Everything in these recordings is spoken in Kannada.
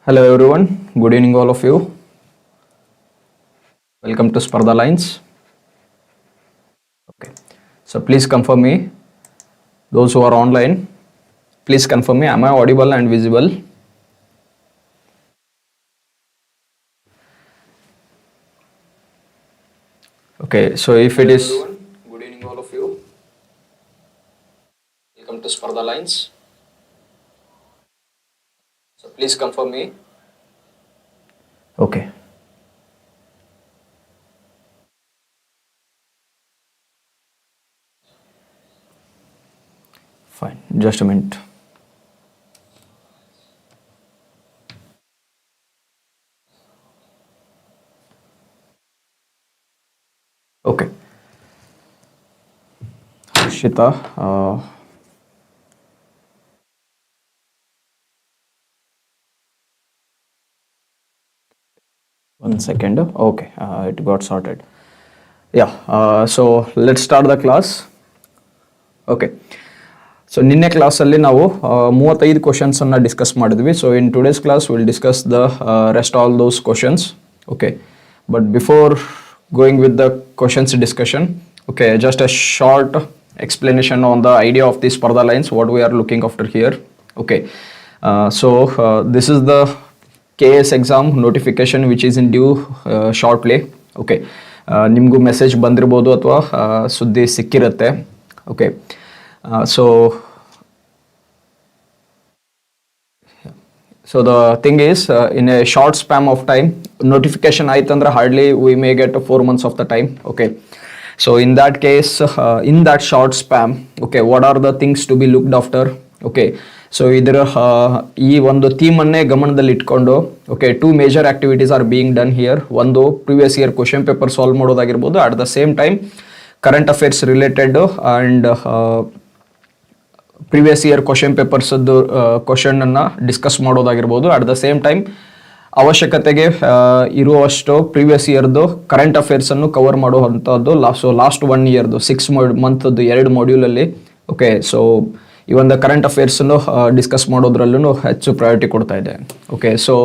Hello everyone, good evening all of you. Welcome to Spardha Lines. Okay, so please confirm me, those who are online, please confirm me, am I audible and visible? Okay, so if it is... Hello everyone, good evening all of you. Welcome to Spardha Lines. So please confirm me. Okay. Fine, just a minute. Okay. Shita, 1 second. Okay, it got sorted. Yeah, so let's start the class. Okay. So ನಿನ್ನೆ ಕ್ಲಾಸಲ್ಲಿ ನಾವು 35 ಕ್ವಶನ್ಸ್ ಅನ್ನ ಡಿಸ್ಕಸ್ ಮಾಡಿದ್ವಿ. So in today's class will discuss the rest all those questions. Okay, but before going with the questions discussion, okay, just a short explanation on the idea of the Spardha lines, what we are looking after here. Okay, so this is the KS exam notification which is in due shortly. Okay, ನಿಮಗೂ ಮೆಸೇಜ್ ಬಂದಿರ್ಬೋದು ಅಥವಾ ಸುದ್ದಿ ಸಿಕ್ಕಿರುತ್ತೆ. Okay, so the thing is, in a short span of time, notification aitandra hardly we may get 4 months of the time. Okay, so in that case, in that short span, okay, what are the things to be looked after? Okay, so ಇದರ ಈ ಒಂದು ಥೀಮ್ ಅನ್ನೇ ಗಮನದಲ್ಲಿ ಇಟ್ಕೊಂಡು, okay, 2 major activities are being done here. ಒಂದು previous year question paper solve ಮಾಡೋದಾಗಿರ್ಬೋದು, at the same time current affairs related and previous year question ಪೇಪರ್ಸದ್ದು ಕ್ವಶನ್ ಅನ್ನ ಡಿಸ್ಕಸ್ ಮಾಡೋದಾಗಿರ್ಬೋದು. ಅಟ್ ದ ಸೇಮ್ ಟೈಮ್ ಅವಶ್ಯಕತೆಗೆ ಇರುವಷ್ಟು ಪ್ರಿವಿಯಸ್ ಇಯರ್ದು ಕರೆಂಟ್ ಅಫೇರ್ಸ್ ಅನ್ನು ಕವರ್ ಮಾಡುವಂಥದ್ದು ಲಾಸ್ಟ್ 1 ಇಯರ್ದು 6 ಮಂತ್ದು 2 ಮಾಡ್ಯೂಲಲ್ಲಿ. ಓಕೆ, ಸೊ ಈ ಒಂದು ಕರೆಂಟ್ ಅಫೇರ್ಸನ್ನು ಡಿಸ್ಕಸ್ ಮಾಡೋದ್ರಲ್ಲೂ ಹೆಚ್ಚು ಪ್ರಯಾರಿಟಿ ಕೊಡ್ತಾ ಇದೆ. Okay, so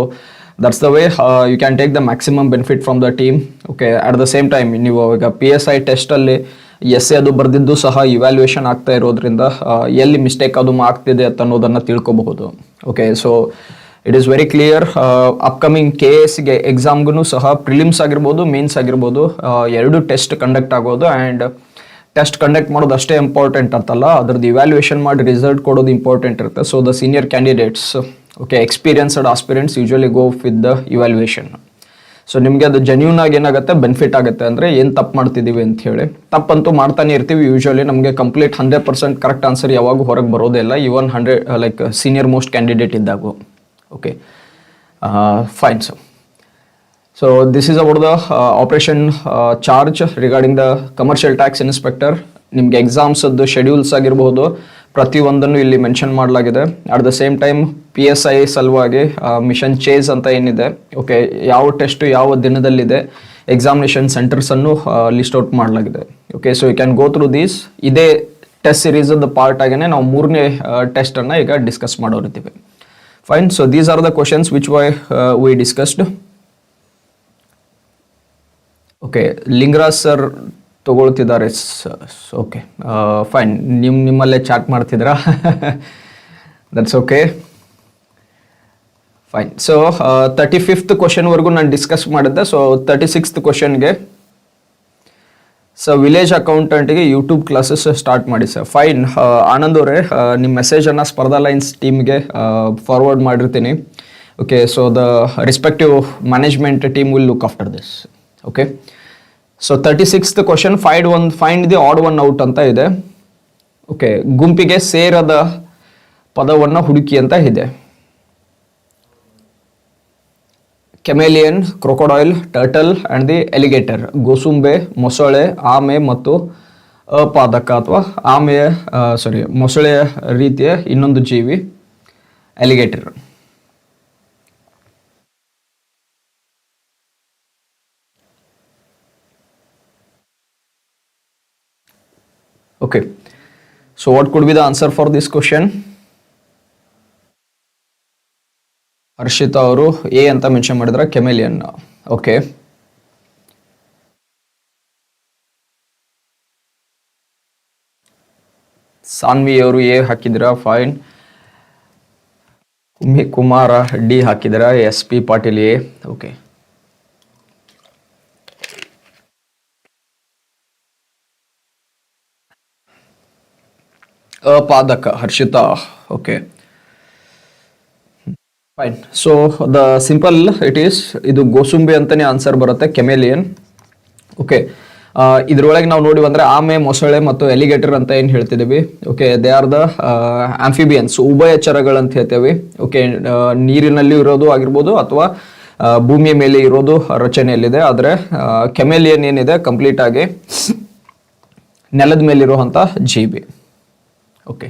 that's the way you can take the maximum benefit from the team. Okay, at the same time ನೀವು ಈಗ PSI ಟೆಸ್ಟಲ್ಲಿ ಎಸ್ಸೆ ಅದು ಬರೆದಿದ್ದು ಸಹ ಇವ್ಯಾಲ್ಯೂಯೇಷನ್ ಆಗ್ತಾ ಇರೋದ್ರಿಂದ ಎಲ್ಲಿ ಮಿಸ್ಟೇಕ್ ಅದು ಆಗ್ತಿದೆ ಅಂತ ಅನ್ನೋದನ್ನು ತಿಳ್ಕೊಬಹುದು. Okay, so it is very clear. Upcoming KSಗೆ ಎಕ್ಸಾಮ್ಗೂ ಸಹ ಪ್ರಿಲಿಮ್ಸ್ ಆಗಿರ್ಬೋದು, ಮೇನ್ಸ್ ಆಗಿರ್ಬೋದು, 2 ಟೆಸ್ಟ್ ಕಂಡಕ್ಟ್ ಆಗೋದು. ಆ್ಯಂಡ್ ಟೆಸ್ಟ್ ಕಂಡಕ್ಟ್ ಮಾಡೋದು ಅಷ್ಟೇ ಇಂಪಾರ್ಟೆಂಟ್ ಅಂತಲ್ಲ, ಅದ್ರದ್ದು ಇವ್ಯಾಲ್ಯೂಯೇಷನ್ ಮಾಡಿ ರಿಸಲ್ಟ್ ಕೊಡೋದು ಇಂಪಾರ್ಟೆಂಟ್ ಇರುತ್ತೆ. So the senior candidates, okay, experienced aspirants usually go with the evaluation. So ನಿಮಗೆ ಅದು ಜೆನ್ಯೂನ್ ಆಗಿ ಏನಾಗುತ್ತೆ, ಬೆನಿಫಿಟ್ ಆಗುತ್ತೆ. ಅಂದರೆ ಏನು ತಪ್ಪು ಮಾಡ್ತಿದ್ದೀವಿ ಅಂತ ಹೇಳಿ, ತಪ್ಪಂತೂ ಮಾಡ್ತಾನೆ ಇರ್ತೀವಿ. ಯೂಶುವಲಿ ನಮಗೆ ಕಂಪ್ಲೀಟ್ 100% ಕರೆಕ್ಟ್ ಆನ್ಸರ್ ಯಾವಾಗೂ ಹೊರಗೆ ಬರೋದೇ ಇಲ್ಲ, even 100 like senior most candidate ಇದ್ದಾಗೂ. Okay, fine. So this is about the operation charge regarding the commercial tax inspector. ನಿಮಗೆ ಎಕ್ಸಾಮ್ಸದ್ದು ಶೆಡ್ಯೂಲ್ಸ್ ಆಗಿರ್ಬೋದು, ಪ್ರತಿಯೊಂದನ್ನು ಇಲ್ಲಿ ಮೆನ್ಷನ್ ಮಾಡಲಾಗಿದೆ. At the same time PSI ಸಲುವಾಗಿ ಮಿಷನ್ ಚೇಸ್ ಅಂತ ಏನಿದೆ, ಓಕೆ, ಯಾವ ಟೆಸ್ಟು ಯಾವ ದಿನದಲ್ಲಿದೆ, ಎಕ್ಸಾಮಿನೇಷನ್ ಸೆಂಟರ್ಸನ್ನು ಲಿಸ್ಟ್ ಔಟ್ ಮಾಡಲಾಗಿದೆ. Okay, so you can go through these. ಇದೇ ಟೆಸ್ಟ್ ಸಿರೀಸದ ಪಾರ್ಟ್ ಆಗೇನೆ ನಾವು 3ನೇ ಟೆಸ್ಟನ್ನು ಈಗ discuss ಮಾಡೋರಿದ್ದೀವಿ. Fine. So these are the questions which we discussed. Okay, Lingaraj sir ತಗೊಳ್ತಿದ್ದಾರೆ. Okay, fine. ನಿಮ್ಮಲ್ಲೇ ಚಾಟ್ ಮಾಡ್ತಿದ್ರಾ? That's okay, fine. So 35th ಕ್ವಶನ್ವರೆಗೂ ನಾನು ಡಿಸ್ಕಸ್ ಮಾಡಿದ್ದೆ. ಸೊ 36th ಕ್ವಶನ್ಗೆ, ಸೊ ವಿಲೇಜ್ ಅಕೌಂಟೆಂಟ್ಗೆ ಯೂಟ್ಯೂಬ್ ಕ್ಲಾಸಸ್ ಸ್ಟಾರ್ಟ್ ಮಾಡಿ ಸರ್. ಫೈನ್. ಆನಂದ್ ಅವರೇ, ನಿಮ್ಮ ಮೆಸೇಜನ್ನು ಸ್ಪರ್ಧಾ ಲೈನ್ಸ್ ಟೀಮ್ಗೆ ಫಾರ್ವರ್ಡ್ ಮಾಡಿರ್ತೀನಿ. Okay, so the respective management team will look after this. Okay, so 36th question, find the odd one out ಅಂತ ಇದೆ. ಓಕೆ, ಗುಂಪಿಗೆ ಸೇರದ ಪದವನ್ನು ಹುಡುಕಿ ಅಂತ ಇದೆ. ಕೆಮೇಲಿಯನ್, ಕ್ರೊಕೊಡೈಲ್, ಟರ್ಟಲ್ ಆ್ಯಂಡ್ ದಿ ಎಲಿಗೇಟರ್. ಗೋಸುಂಬೆ, ಮೊಸಳೆ, ಆಮೆ ಮತ್ತು ಅಪಾದಕ ಅಥವಾ ಮೊಸಳೆಯ ರೀತಿಯ ಇನ್ನೊಂದು ಜೀವಿ ಎಲಿಗೇಟರ್. Okay, so what could be the answer for this question? Harshita ಅವರು ಎ ಅಂತ ಮೆನ್ಷನ್ ಮಾಡಿದ್ರೆ ಕೆಮೆಲಿಯನ್. ಓಕೆ, ಸಾನ್ವಿ ಅವರು ಎ ಹಾಕಿದ್ರ, ಫೈನ್. ಕುಮಾರ ಡಿ ಹಾಕಿದ್ರ, S P Patil A. Okay, ಅಪಾದಕ Harshitha. Okay, fine. So the simple it is, ಇದು ಗೋಸುಂಬಿ ಅಂತಾನೆ ಆನ್ಸರ್ ಬರುತ್ತೆ, ಕೆಮೆಲಿಯನ್. ಓಕೆ, ಇದ್ರೊಳಗೆ ನಾವು ನೋಡಿ ಬಂದ್ರೆ ಆಮೆ, ಮೊಸಳೆ ಮತ್ತು ಎಲಿಗೇಟರ್ ಅಂತ ಏನು ಹೇಳ್ತಿದ್ದೀವಿ. Okay, they are the amphibians, ಉಭಯಚರಗಳು ಅಂತ ಹೇಳ್ತೇವೆ. ಓಕೆ, ನೀರಿನಲ್ಲಿ ಇರೋದು ಆಗಿರ್ಬೋದು ಅಥವಾ ಭೂಮಿಯ ಮೇಲೆ ಇರೋದು ರಚನೆಯಲ್ಲಿದೆ. ಆದರೆ ಕೆಮೆಲಿಯನ್ ಏನಿದೆ ಕಂಪ್ಲೀಟ್ ಆಗಿ ನೆಲದ ಮೇಲಿರುವಂಥ ಜೀವಿ. ಓಕೆ,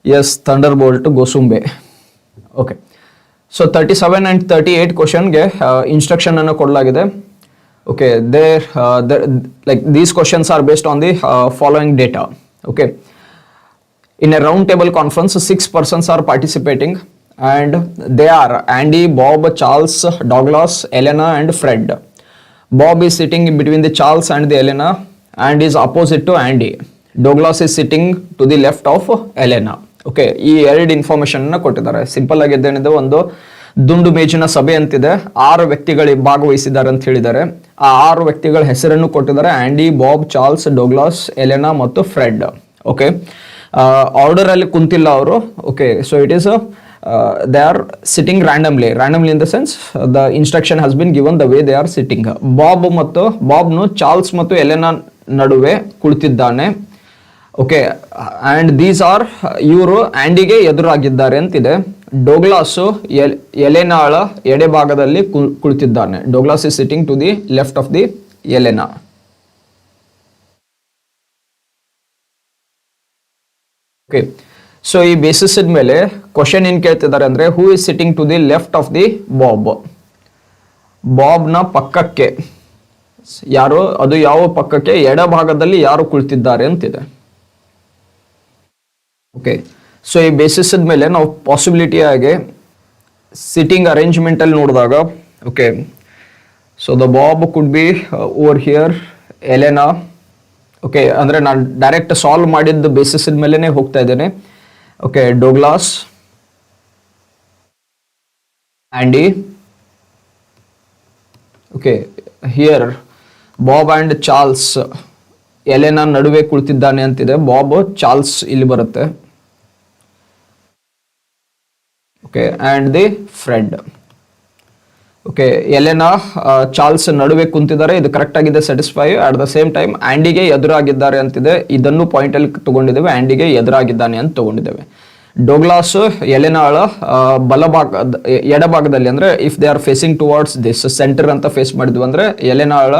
ಎಸ್, ಥಂಡರ್ ಬೋಲ್ಟ್ ಗೋಸುಂಬೆ. ಓಕೆ, ಸೊ 37 and 38 ಕ್ವಶನ್ಗೆ ಇನ್ಸ್ಟ್ರಕ್ಷನ್ ಅನ್ನು ಕೊಡಲಾಗಿದೆ. Okay, like these questions are based on the following data. Okay, in a round table conference, 6 persons are participating and they are Andy, Bob, Charles, Douglas, Elena and Fred. Bob is sitting in between the Charles and the Elena and is opposite to Andy. Douglas is sitting to the left of Elena. Okay, ಈ ಎರಡು ಇನ್ಫಾರ್ಮೇಶನ್ ಕೊಟ್ಟಿದ್ದಾರೆ. ಸಿಂಪಲ್ ಆಗಿದ್ದೇನಿದೆ, ಒಂದು ದುಂಡು ಮೇಜಿನ ಸಭೆ ಅಂತಿದೆ, 6 ವ್ಯಕ್ತಿಗಳು ಭಾಗವಹಿಸಿದ್ದಾರೆ ಅಂತ ಹೇಳಿದ್ದಾರೆ. ಆ 6 ವ್ಯಕ್ತಿಗಳ ಹೆಸರನ್ನು ಕೊಟ್ಟಿದ್ದಾರೆ, Andy, Bob, Charles, Douglas, Elena ಮತ್ತು ಫ್ರೆಡ್. ಓಕೆ, ಆರ್ಡರ್ ಅಲ್ಲಿ ಕುಂತಿಲ್ಲ ಅವರು. Okay, so it is they are sitting randomly in the sense the instruction has been given the way they are sitting. ಬಾಬ್ನು ಚಾರ್ಲ್ಸ್ ಮತ್ತು ಎಲೆನಾ ನಡುವೆ ಕುಳಿತಿದ್ದಾನೆ. ಓಕೆ, ಆ್ಯಂಡ್ ದೀಸ್ ಆರ್, ಇವರು ಆ್ಯಂಡಿಗೆ ಎದುರಾಗಿದ್ದಾರೆ ಅಂತಿದೆ. ಡೋಗ್ಲಾಸು ಎಲೆನಾಳ ಎಡೆಭಾಗದಲ್ಲಿ ಕುಳಿತಿದ್ದಾನೆ. Douglas is sitting to the left of the Elena. Okay, so ಈ ಬೇಸಿಸ್ ಮೇಲೆ ಕ್ವಶನ್ ಏನ್ ಕೇಳ್ತಿದ್ದಾರೆ ಅಂದ್ರೆ, who is sitting to the left of the Bob. ಬಾಬ್ನ ಪಕ್ಕಕ್ಕೆ ಯಾರು, ಅದು ಯಾವ ಪಕ್ಕಕ್ಕೆ, ಎಡಭಾಗದಲ್ಲಿ ಯಾರು ಕುಳಿತಿದ್ದಾರೆ ಅಂತಿದೆ. ಓಕೆ, ಸೊ ಈ ಬೇಸಿಸ್ ಮೇಲೆ ನಾವು ಪಾಸಿಬಿಲಿಟಿ ಆಗಿ ಸಿಟ್ಟಿಂಗ್ ಅರೇಂಜ್ಮೆಂಟ್ ಅಲ್ಲಿ ನೋಡಿದಾಗ, okay, so the Bob could be over here, Elena. Okay, ಅಂದ್ರೆ ನಾನು ಡೈರೆಕ್ಟ್ ಸಾಲ್ವ್ ಮಾಡಿದ್ದ ಬೇಸಿಸ್ ಮೇಲೆನೆ ಹೋಗ್ತಾ ಇದ್ದೇನೆ. Okay, Douglas, Andy. Okay, here Bob and Charles, Elena ನಡುವೆ ಕುಳಿತಿದ್ದಾನೆ ಅಂತಿದೆ. ಬಾಬ್, ಚಾರ್ಲ್ಸ್ ಇಲ್ಲಿ ಬರುತ್ತೆ. Okay, and the Fred. Okay, Elena, Charles ನಡುವೆ ಕುಂತಿದ್ದಾರೆ, ಇದು ಕರೆಕ್ಟ್ ಆಗಿದೆ, satisfy. At the same time ಆ್ಯಂಡಿಗೆ ಎದುರಾಗಿದ್ದಾರೆ ಅಂತಿದೆ, ಇದನ್ನು ಪಾಯಿಂಟ್ ಅಲ್ಲಿ ತಗೊಂಡಿದ್ದೇವೆ, ಆ್ಯಂಡಿಗೆ ಎದುರಾಗಿದ್ದಾನೆ ಅಂತ ತಗೊಂಡಿದ್ದೇವೆ. ಡೋಗ್ಲಾಸ್ ಎಲೆನಾಳ ಎಡಭಾಗದಲ್ಲಿ, ಅಂದ್ರೆ if they are facing towards this centre ಅಂತ ಫೇಸ್ ಮಾಡಿದ್ವಿ ಅಂದ್ರೆ ಎಲೆನಾಳ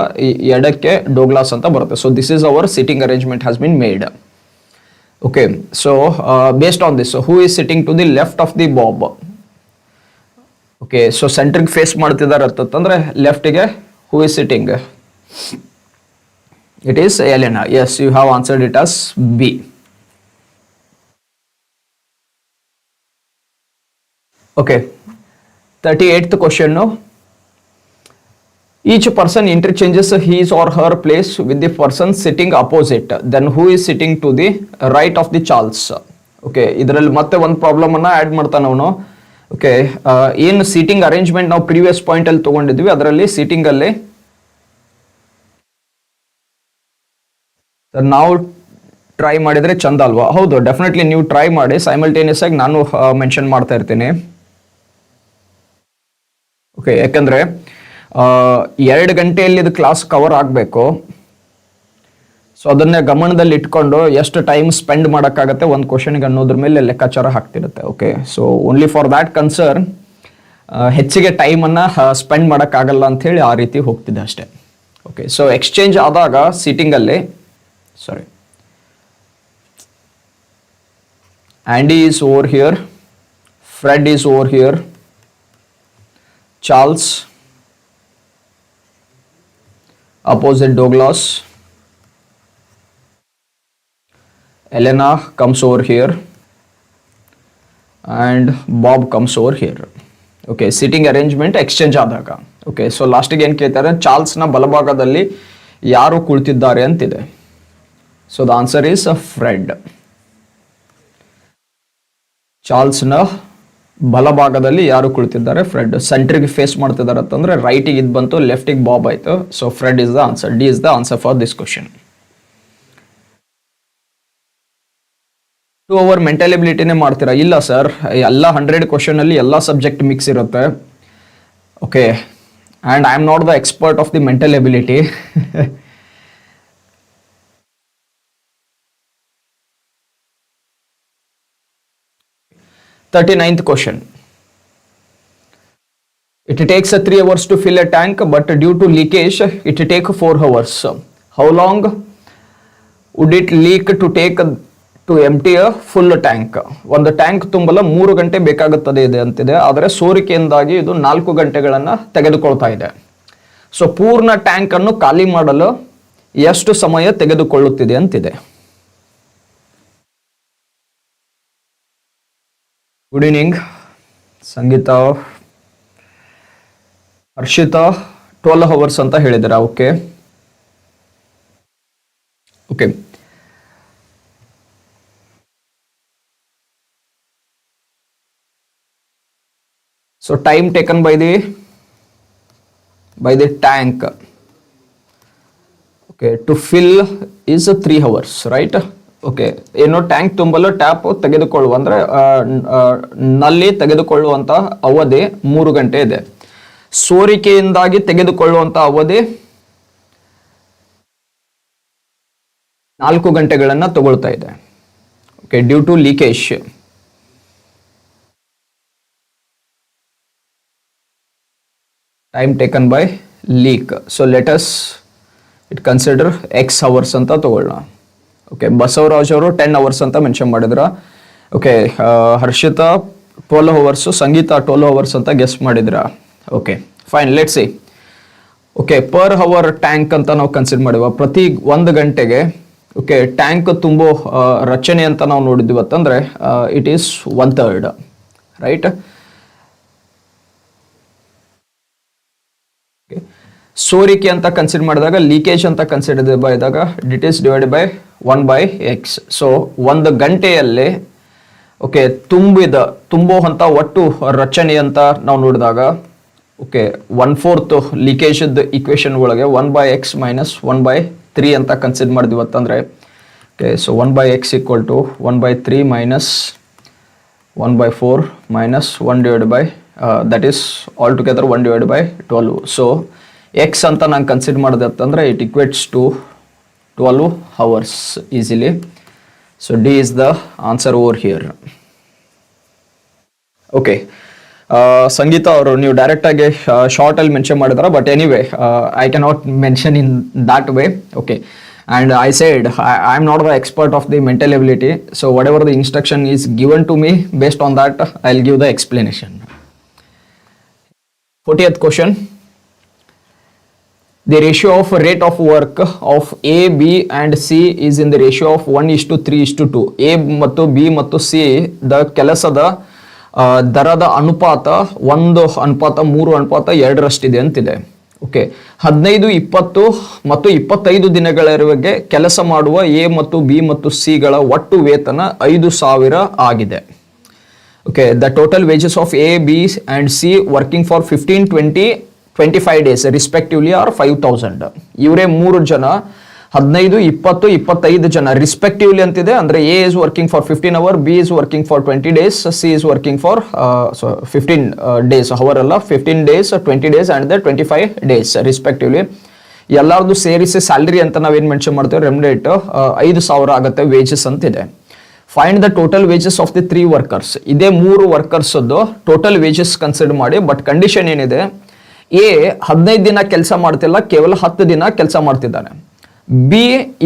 ಎಡಕ್ಕೆ ಡೋಗ್ಲಾಸ್ ಅಂತ ಬರುತ್ತೆ. So this is our sitting arrangement has been made. Okay, so based on this, so who is sitting to the left of the bob? Okay, so center face ಮಾಡ್ತಿದ್ದಾರೆ ಅಂತಂದ್ರೆ ಲೆಫ್ಟ್ ಗೆ who is sitting? It is Elena. Yes, you have answered it as B. Okay, 38th question now. Each person interchanges his or her place with the person sitting opposite. Then who is sitting to the right of the Charles? Okay, ಇದರಲ್ಲಿ ಮತ್ತೆ ಒಂದು ಪ್ರಾಬ್ಲಮ್ ಅನ್ನ ಆಡ್ ಮಾಡ್ತಾನೆ ಅವನು. ಓಕೆ, ಏನು ಸೀಟಿಂಗ್ ಅರೇಂಜ್ಮೆಂಟ್ ನಾವು ಪ್ರೀವಿಯಸ್ ಪಾಯಿಂಟ್ ಅಲ್ಲಿ ತಗೊಂಡಿದ್ವಿ, ಅದರಲ್ಲಿ ಸೀಟಿಂಗ್ ಅಲ್ಲಿ ನಾವು ಟ್ರೈ ಮಾಡಿದ್ರೆ ಚಂದ ಅಲ್ವಾ? ಹೌದು, ಡೆಫಿನೆಟ್ಲಿ ನೀವು ಟ್ರೈ ಮಾಡಿ. ಸೈಮಲ್ಟೇನಿಯಸ್ ಆಗಿ ನಾನು ಮೆನ್ಷನ್ ಮಾಡ್ತಾ ಇರ್ತೀನಿ. ಓಕೆ, ಯಾಕಂದ್ರೆ 2 ಗಂಟೆಯಲ್ಲಿ ಇದು ಕ್ಲಾಸ್ ಕವರ್ ಆಗಬೇಕು. ಸೊ ಅದನ್ನೇ ಗಮನದಲ್ಲಿ ಇಟ್ಕೊಂಡು ಎಷ್ಟು ಟೈಮ್ ಸ್ಪೆಂಡ್ ಮಾಡೋಕ್ಕಾಗತ್ತೆ ಒಂದು ಕ್ವಶನ್ಗೆ ಅನ್ನೋದ್ರ ಮೇಲೆ ಲೆಕ್ಕಾಚಾರ ಹಾಕ್ತಿರುತ್ತೆ. Okay, so only for that concern ಹೆಚ್ಚಿಗೆ ಟೈಮನ್ನು ಸ್ಪೆಂಡ್ ಮಾಡೋಕ್ಕಾಗಲ್ಲ ಅಂಥೇಳಿ ಆ ರೀತಿ ಹೋಗ್ತಿದೆ ಅಷ್ಟೇ. ಓಕೆ, ಸೊ ಎಕ್ಸ್ಚೇಂಜ್ ಆದಾಗ ಸೀಟಿಂಗಲ್ಲಿ, sorry, Andy is over here, Fred is over here, Charles opposite Douglas, Elena comes over here and Bob comes over here. Okay, sitting arrangement exchange ಆದಾಗ. ಓಕೆ, ಸೊ ಲಾಸ್ಟಿಗೆ ಏನು ಕೇಳ್ತಾರೆ, ಚಾರ್ಲ್ಸ್ನ ಬಲಭಾಗದಲ್ಲಿ ಯಾರು ಕುಳಿತಿದ್ದಾರೆ ಅಂತಿದೆ. So the answer is Fred. ಚಾರ್ಲ್ಸ್ನ ಬಲಭಾಗದಲ್ಲಿ ಯಾರು ಕುಳಿತಿದ್ದಾರೆ, ಫ್ರೆಡ್. ಸೆಂಟ್ರಿಗೆ ಫೇಸ್ ಮಾಡ್ತಿದ್ದಾರೆ ಅಂತಂದ್ರೆ ರೈಟಿಗೆ ಇದು ಬಂತು, ಲೆಫ್ಟಿಗೆ ಬಾಬ್ ಆಯ್ತು. So Fred is the answer. D is the answer for this question. 2 hour mental ಎಬಿಲಿಟಿನೇ ಮಾಡ್ತೀರಾ? ಇಲ್ಲ ಸರ್, ಎಲ್ಲ 100 ಕ್ವಶನ್ ಅಲ್ಲಿ ಎಲ್ಲ ಸಬ್ಜೆಕ್ಟ್ ಮಿಕ್ಸ್ ಇರುತ್ತೆ. Okay, and I am not the expert of the mental ability. $39th question. It takes 3 hours to fill a tank, but due to leakage, it take 4 hours. How long would it leak to take to empty a full tank? ಒಂದು ಟ್ಯಾಂಕ್ ತುಂಬಲು 3 ಗಂಟೆ ಬೇಕಾಗುತ್ತದೆ ಇದೆ ಅಂತಿದೆ, ಆದರೆ ಸೋರಿಕೆಯಿಂದಾಗಿ ಇದು 4 ಗಂಟೆಗಳನ್ನು ತೆಗೆದುಕೊಳ್ತಾ ಇದೆ. ಸೊ ಪೂರ್ಣ ಟ್ಯಾಂಕ್ ಅನ್ನು ಖಾಲಿ ಮಾಡಲು ಎಷ್ಟು ಸಮಯ ತೆಗೆದುಕೊಳ್ಳುತ್ತಿದೆ ಅಂತಿದೆ. Good evening Sangeetha. Harshitha 12 hours ಅಂತ ಹೇಳಿದಿರಾ? Okay okay, so time taken by the tank, okay, to fill is 3 hours, right? Okay, ಏನು ಟ್ಯಾಂಕ್ ತುಂಬಲು ಟ್ಯಾಪ್ ತೆಗೆದುಕೊಳ್ಳುವ ಅಂದರೆ ನಲ್ಲಿ ತೆಗೆದುಕೊಳ್ಳುವಂಥ ಅವಧಿ 3 ಗಂಟೆ ಇದೆ. ಸೋರಿಕೆಯಿಂದಾಗಿ ತೆಗೆದುಕೊಳ್ಳುವಂಥ ಅವಧಿ 4 ಗಂಟೆಗಳನ್ನು ತಗೊಳ್ತಾ ಇದೆ. Okay, due to leakage. Time taken by leak. So let us it consider X hours ಅಂತ ತಗೊಳ್ಳೋಣ. ಓಕೆ, ಬಸವರಾಜ್ ಅವರು 10 ಅವರ್ಸ್ ಅಂತ ಮೆನ್ಷನ್ ಮಾಡಿದ್ರ. Okay, Harshita 12 hours, Sangeeta 12 hours ಅಂತ ಗೆಸ್ ಮಾಡಿದ್ರ. Okay fine, let's see. Okay, per hour tank ಅಂತ ನಾವು ಕನ್ಸಿಡರ್ ಮಾಡಿವ. ಪ್ರತಿ 1 ಗಂಟೆಗೆ ಓಕೆ ಟ್ಯಾಂಕ್ ತುಂಬೋ ರಚನೆ ಅಂತ ನಾವು ನೋಡಿದ್ವಿ ಅಂತಂದ್ರೆ ಇಟ್ ಈಸ್ 1/3, ರೈಟ್? ಸೋರಿಕೆ ಅಂತ ಕನ್ಸಿಡರ್ ಮಾಡಿದಾಗ, ಲೀಕೇಜ್ ಅಂತ ಕನ್ಸಿಡರ್ ಮಾಡಿದಾಗ it is divided by 1/x. So 1 ಗಂಟೆಯಲ್ಲಿ ಓಕೆ ತುಂಬುವಂಥ ಒಟ್ಟು ರಚನೆ ಅಂತ ನಾವು ನೋಡಿದಾಗ ಓಕೆ 1/4 ಲೀಕೇಜ್ ಇಕ್ವೇಶನ್ ಒಳಗೆ 1/x ಮೈನಸ್ 1/3 ಅಂತ ಕನ್ಸಿಡರ್ ಮಾಡಿದ್ವಿ ಅಂತಂದ್ರೆ okay, so 1/x equal to 1/3 minus 1/4 minus 1 divide by that is all together 1 divide by 12. So X ಅಂತ ನಾನು ಕನ್ಸಿಡರ್ ಮಾಡಿದೆ ಅಂತಂದ್ರೆ it equates to 12 hours easily. So D is the answer over here. Okay, ಸಂಗೀತ ಅವರು ನೀವು ಡೈರೆಕ್ಟ್ ಆಗಿ ಶಾರ್ಟ್ ಅಲ್ಲಿ ಮೆನ್ಷನ್ ಮಾಡಿದಾರ, but anyway I cannot mention in that way. Okay, and I said I am not the expert of the mental ability, so whatever the instruction is given to me, based on that I'll give the explanation. 40th question. The ratio of rate of work of A, B and C is in the ratio of 1:3:2. A ಮತ್ತು B ಮತ್ತು C ದ ಕೆಲಸದ ದರದ ಅನುಪಾತ 1:3:2 ರಷ್ಟಿದೆ ಅಂತಿದೆ. ಓಕೆ, 15, 20 ಮತ್ತು 25 ದಿನಗಳವರೆಗೆ ಕೆಲಸ ಮಾಡುವ A ಮತ್ತು B ಮತ್ತು C ಗಳ ಒಟ್ಟು ವೇತನ 5,000 ಆಗಿದೆ. Okay, the total wages of A, B and C working for 15, 20, 25 days respectively are 5,000. ಇವರೇ 3 ಜನ 15, 20, 25 ಜನ ರೆಸ್ಪೆಕ್ಟಿವ್ಲಿ ಅಂತಿದೆ. ಅಂದ್ರೆ A is working for 15 hours, B is working for 20 days, C is working for 15 days, hour ಅಲ್ಲ 15 days, 20 days and the 25 days respectively. ಎಲ್ಲಾರ್ದು ಸೇರಿಸಿ ಸ್ಯಾಲರಿ ಅಂತ ನಾವೇನ್ ಮೆನ್ಷನ್ ಮಾಡ್ತೇವೆ, ರೆಮ್ಯುನರೇಟ್ 5,000 ಆಗುತ್ತೆ ವೇಜಸ್ ಅಂತಿದೆ. Find the total wages of the 3 workers. ಇದೇ 3 ವರ್ಕರ್ಸ್ ಟೋಟಲ್ ವೇಜಸ್ ಕನ್ಸಿಡರ್ ಮಾಡಿ, ಬಟ್ ಕಂಡೀಷನ್ ಏನಿದೆ, A 15 ದಿನ ಕೆಲಸ ಮಾಡ್ತಿಲ್ಲ, ಕೇವಲ 10 ದಿನ ಕೆಲಸ ಮಾಡ್ತಿದ್ದಾನೆ. B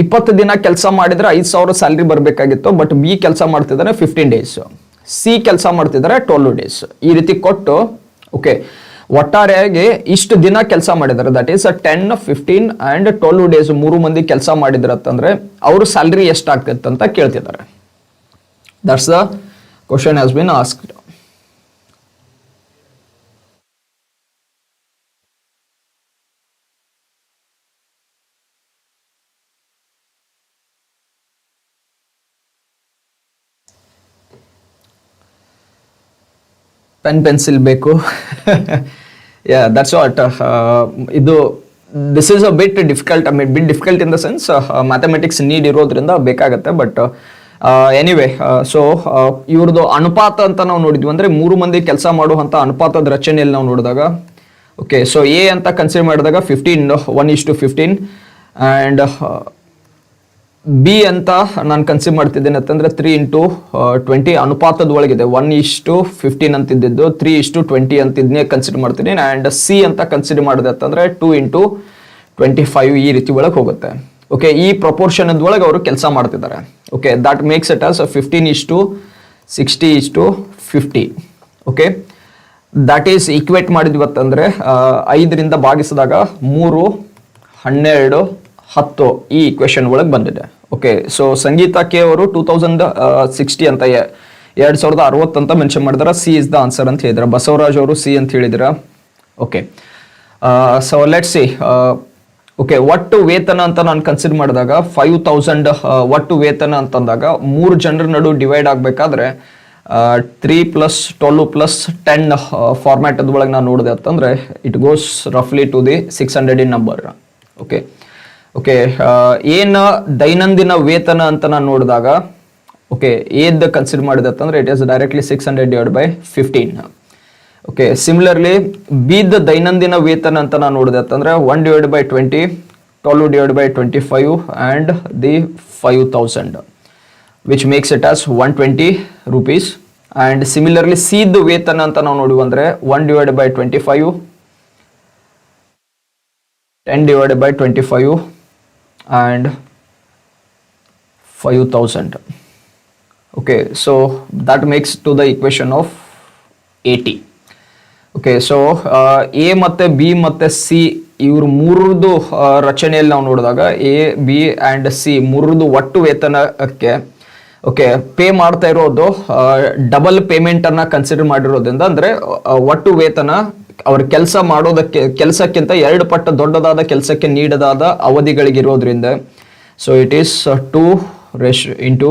20 ದಿನ ಕೆಲಸ ಮಾಡಿದ್ರೆ 5,000 ಸ್ಯಾಲರಿ ಬರಬೇಕಾಗಿತ್ತು, ಬಟ್ B ಕೆಲಸ ಮಾಡ್ತಿದ್ದಾನೆ 15 ಡೇಸ್. C ಕೆಲಸ ಮಾಡ್ತಿದ್ದಾರೆ 12 ಡೇಸ್. ಈ ರೀತಿ ಕೊಟ್ಟು ಓಕೆ ಒಟ್ಟಾರೆಯಾಗಿ ಇಷ್ಟು ದಿನ ಕೆಲಸ ಮಾಡಿದ್ದಾರೆ, ದಟ್ ಈಸ್ 10, 15 ಅಂಡ್ 12 ಡೇಸ್ 3 ಮಂದಿ ಕೆಲಸ ಮಾಡಿದ್ರ ಅಂತಂದ್ರೆ ಅವ್ರ ಸ್ಯಾಲರಿ ಎಷ್ಟಾಗ್ತಿತ್ತು ಅಂತ ಕೇಳ್ತಿದ್ದಾರೆ. That's the question has been asked. Pen pencil ಬೇಕು. ದಟ್ಸ್ ವಾಟ್ ಇದು this is a bit difficult. Bit difficult in the sense mathematics need ಇರೋದ್ರಿಂದ ಬೇಕಾಗತ್ತೆ. ಬಟ್ ಎನಿವೆ, ಸೊ ಇವ್ರದ್ದು ಅನುಪಾತ ಅಂತ ನಾವು ನೋಡಿದ್ವಿ ಅಂದರೆ 3 ಮಂದಿ ಕೆಲಸ ಮಾಡುವಂಥ ಅನುಪಾತದ ರಚನೆಯಲ್ಲಿ ನಾವು ನೋಡಿದಾಗ, ಓಕೆ, ಸೊ ಎ ಅಂತ ಕನ್ಸಿಡರ್ ಮಾಡಿದಾಗ 15 1:15 ಆ್ಯಂಡ್ ಬಿ ಅಂತ ನಾನು ಕನ್ಸಿಡರ್ ಮಾಡ್ತಿದ್ದೇನೆ ಅಂತಂದರೆ 3:20 ಅನುಪಾತದ ಒಳಗಿದೆ. 1:15 ಅಂತಿದ್ದು 3:20 ಅಂತ ಇದನ್ನೇ ಕನ್ಸಿಡರ್ ಮಾಡ್ತೀನಿ. ಆ್ಯಂಡ್ ಸಿ ಅಂತ ಕನ್ಸಿಡರ್ ಮಾಡಿದೆ ಅಂತಂದರೆ 2:25 ಈ ರೀತಿ ಒಳಗೆ ಹೋಗುತ್ತೆ. ಓಕೆ, ಈ ಪ್ರಪೋರ್ಷನದೊಳಗೆ ಅವರು ಕೆಲಸ ಮಾಡ್ತಿದ್ದಾರೆ. Okay, that makes it as 15:60:50. Okay, that is equate ಮಾಡಿದ್ವತ್ತಂದರೆ 5ರಿಂದ ಭಾಗಿಸಿದಾಗ 3, 12, 10 ಈ ಈಕ್ವೇಷನ್ ಒಳಗೆ ಬಂದಿದೆ. ಓಕೆ, ಸೊ ಸಂಗೀತ ಕೆ ಅವರು 2060 ಅಂತ 2060 ಅಂತ ಮೆನ್ಷನ್ ಮಾಡಿದಾರೆ. ಸಿ ಇಸ್ ದ ಆನ್ಸರ್ ಅಂತ ಹೇಳಿದ್ರ. ಬಸವರಾಜ್ ಅವರು ಸಿ ಅಂತ ಹೇಳಿದಿರ. Okay, so let's see. Okay, ಒಟ್ಟು ವೇತನ ಅಂತ ನಾನು ಕನ್ಸಿಡರ್ ಮಾಡಿದಾಗ 5000 ಒಟ್ಟು ವೇತನ ಅಂತಂದಾಗ 3 ಜನರ ನಡು ಡಿವೈಡ್ ಆಗಬೇಕಾದ್ರೆ 3 + 12 + 10 ಫಾರ್ಮ್ಯಾಟ್ ಒಳಗೆ ನಾನು ನೋಡಿದೆ ಅಂತಂದರೆ ಇಟ್ ಗೋಸ್ ರಫ್ಲಿ to the 600 in number. Okay okay ಏನು ದೈನಂದಿನ ವೇತನ ಅಂತ ನಾನು ನೋಡಿದಾಗ, ಓಕೆ, ಏದ್ ಕನ್ಸಿಡರ್ ಮಾಡಿದೆ ಅಂತಂದರೆ it is directly 600/15. Okay, similarly ಬಿದ್ ದೈನಂದಿನ ವೇತನ ಅಂತ ನಾನು ನೋಡಿದೆ ಅಂತಂದರೆ 1/20, 12/25 and the 5000, which makes it as 120 rupees. And similarly ಸಿದ್ ವೇತನ ಅಂತ ನಾವು ನೋಡಿವು ಅಂದರೆ 1/25, 10/25 and 5000. Okay, so that makes to the equation of 80. Okay, so A ಮತ್ತೆ B ಮತ್ತೆ C ಇವರು ಮೂರದ್ದು ರಚನೆಯಲ್ಲಿ ನಾವು ನೋಡಿದಾಗ A, B and C ಮೂರದ್ದು ಒಟ್ಟು ವೇತನಕ್ಕೆ ಓಕೆ ಪೇ ಮಾಡ್ತಾ ಇರೋದು ಡಬಲ್ ಪೇಮೆಂಟನ್ನು ಕನ್ಸಿಡರ್ ಮಾಡಿರೋದ್ರಿಂದ, ಅಂದರೆ ಒಟ್ಟು ವೇತನ ಅವ್ರ ಕೆಲಸ ಮಾಡೋದಕ್ಕೆ ಕೆಲಸಕ್ಕಿಂತ 2 ಪಟ್ಟು ದೊಡ್ಡದಾದ ಕೆಲಸಕ್ಕೆ ನೀಡದಾದ ಅವಧಿಗಳಿಗಿರೋದ್ರಿಂದ, so it is 2 into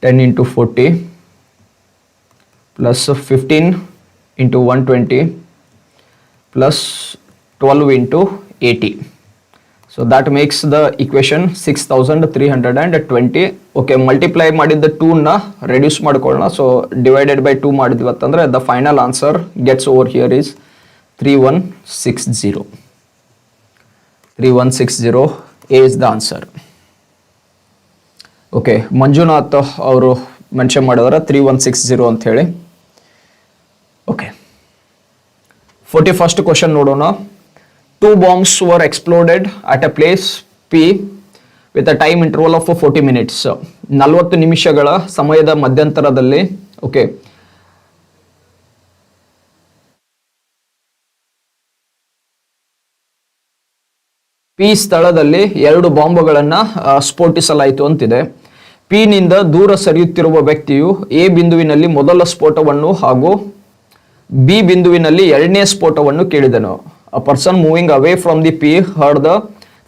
10 into 40 plus 15 into 120 plus 12 into 80. So that makes the equation 6320. Okay, multiply ಮಾಡಿದ್ದ 2ನ reduce ಮಾಡ್ಕೊಳ್ಳೋಣ. So divided by 2 ಮಾಡಿದ್ವಿ ಅಂತಂದ್ರೆ the final answer gets over here is 3160. 3160 is the answer. Okay, Manjunath ಅವರು ಮೆನ್ಷನ್ ಮಾಡಿದಾರೆ 3160 ಅಂತ ಹೇಳಿ. ಓಕೆ, 41st ಕ್ವಶನ್ ನೋಡೋಣ. 2 bombs were exploded at a place P with a time interval of 40 minutes. 40 ನಿಮಿಷಗಳ ಸಮಯದ ಮಧ್ಯಂತರದಲ್ಲಿ, ಓಕೆ, ಪಿ ಸ್ಥಳದಲ್ಲಿ 2 ಬಾಂಬುಗಳನ್ನು ಸ್ಫೋಟಿಸಲಾಯಿತು ಅಂತಿದೆ. ಪಿ ನಿಂದ ದೂರ ಸರಿಯುತ್ತಿರುವ ವ್ಯಕ್ತಿಯು ಎ ಬಿಂದುವಿನಲ್ಲಿ ಮೊದಲ ಸ್ಫೋಟವನ್ನು ಹಾಗೂ ಬಿ ಬಿಂದುವಿನಲ್ಲಿ 2ನೇ ಸ್ಫೋಟವನ್ನು ಕೇಳಿದನು. A person moving away from the P heard the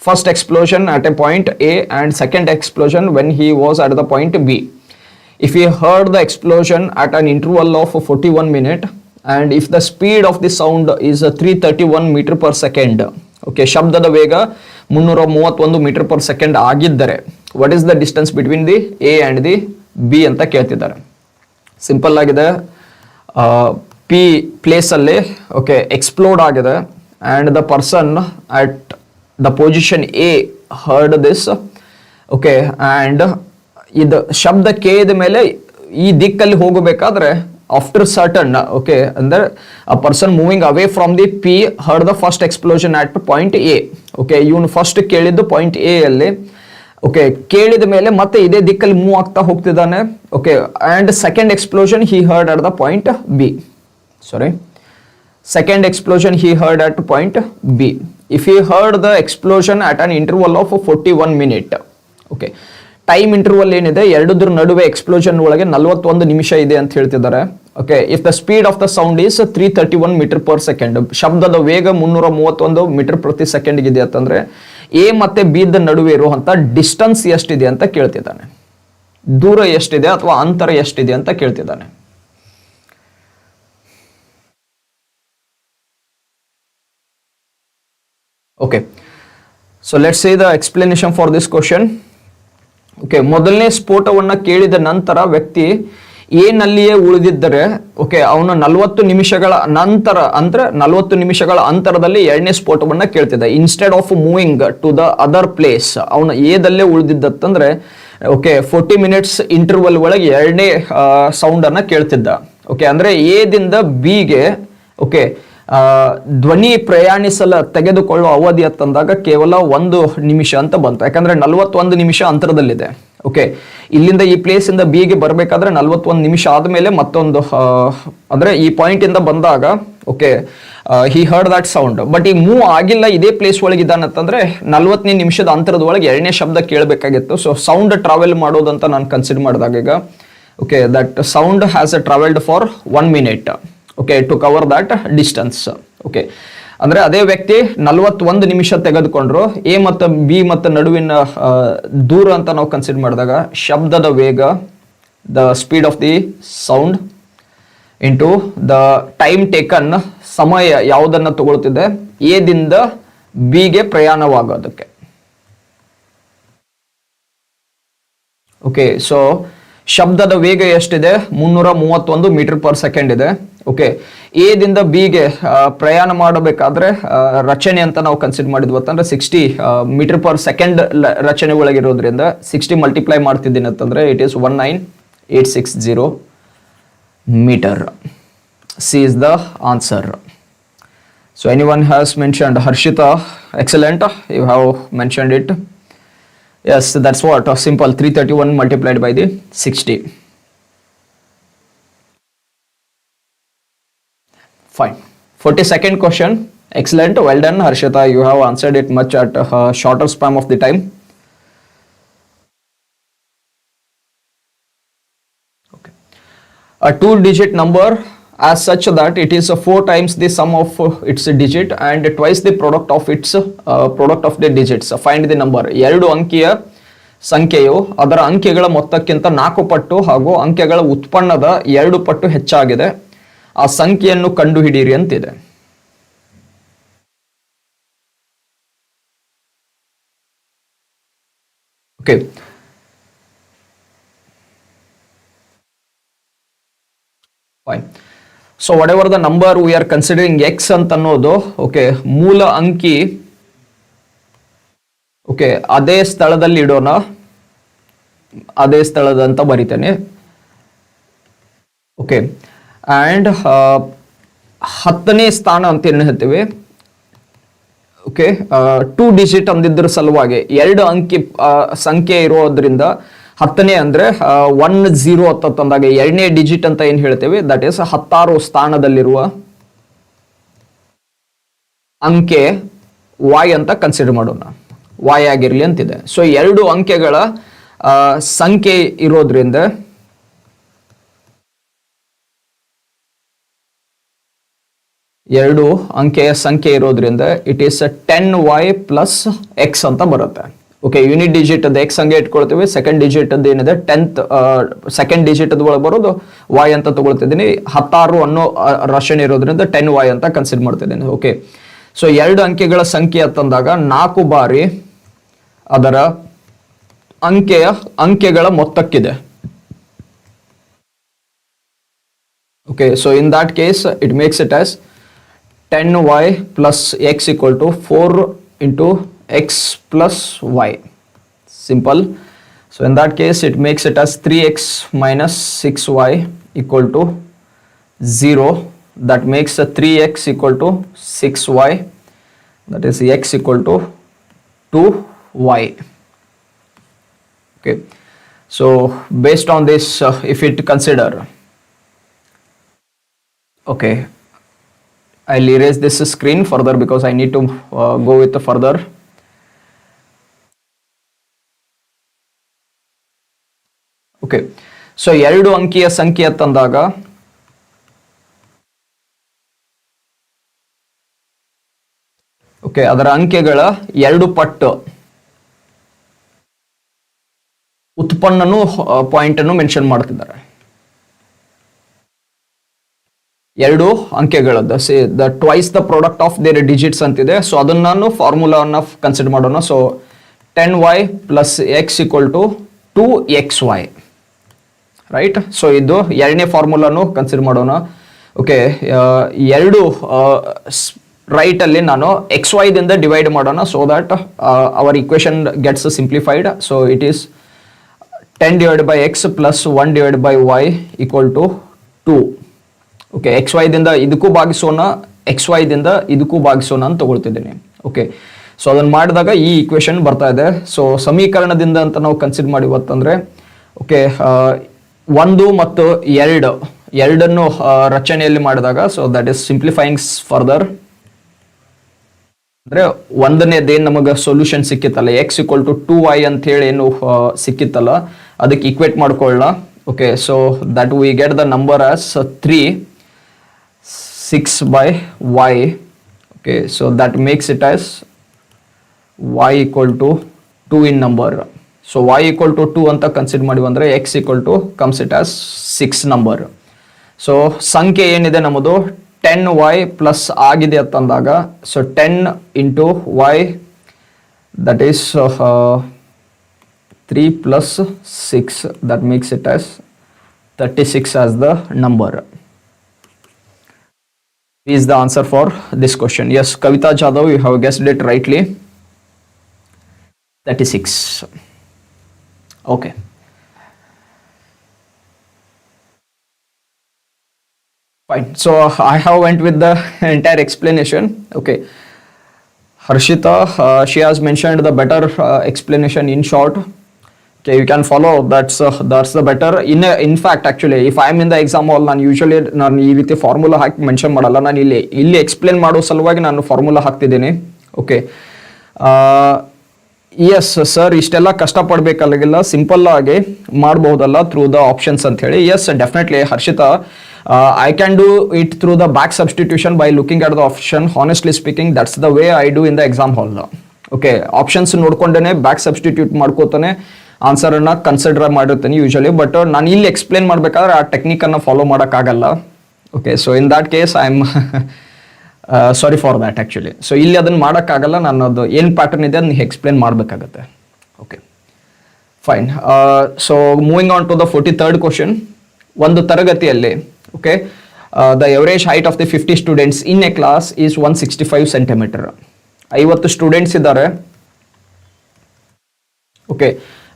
first explosion at a point A and second explosion when he was at the point B. If he heard the explosion at an interval of 41 minutes and if the speed of the sound is 331 meter per second, okay, ಶಬ್ದದ ವೇಗ 331 ಮೀಟರ್ ಪರ್ ಸೆಕೆಂಡ್ ಆಗಿದ್ದರೆ what is the distance between the A and the B ಅಂತ ಕೇಳ್ತಿದ್ದಾರೆ. ಸಿಂಪಲ್ ಆಗಿದೆ. ಪಿ ಪ್ಲೇಸಲ್ಲಿ ಓಕೆ ಎಕ್ಸ್ಪ್ಲೋಡ್ ಆಗಿದೆ and the person at the position A heard this. Okay, and ಇದು ಶಬ್ದ ಕೇಳಿದ ಮೇಲೆ ಈ ದಿಕ್ಕಲ್ಲಿ ಹೋಗಬೇಕಾದ್ರೆ ಆಫ್ಟರ್ ಸರ್ಟನ್, ಓಕೆ, ಅಂದರೆ a person moving away from the P heard the first explosion at point A. Okay, ಇವನು ಫಸ್ಟ್ ಕೇಳಿದ್ದು ಪಾಯಿಂಟ್ ಎ ಅಲ್ಲಿ. ಓಕೆ, ಕೇಳಿದ ಮೇಲೆ ಮತ್ತೆ ಇದೇ ದಿಕ್ಕಲ್ಲಿ ಮೂವ್ ಆಗ್ತಾ ಹೋಗ್ತಿದ್ದಾನೆ. Okay, and second explosion he heard at the point B. Sorry, second explosion he heard at point B. If he heard the explosion at an interval of 41 minutes, okay, time interval ಏನಿದೆ ಎರಡದ್ರ ನಡುವೆ ಎಕ್ಸ್ಪ್ಲೋಷನ್ ಒಳಗೆ 41 ನಿಮಿಷ ಇದೆ ಅಂತ ಹೇಳ್ತಿದ್ದಾರೆ. Okay, if the speed of the sound is 331 metre per second, ಶಬ್ದದ ವೇಗ 331 ಮೀಟರ್ ಪ್ರತಿ ಸೆಕೆಂಡ್ ಇದೆ ಅಂತಂದ್ರೆ ಎ ಮತ್ತೆ ಬಿ ದ ನಡುವೆ ಇರುವಂತ ಡಿಸ್ಟೆನ್ಸ್ ಎಷ್ಟಿದೆ ಅಂತ ಕೇಳ್ತಿದ್ದಾನೆ. ದೂರ ಎಷ್ಟಿದೆ ಅಥವಾ ಅಂತರ ಎಷ್ಟಿದೆ ಅಂತ ಕೇಳ್ತಿದ್ದಾನೆ. Okay, so let's see the explanation for this question. Okay, ಮೊದಲನೇ ಸ್ಫೋಟವನ್ನು ಕೇಳಿದ ನಂತರ ವ್ಯಕ್ತಿ ಏನಲ್ಲಿಯೇ ಉಳಿದಿದ್ದರೆ ಓಕೆ ಅವನು 40 ನಿಮಿಷಗಳ ನಂತರ ಅಂದ್ರೆ 40 ನಿಮಿಷಗಳ ಅಂತರದಲ್ಲಿ ಎರಡನೇ ಸ್ಫೋಟವನ್ನು ಕೇಳ್ತಿದ್ದ. Instead of moving to the other place ಅವನು ಏದಲ್ಲೇ ಉಳಿದಿದ್ದತ್ತಂದ್ರೆ ಓಕೆ 40 ಮಿನಿಟ್ಸ್ ಇಂಟರ್ವಲ್ ಒಳಗೆ ಎರಡನೇ ಸೌಂಡ್ ಅನ್ನ ಕೇಳ್ತಿದ್ದ. ಓಕೆ, ಅಂದ್ರೆ ಎದಿಂದ ಬಿಗೆ ಓಕೆ ಧ್ವನಿ ಪ್ರಯಾಣಿಸಲು ತೆಗೆದುಕೊಳ್ಳುವ ಅವಧಿ ಅಂತಂದಾಗ ಕೇವಲ 1 ನಿಮಿಷ ಅಂತ ಬಂತು. ಯಾಕಂದ್ರೆ 41 ನಿಮಿಷ ಅಂತರದಲ್ಲಿದೆ. ಓಕೆ, ಇಲ್ಲಿಂದ ಈ ಪ್ಲೇಸ್ ಇಂದ ಬಿಗೆ ಬರಬೇಕಾದ್ರೆ 41 ನಿಮಿಷ ಆದ್ಮೇಲೆ ಮತ್ತೊಂದು ಅಂದ್ರೆ ಈ ಪಾಯಿಂಟ್ ಇಂದ ಬಂದಾಗ okay he heard that sound. But ಈ ಮೂವ್ ಆಗಿಲ್ಲ, ಇದೇ ಪ್ಲೇಸ್ ಒಳಗಿದ್ದಾನಂತಂದ್ರೆ 40ನೇ ನಿಮಿಷದ ಅಂತರದ ಒಳಗೆ ಎರಡನೇ ಶಬ್ದ ಕೇಳಬೇಕಾಗಿತ್ತು. ಸೊ ಸೌಂಡ್ ಟ್ರಾವೆಲ್ ಮಾಡೋದಂತ ನಾನು ಕನ್ಸಿಡರ್ ಮಾಡಿದಾಗ ಈಗ okay that sound has travelled for 1 minute okay to cover that distance. Okay, ಅಂದ್ರೆ ಅದೇ ವ್ಯಕ್ತಿ 41 ನಿಮಿಷ ತೆಗೆದುಕೊಂಡ್ರು. ಎ ಮತ್ತು ಬಿ ಮತ್ತು ನಡುವಿನ ದೂರ ಅಂತ ನಾವು ಕನ್ಸಿಡರ್ ಮಾಡಿದಾಗ ಶಬ್ದದ ವೇಗ, the speed of the sound into the time taken, ಸಮಯ ಯಾವುದನ್ನ ತಗೊಳ್ತಿದೆ ಎದಿಂದ ಬಿಗೆ ಪ್ರಯಾಣವಾಗೋದಕ್ಕೆ. ಓಕೆ, ಸೊ ಶಬ್ದದ ವೇಗ ಎಷ್ಟಿದೆ 331 ಮೀಟರ್ ಪರ್ ಸೆಕೆಂಡ್ ಇದೆ. ಓಕೆ, ಎದಿಂದ ಬಿಗೆ ಪ್ರಯಾಣ ಮಾಡಬೇಕಾದ್ರೆ ರಚನೆ ಅಂತ ನಾವು ಕನ್ಸಿಡರ್ ಮಾಡಿದ್ವಿ ಅಂತಂದ್ರೆ 60 ಮೀಟರ್ ಪರ್ ಸೆಕೆಂಡ್ ರಚನೆ ಒಳಗಿರೋದ್ರಿಂದ 60 ಮಲ್ಟಿಪ್ಲೈ ಮಾಡ್ತಿದ್ದೀನಿ ಅಂತಂದ್ರೆ it is 19860 metre. C is the answer. So anyone has mentioned? Harshita, excellent, you have mentioned it. Yes, that's what simple 331 multiplied by the 60. Fine. 42nd question. Excellent. Well done, Harshita. You have answered it much at a shorter span of the time. Okay. A 2-digit number as such that it is 4 times the sum of its digit and twice the product of its product of the digits. Find the number. 2 ಅಂಕಿಯ ಸಂಖ್ಯೆಯು ಅದರ ಅಂಕೆಗಳ ಮೊತ್ತಕ್ಕಿಂತ 4 ಪಟ್ಟು ಹಾಗೂ ಅಂಕೆಗಳ ಉತ್ಪನ್ನದ 2 ಪಟ್ಟು ಹೆಚ್ಚಾಗಿದೆ. ಆ ಸಂಖ್ಯೆಯನ್ನು ಕಂಡುಹಿಡಿಯಿರಿ ಅಂತಿದೆ. Okay, fine. So what ever the number we are considering X ಅಂತ ಅನ್ನೋದು ಓಕೆ ಮೂಲ ಅಂಕಿ ಓಕೆ ಅದೇ ಸ್ಥಳದಲ್ಲಿ ಇಡೋಣ, ಅದೇ ಸ್ಥಳದಂತ ಬರಿತೇನೆ. ಓಕೆ, ಅಂಡ್ 10ನೇ ಸ್ಥಾನ ಅಂತ ಏನು ಹೇಳ್ತೀವಿ ಓಕೆ 2 ಡಿಜಿಟ್ ಅಂದಿದ್ರ ಸಲುವಾಗಿ 2 ಅಂಕಿ ಸಂಖ್ಯೆ ಇರೋದ್ರಿಂದ 10ನೇ ಅಂದ್ರೆ 10 ಅಂತಂದಾಗ 2ನೇ ಡಿಜಿಟ್ ಅಂತ ಏನ್ ಹೇಳ್ತೇವೆ ದಟ್ ಈಸ್ 16 ಸ್ಥಾನದಲ್ಲಿರುವ ಅಂಕೆ y ಅಂತ ಕನ್ಸಿಡರ್ ಮಾಡೋಣ. y ಆಗಿರ್ಲಿ ಅಂತಿದೆ. ಸೊ 2 ಅಂಕೆಗಳ ಸಂಖ್ಯೆ ಇರೋದ್ರಿಂದ ಎರಡು ಅಂಕೆಯ ಸಂಖ್ಯೆ ಇರೋದ್ರಿಂದ it is 10y plus X ಅಂತ ಬರುತ್ತೆ. ಓಕೆ, ಯೂನಿಟ್ ಡಿಜಿಟ್ ಅದು ಎಕ್ಸ್ ಹಂಗೆ ಇಟ್ಕೊಳ್ತೀವಿ. ಸೆಕೆಂಡ್ ಡಿಜಿಟ್ ಅದು ಏನಿದೆ 10th ಸೆಕೆಂಡ್ ಡಿಜಿಟ್ ಅದು ಒಳಗೆ ಬರೋದು y ಅಂತ ತಗೊಳ್ತಿದ್ದೀನಿ. 16 ಅನ್ನೋ ರಚನೆ ಇರೋದ್ರಿಂದ 10y ಅಂತ ಕನ್ಸಿಡರ್ ಮಾಡ್ತಿದ್ದೀನಿ. ಓಕೆ, ಸೊ 2 ಅಂಕೆಗಳ ಸಂಖ್ಯೆ ಅಂತಂದಾಗ 4 ಬಾರಿ ಅದರ ಅಂಕೆಗಳ ಮೊತ್ತಕ್ಕಿದೆ. Okay, so in that case it makes it as 10y plus x equal to 4 into x plus y. Simple. So in that case it makes it as 3x minus 6y equal to 0. That makes 3x equal to 6y. That is x equal to 2y. Okay. So based on this if it consider okay, I'll erase this screen further because I need to go with the further. Okay, so 2 ಅಂಕಿಯ ಸಂಖ್ಯೆ ಅಂತಂದಾಗ ಓಕೆ ಅದರ ಅಂಕೆಗಳ 2 ಪಟ್ಟು ಉತ್ಪನ್ನನು ಪಾಯಿಂಟ್ ಅನ್ನು ಮೆನ್ಷನ್ ಮಾಡ್ತಿದ್ದಾರೆ. ಎರಡು ಅಂಕೆಗಳದ್ದು the twice the product of their digits ಅಂತಿದೆ. ಸೊ ಅದನ್ನು ನಾನು ಫಾರ್ಮುಲಾವನ್ನು ಕನ್ಸಿಡರ್ ಮಾಡೋಣ. So 10y plus X equal to 2xy, right. So ಇದು ಎರಡನೇ ಫಾರ್ಮುಲಾನು ಕನ್ಸಿಡರ್ ಮಾಡೋಣ. ಓಕೆ, ಎರಡು ರೈಟಲ್ಲಿ ನಾನು XY ದಿಂದ ಡಿವೈಡ್ ಮಾಡೋಣ. So that our equation gets simplified. So it is 10 divided by x plus 1 divided by y equal to 2. Okay, XY ದಿಂದ ಇದಕ್ಕೂ ಭಾಗಿಸೋಣ, XY ದಿಂದ ಇದಕ್ಕೂ ಭಾಗಿಸೋಣ ಅಂತ ತಗೊಳ್ತಿದ್ದೀನಿ. ಓಕೆ, ಸೊ ಅದನ್ನು ಮಾಡಿದಾಗ ಈ ಇಕ್ವೇಶನ್ ಬರ್ತಾ ಇದೆ. ಸೊ ಸಮೀಕರಣದಿಂದ ಅಂತ ನಾವು ಕನ್ಸಿಡರ್ ಮಾಡಿ ಇವತ್ತಂದರೆ, ಓಕೆ, 1 ಮತ್ತು 2 ಎರಡನ್ನು ರಚನೆಯಲ್ಲಿ ಮಾಡಿದಾಗ, so that is simplifying further. ಅಂದರೆ ಒಂದನೇದೇನು ನಮಗೆ ಸೊಲ್ಯೂಷನ್ ಸಿಕ್ಕಿತ್ತಲ್ಲ, x ಈಕ್ವಲ್ ಟು 2y ಅಂತ ಹೇಳಿ ಏನು ಸಿಕ್ಕಿತ್ತಲ್ಲ, ಅದಕ್ಕೆ ಈಕ್ವೇಟ್ ಮಾಡ್ಕೊಳ್ಳೋಣ. Okay, so that we get the number as 3 6 by y. Okay, so that makes it as y equal to 2 in number. So y equal to 2 ಅಂತ ಕನ್ಸಿಡರ್ ಮಾಡಿ ಬಂದರೆ x equal to comes it as 6 number. So ಸಂಖ್ಯೆ ಏನಿದೆ ನಮ್ಮದು 10y ಪ್ಲಸ್ ಆಗಿದೆ ಅಂತಂದಾಗ, so 10 into y that is 3 plus 6, that makes it as 36 as the number. Is the answer for this question. Yes, Kavita Jadhav, you have guessed it rightly. 36. Okay. Fine. So I have went with the entire explanation. Okay. Harshita, she has mentioned the better explanation in short. Okay, you can follow. That's the better. In fact, actually, if I am in the exam hall, ನಾನು ಯೂಶಲಿ ನಾನು ಈ ರೀತಿ ಫಾರ್ಮುಲಾ ಹಾಕಿ ಮೆನ್ಷನ್ ಮಾಡಲ್ಲ. ನಾನು ಇಲ್ಲಿ ಎಕ್ಸ್ಪ್ಲೇನ್ ಮಾಡೋ ಸಲುವಾಗಿ ನಾನು ಫಾರ್ಮುಲಾ ಹಾಕ್ತಿದ್ದೀನಿ. ಓಕೆ, ಎಸ್ ಸರ್, ಇಷ್ಟೆಲ್ಲ ಕಷ್ಟಪಡಬೇಕಾಗಿಲ್ಲ, ಸಿಂಪಲ್ ಆಗಿ ಮಾಡಬಹುದಲ್ಲ ಥ್ರೂ ದ ಆಪ್ಷನ್ಸ್ ಅಂತ ಹೇಳಿ. Yes, definitely Harshita, I can do it through the back substitution by looking at the option. Honestly speaking, that's the way I do in the exam hall. Okay, options ನೋಡ್ಕೊಂಡೇ ಬ್ಯಾಕ್ ಸಬ್ಸ್ಟಿಟ್ಯೂಟ್ ಮಾಡ್ಕೋತಾನೆ ಆನ್ಸರನ್ನು ಕನ್ಸಿಡರ್ ಮಾಡಿರ್ತೀನಿ ಯೂಶಲಿ. ಬಟ್ ನಾನು ಇಲ್ಲಿ ಎಕ್ಸ್ಪ್ಲೇನ್ ಮಾಡಬೇಕಾದ್ರೆ ಆ ಟೆಕ್ನಿಕನ್ನು ಫಾಲೋ ಮಾಡೋಕ್ಕಾಗಲ್ಲ. Okay, so in that case I am sorry for that actually. So ಇಲ್ಲಿ ಅದನ್ನು ಮಾಡೋಕ್ಕಾಗಲ್ಲ, ನಾನು ಅದು ಏನು ಪ್ಯಾಟರ್ನ್ ಇದೆ ಅದನ್ನ ಎಕ್ಸ್ಪ್ಲೇನ್ ಮಾಡಬೇಕಾಗತ್ತೆ. Okay, fine. So moving on to the 43rd question. ಒಂದು ತರಗತಿಯಲ್ಲಿ, okay, the average height of the 50 students in a class is 165 centimetre. 50 students ಇದ್ದಾರೆ. Okay,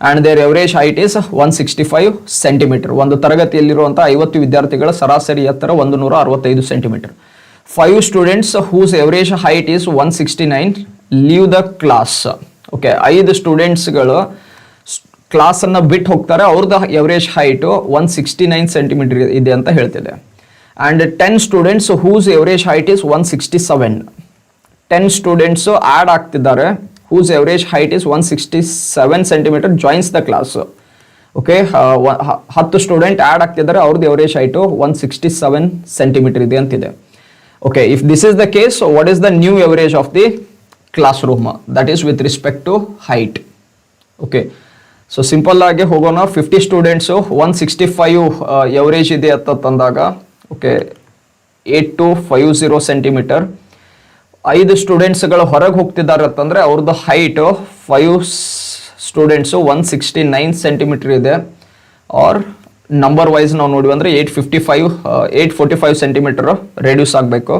and their average height is 165 centimetre. ಒಂದು ತರಗತಿಯಲ್ಲಿರುವಂಥ 50 ವಿದ್ಯಾರ್ಥಿಗಳ ಸರಾಸರಿ ಎತ್ತರ 165 centimetre. 5 students whose average height is 169 leave the class. Okay, 5 ಸ್ಟೂಡೆಂಟ್ಸ್ಗಳು ಕ್ಲಾಸನ್ನು ಬಿಟ್ಟು ಹೋಗ್ತಾರೆ, ಅವ್ರದ್ದು ಎವರೇಜ್ ಹೈಟು 169 ಸೆಂಟಿಮೀಟರ್ ಇದೆ ಅಂತ ಹೇಳ್ತಿದೆ. And 10 students whose average height is 167. 10 students add ಆಗ್ತಿದ್ದಾರೆ, whose average height is 167 centimeter joins the class. Okay, 10 student add ಆಗ್ತಿದ್ದಾರೆ, ಅವ್ರದ್ದು ಎವರೇಜ್ ಹೈಟು 167 ಸೆಂಟಿಮೀಟರ್ ಇದೆ ಅಂತಿದೆ. Okay, if this is the case, what is the new average of the classroom? That is with respect to height. Okay, so simple ಆಗಿ ಹೋಗೋಣ. 50 ಸ್ಟೂಡೆಂಟ್ಸು 165 ಎವರೇಜ್ ಇದೆ ಅಂತ ತಂದಾಗ, ಓಕೆ, 8250 ಸೆಂಟಿಮೀಟರ್. 5 ಸ್ಟೂಡೆಂಟ್ಸ್ಗಳು ಹೊರಗೆ ಹೋಗ್ತಿದ್ದಾರೆ ಅಂತಂದರೆ ಅವ್ರದ್ದು ಹೈಟು 5 ಸ್ಟೂಡೆಂಟ್ಸು 169 ಸೆಂಟಿಮೀಟರ್ ಇದೆ. ಆರ್ ನಂಬರ್ ವೈಸ್ ನಾವು ನೋಡಿ ಅಂದರೆ 845 ಸೆಂಟಿಮೀಟರ್ ರೆಡ್ಯೂಸ್ ಆಗಬೇಕು.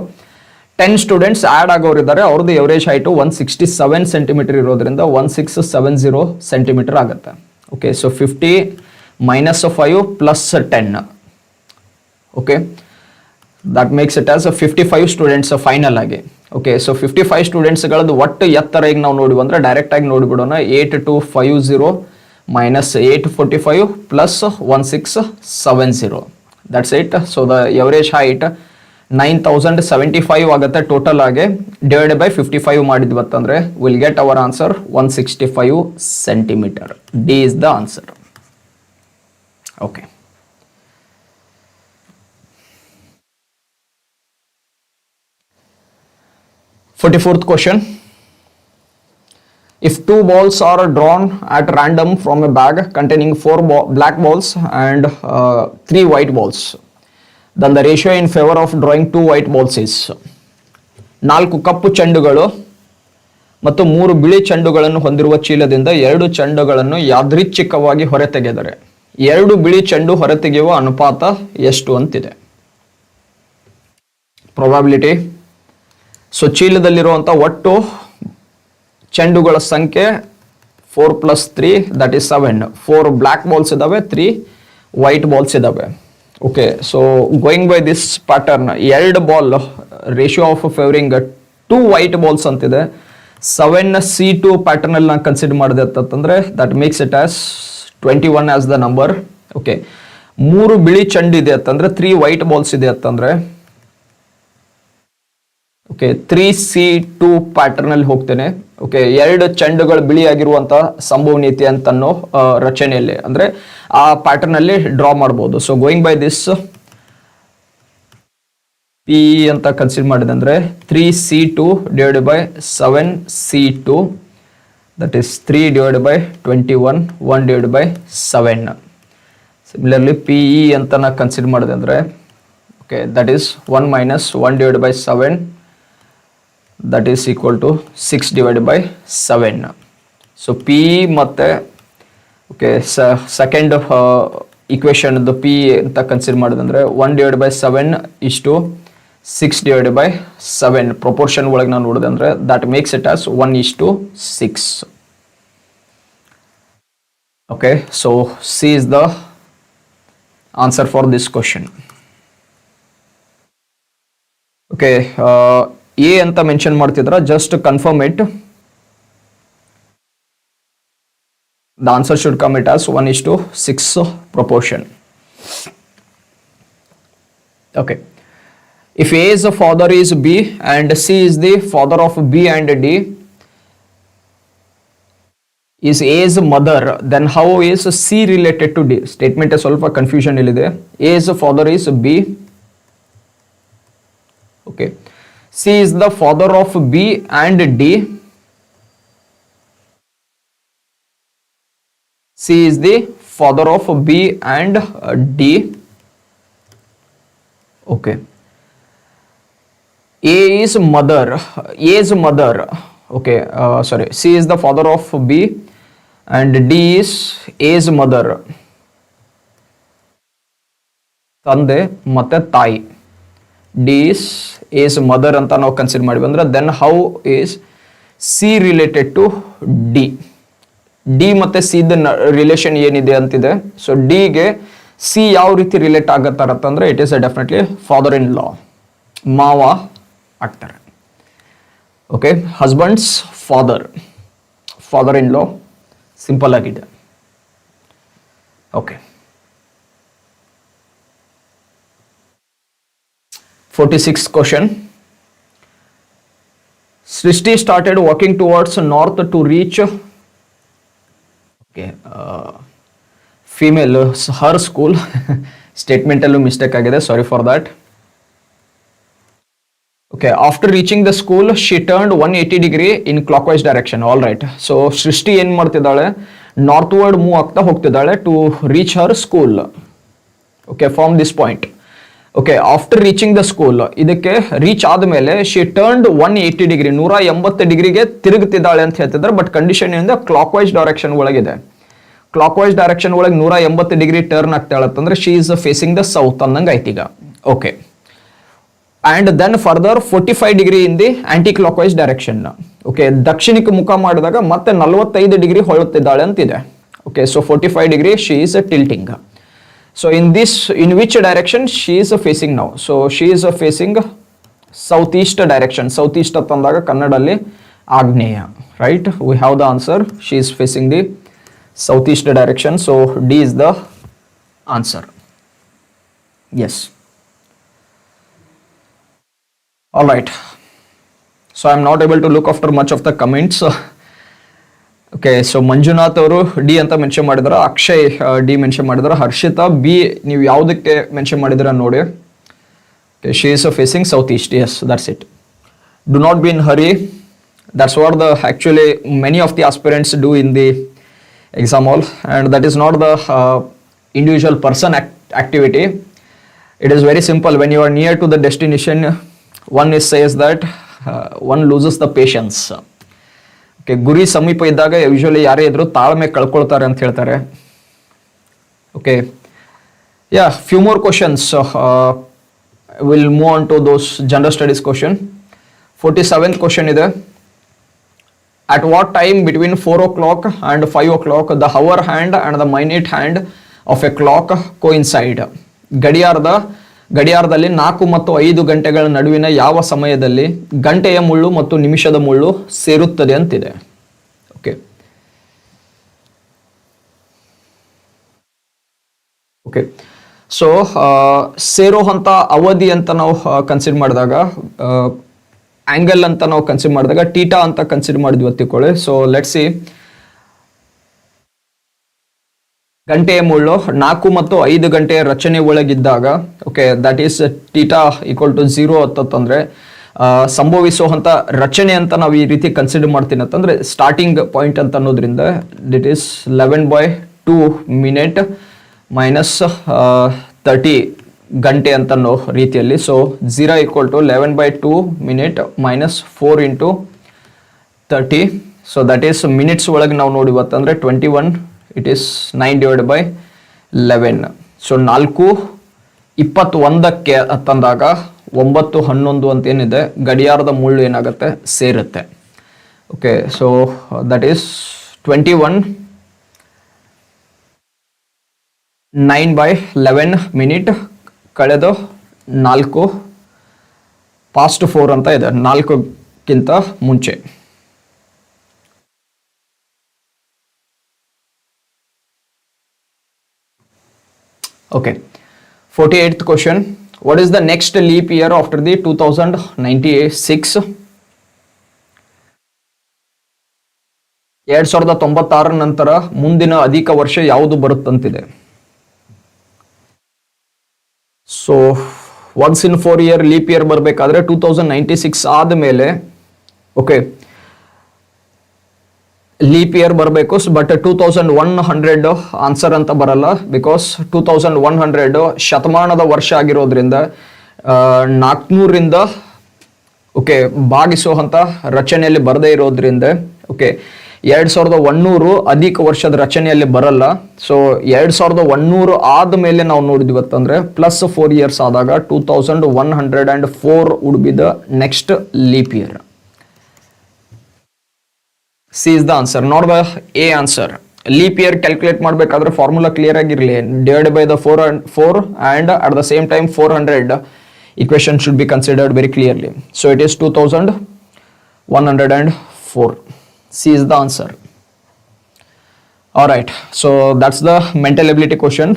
10 ಸ್ಟೂಡೆಂಟ್ಸ್ ಆ್ಯಡ್ ಆಗೋರಿದ್ದಾರೆ, ಅವ್ರದ್ದು ಎವರೇಜ್ ಹೈಟು 167 ಸೆಂಟಿಮೀಟರ್ ಇರೋದ್ರಿಂದ 1670 ಸೆಂಟಿಮೀಟರ್ ಆಗುತ್ತೆ. Okay, so 50 - 5 + 10. Okay, that makes it as 55 students final ಆಗಿ. ಓಕೆ, ಸೊ 55 ಸ್ಟೂಡೆಂಟ್ಸ್ಗಳದ್ದು ಒಟ್ಟು ಎತ್ತರ ಈಗ ನಾವು ನೋಡಿ ಬಂದರೆ ಡೈರೆಕ್ಟಾಗಿ ನೋಡಿಬಿಡೋಣ. 8250 - 845 + 1670, that's it. So the average height 9075 ಆಗುತ್ತೆ ಟೋಟಲ್ ಆಗಿ. ಡಿವೈಡೆಡ್ ಬೈ 55 ಮಾಡಿದ್ವಿ ಅಂತಂದರೆ will get our answer 165 centimetre. D is the answer. Okay, 44th question. If 2 balls are drawn at random from a bag containing 4 black balls and 3 white balls, then the ratio in favor of drawing 2 white balls is 4 ಕಪ್ಪು ಚೆಂಡುಗಳು ಮತ್ತು 3 ಬಿಳಿ ಚೆಂಡುಗಳನ್ನು ಹೊಂದಿರುವ ಚೀಲದಿಂದ 2 ಚೆಂಡುಗಳನ್ನು ಯಾದೃಚ್ಛಿಕವಾಗಿ ಹೊರತೆಗೆದರೆ 2 ಬಿಳಿ ಚೆಂಡು ಹೊರತೆಗೆಯುವ ಅನುಪಾತ ಎಷ್ಟು ಅಂತಿದೆ. ಪ್ರಾಬಬಿಲಿಟಿ. ಸೊ ಚೀಲದಲ್ಲಿರುವಂಥ ಒಟ್ಟು ಚೆಂಡುಗಳ ಸಂಖ್ಯೆ 4 + 3 ದಟ್ ಈಸ್ 7. 4 ಬ್ಲ್ಯಾಕ್ ಬಾಲ್ಸ್ ಇದಾವೆ, 3 ವೈಟ್ ಬಾಲ್ಸ್ ಇದಾವೆ. Okay, so going by this pattern 2 ball ratio of favouring 2 white balls ಅಂತಿದೆ. 7C2 ಪ್ಯಾಟರ್ನ್ ಅಲ್ಲಿ ನಾನು ಕನ್ಸಿಡರ್ ಮಾಡಿದೆ ಅಂತಂದ್ರೆ that makes it as 21 as the number. Okay, 3 ಬಿಳಿ ಚೆಂಡು ಇದೆ ಅಂತಂದ್ರೆ 3 ವೈಟ್ ಬಾಲ್ಸ್ ಇದೆ ಅಂತಂದ್ರೆ ಓಕೆ 3C2 ಪ್ಯಾಟರ್ನ್ ಅಲ್ಲಿ ಹೋಗ್ತೇನೆ. ಓಕೆ, 2 ಚೆಂಡುಗಳು ಬಿಳಿ ಆಗಿರುವಂತ ಸಂಭವನೀಯತೆ ಅಂತ ಅನ್ನೋ ರಚನೆಯಲ್ಲಿ ಅಂದ್ರೆ ಆ ಪ್ಯಾಟರ್ನ್ ಅಲ್ಲಿ ಡ್ರಾ ಮಾಡಬಹುದು. So going by this P ಅಂತ ಕನ್ಸಿಡರ್ ಮಾಡಿದೆ ಅಂದ್ರೆ 3C2 divided by 7C2 that is 3 divided by 21, 1 divided by 7. Similarly P ಅಂತ ನಾ ಕನ್ಸಿಡರ್ ಮಾಡಿದೆ ಅಂದ್ರೆ okay that is 1 minus 1 divided by 7 that is equal to 6 divided by 7. So P ಮತ್ತೆ okay second equation the P ಅಂತ ಕನ್ಸಿಡರ್ ಮಾಡಿದ್ರೆ 1 divided by 7 is to 6 divided by 7 proportion ಒಳಗೆ ನಾನು ನೋಡಿದೆ ಅಂದ್ರೆ that makes it as 1 is to 6. Okay, so C is the answer for this question. Okay, A ಅಂತ ಮೆನ್ಷನ್ ಮಾಡ್ತಿದ್ರ, just confirm it. The answer should come it as 1 is to 6 proportion. Okay, if A is the father is B and C is the father of B and D, is A's mother, then how is C related to D? Statement ಸ್ವಲ್ಪ ಕನ್ಫ್ಯೂಷನ್ ಇಲ್ಲಿದೆ. A's father is B. Okay, C is the father of B and D. C is the father of B and D. Okay. A is mother. A's mother. Okay. Sorry. C is the father of B and D is A's mother. ತಂದೆ ಮತ್ತೆ ತಾಯಿ. D is A's mother ಅಂತ ನಾವು ಕನ್ಸಿಡರ್ ಮಾಡಿವಿ ಅಂದ್ರೆ then how is C related to D? D ಮತ್ತೆ C ದ ರಿಲೇಷನ್ ಏನಿದೆ ಅಂತಿದೆ. ಸೊ D ಗೆ C ಯಾವ ರೀತಿ ರಿಲೇಟ್ ಆಗತ್ತಾರಂತಂದ್ರೆ it is definitely father in law, ಮಾವ ಆಗ್ತಾರೆ. Okay, husband's father in law, simple ಆಗಿದೆ. Okay, 46th question. Srishti started walking towards north to reach female her school. Statement allu mistake agide, sorry for that. Okay, after reaching the school she turned 180 degree in clockwise direction. All right, so Srishti ಏನು ಮಾಡ್ತಿದ್ದಾಳೆ, ನಾರ್ತ್ವರ್ಡ್ ಮೂವ್ ಆಗ್ತಾ ಹೋಗ್ತಿದ್ದಾಳೆ to reach her school. Okay, from this point. Okay, after reaching the school, ಇದಕ್ಕೆ ರೀಚ್ ಆದಮೇಲೆ ಶಿ ಟರ್ನ್ಡ್ 180 ಡಿಗ್ರಿ 180 ಡಿಗ್ರಿಗೆ ತಿರುಗುತ್ತಿದ್ದಾಳೆ ಅಂತ ಹೇಳ್ತಿದ್ದಾರೆ. ಬಟ್ ಕಂಡೀಷನ್ ಏನಿದೆ, ಕ್ಲಾಕ್ ವೈಸ್ ಡೈರೆಕ್ಷನ್ ಒಳಗಿದೆ. ಕ್ಲಾಕ್ ವೈಸ್ ಡೈರೆಕ್ಷನ್ ಒಳಗೆ 180 ಡಿಗ್ರಿ ಟರ್ನ್ ಆಗ್ತಾಳೆ ಅಂತಂದ್ರೆ she is facing the south ಅನ್ನಂಗೆ ಆಯ್ತು ಈಗ. Okay, and then further 45 degree in the aunty clock wise direction. Okay, ದಕ್ಷಿಣಕ್ಕೆ ಮುಖ ಮಾಡಿದಾಗ ಮತ್ತೆ 45 ಡಿಗ್ರಿ ಹೊಳುತ್ತಿದ್ದಾಳೆ ಅಂತಿದೆ. Okay, so 45 degree she is tilting. So in which direction she is facing now? So she is facing southeast direction. Southeast ಅಂತಂದಾಗ ಕನ್ನಡಲ್ಲಿ ಆಗ್ನೇಯ, right? We have the answer. She is facing the southeast direction. So D is the answer. Yes. All right. So I am not able to look after much of the comments. Okay, so Manjunath ಅವರು ಡಿ ಅಂತ ಮೆನ್ಷನ್ ಮಾಡಿದಾರೆ, ಅಕ್ಷಯ್ ಡಿ ಮೆನ್ಷನ್ ಮಾಡಿದಾರೆ, ಹರ್ಷಿತಾ ಬಿ ನೀವು ಯಾವುದಕ್ಕೆ ಮೆನ್ಷನ್ ಮಾಡಿದಿರ ನೋಡಿ. Okay, she is facing south east. Yes, that's it. Do not be in hurry. That's what the actually many of the aspirants do in the exam hall, and that is not the individual person activity. It is very simple. When you are near to the destination, one says that one loses the patience. Okay, ಗುರಿ ಸಮೀಪ ಇದ್ದಾಗ ಯೂಶುವಲಿ ಯಾರೇ ಇದ್ರು ತಾಳ್ಮೆ ಕಳ್ಕೊಳ್ತಾರೆ ಅಂತ ಹೇಳ್ತಾರೆ. Okay, yeah, few more questions. We'll move on to those general studies question. 47th question ಇದೆ. At what time between 4 o'clock and 5 o'clock the hour hand and the minute hand of a clock coincide? ಗಡಿಯಾರದಲ್ಲಿ 4 ಮತ್ತು 5 ಗಂಟೆಗಳ ನಡುವಿನ ಯಾವ ಸಮಯದಲ್ಲಿ ಗಂಟೆಯ ಮುಳ್ಳು ಮತ್ತು ನಿಮಿಷದ ಮುಳ್ಳು ಸೇರುತ್ತದೆ ಅಂತಿದೆ. ಓಕೆ ಓಕೆ ಸೊ ಸೇರುವಂಥ ಅವಧಿ ಅಂತ ನಾವು ಕನ್ಸಿಡರ್ ಮಾಡಿದಾಗ, ಆಂಗಲ್ ಅಂತ ನಾವು ಕನ್ಸಿಡರ್ ಮಾಡಿದಾಗ ಟೀಟಾ ಅಂತ ಕನ್ಸಿಡರ್ ಮಾಡಿದ್ವಿ ತಿಳ್ಕೊಳ್ಳಿ. ಸೊ ಲೆಟ್ಸ್ ಸಿ, ಗಂಟೆಯ ಮುಳ್ಳು 4 ಮತ್ತು 5 ಗಂಟೆಯ ರಚನೆ ಒಳಗಿದ್ದಾಗ, okay, that is theta equal to 0 ಅಂತಂದ್ರೆ ಸಂಭವಿಸುವಂಥ ರಚನೆ ಅಂತ ನಾವು ಈ ರೀತಿ ಕನ್ಸಿಡರ್ ಮಾಡ್ತೀನಿ ಅಂತಂದ್ರೆ ಸ್ಟಾರ್ಟಿಂಗ್ ಪಾಯಿಂಟ್ ಅಂತ ಅನ್ನೋದ್ರಿಂದ ದಿಟ್ ಈಸ್ 11/2 ಮಿನಿಟ್ ಮೈನಸ್ 30 ಗಂಟೆ ಅಂತ ಅನ್ನೋ ರೀತಿಯಲ್ಲಿ. So 0 equal to 11/2 minute minus 4 into 30. So that is minutes ಒಳಗೆ ನಾವು ನೋಡಿ ಇವತ್ತಂದ್ರೆ 21, ಇಟ್ ಈಸ್ 9/11. ಸೊ 4:21 ಅಂತಂದಾಗ 9:11 ಅಂತ ಏನಿದೆ ಗಡಿಯಾರದ ಮುಳ್ಳು ಏನಾಗುತ್ತೆ ಸೇರುತ್ತೆ. Okay, so that is 21 9/11 minute ಕಳೆದು 4 past 4 ಅಂತ ಇದೆ, 4ಕ್ಕಿಂತ ಮುಂಚೆ. Okay, 48th question. What is the next leap year after the 2096? 2096 ನಂತರ ಮುಂದಿನ ಅಧಿಕ ವರ್ಷ ಯಾವುದು ಬರುತ್ತಂತಿದೆ. So once in 4 year leap year ಬರಬೇಕಾದ್ರೆ 2096 ಆದಮೇಲೆ, ಓಕೆ, ಲೀಪ್ ಇಯರ್ ಬರಬೇಕು. ಬಟ್ 2100 ಆನ್ಸರ್ ಅಂತ ಬರಲ್ಲ, ಬಿಕಾಸ್ 2100 ಶತಮಾನದ ವರ್ಷ ಆಗಿರೋದ್ರಿಂದ 400ರಿಂದ ಓಕೆ ಭಾಗಿಸುವಂಥ ರಚನೆಯಲ್ಲಿ ಬರದೇ ಇರೋದ್ರಿಂದ, ಓಕೆ, 2100 ಅಧಿಕ ವರ್ಷದ ರಚನೆಯಲ್ಲಿ ಬರಲ್ಲ. ಸೊ 2100 ಆದಮೇಲೆ ನಾವು ನೋಡಿದ್ವಿ ಅಂತಂದ್ರೆ ಪ್ಲಸ್ 4 years ಆದಾಗ 2104 would be the next leap year. C is the answer, not the A answer. Leap year calculate ಮಾಡಬೇಕಾದ್ರೆ ಫಾರ್ಮುಲಾ ಕ್ಲಿಯರ್ ಆಗಿರಲಿ. Divide by the 4 and at the same time 400 equation should be considered very clearly. So it is 2104. C is the answer. All right, so that's the mental ability question.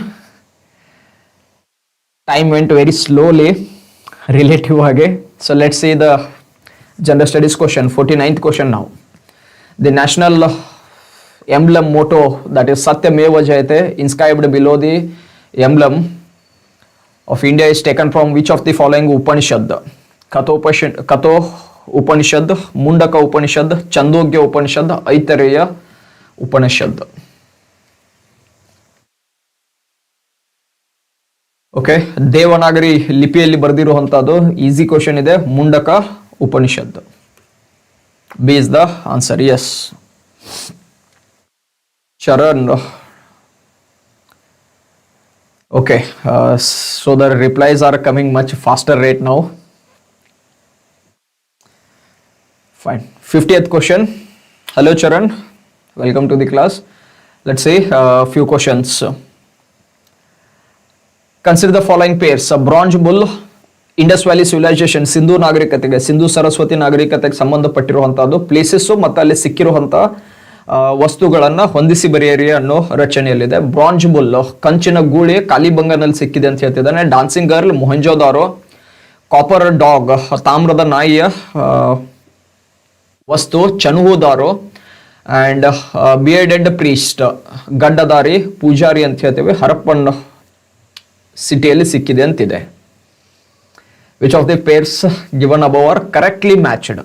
Time went very slowly relative age. So let's see the general studies question. 49th question now. The national emblem motto, that is Satyameva Jayate, inscribed below the emblem of India, is taken from which of the following Upanishad? Kato Upanishad, Mundaka Upanishad, Chandogya Upanishad, Aitareya Upanishad. Okay, Devanagari ಲಿಪಿಯಲ್ಲಿ ಬರೆದಿರುವಂಥದ್ದು ಈಸಿ ಕ್ವಶನ್ ಇದೆ, Mundaka Upanishad. B is the answer. Yes. Charan. Okay. So the replies are coming much faster right now. Fine. 50th question. Hello Charan. Welcome to the class. Let's see a few questions. Consider the following pairs. A bronze bull, Indus valley civilisation, Sindhu ನಾಗರಿಕತೆಗೆ, ಸಿಂಧು ಸರಸ್ವತಿ ನಾಗರಿಕತೆಗೆ ಸಂಬಂಧಪಟ್ಟಿರುವಂತಹದ್ದು ಪ್ಲೇಸಸ್ ಮತ್ತು ಅಲ್ಲಿ ಸಿಕ್ಕಿರುವಂತ ವಸ್ತುಗಳನ್ನ ಹೊಂದಿಸಿ ಬರೆಯಿರಿ ಅನ್ನೋ ರಚನೆಯಲ್ಲಿದೆ. ಬ್ರಾಂಜ್ ಬುಲ್, ಕಂಚಿನ ಗೂಳಿ ಕಾಲಿಬಂಗನಲ್ಲಿ ಸಿಕ್ಕಿದೆ ಅಂತ ಹೇಳ್ತಿದ್ದಾನೆ. Dancing girl, Mohenjodaro. Copper dog, ತಾಮ್ರದ ನಾಯಿಯ ವಸ್ತು, ಚನುಹುದಾರೋ. ಅಂಡ್ ಬಿಯರ್ಡೆಡ್ ಪ್ರೀಸ್ಟ್, ಗಡ್ಡದಾರಿ ಪೂಜಾರಿ ಅಂತ ಹೇಳ್ತೇವೆ, ಹರಪ್ಪನ್ ಸಿಟಿಯಲ್ಲಿ ಸಿಕ್ಕಿದೆ ಅಂತಿದೆ. Which of the pairs given above are correctly matched?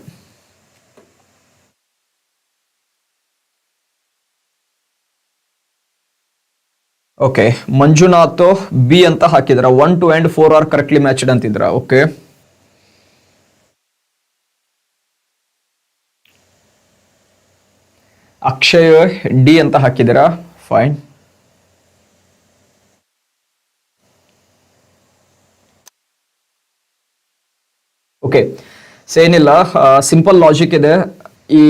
Okay, Manjunath B ಅಂತ ಹಾಕಿದ್ರ. 1, 2 and 4 ಆರ್ ಕರೆಕ್ಟ್ಲಿ ಮ್ಯಾಚ್ಡ್ ಅಂತಿದ್ರ. ಓಕೆ, ಅಕ್ಷಯ್ ಡಿ ಅಂತ ಹಾಕಿದಿರಾ. ಫೈನ್. ಓಕೆ, ಏನಿಲ್ಲ, ಸಿಂಪಲ್ ಲಾಜಿಕ್ ಇದೆ. ಈ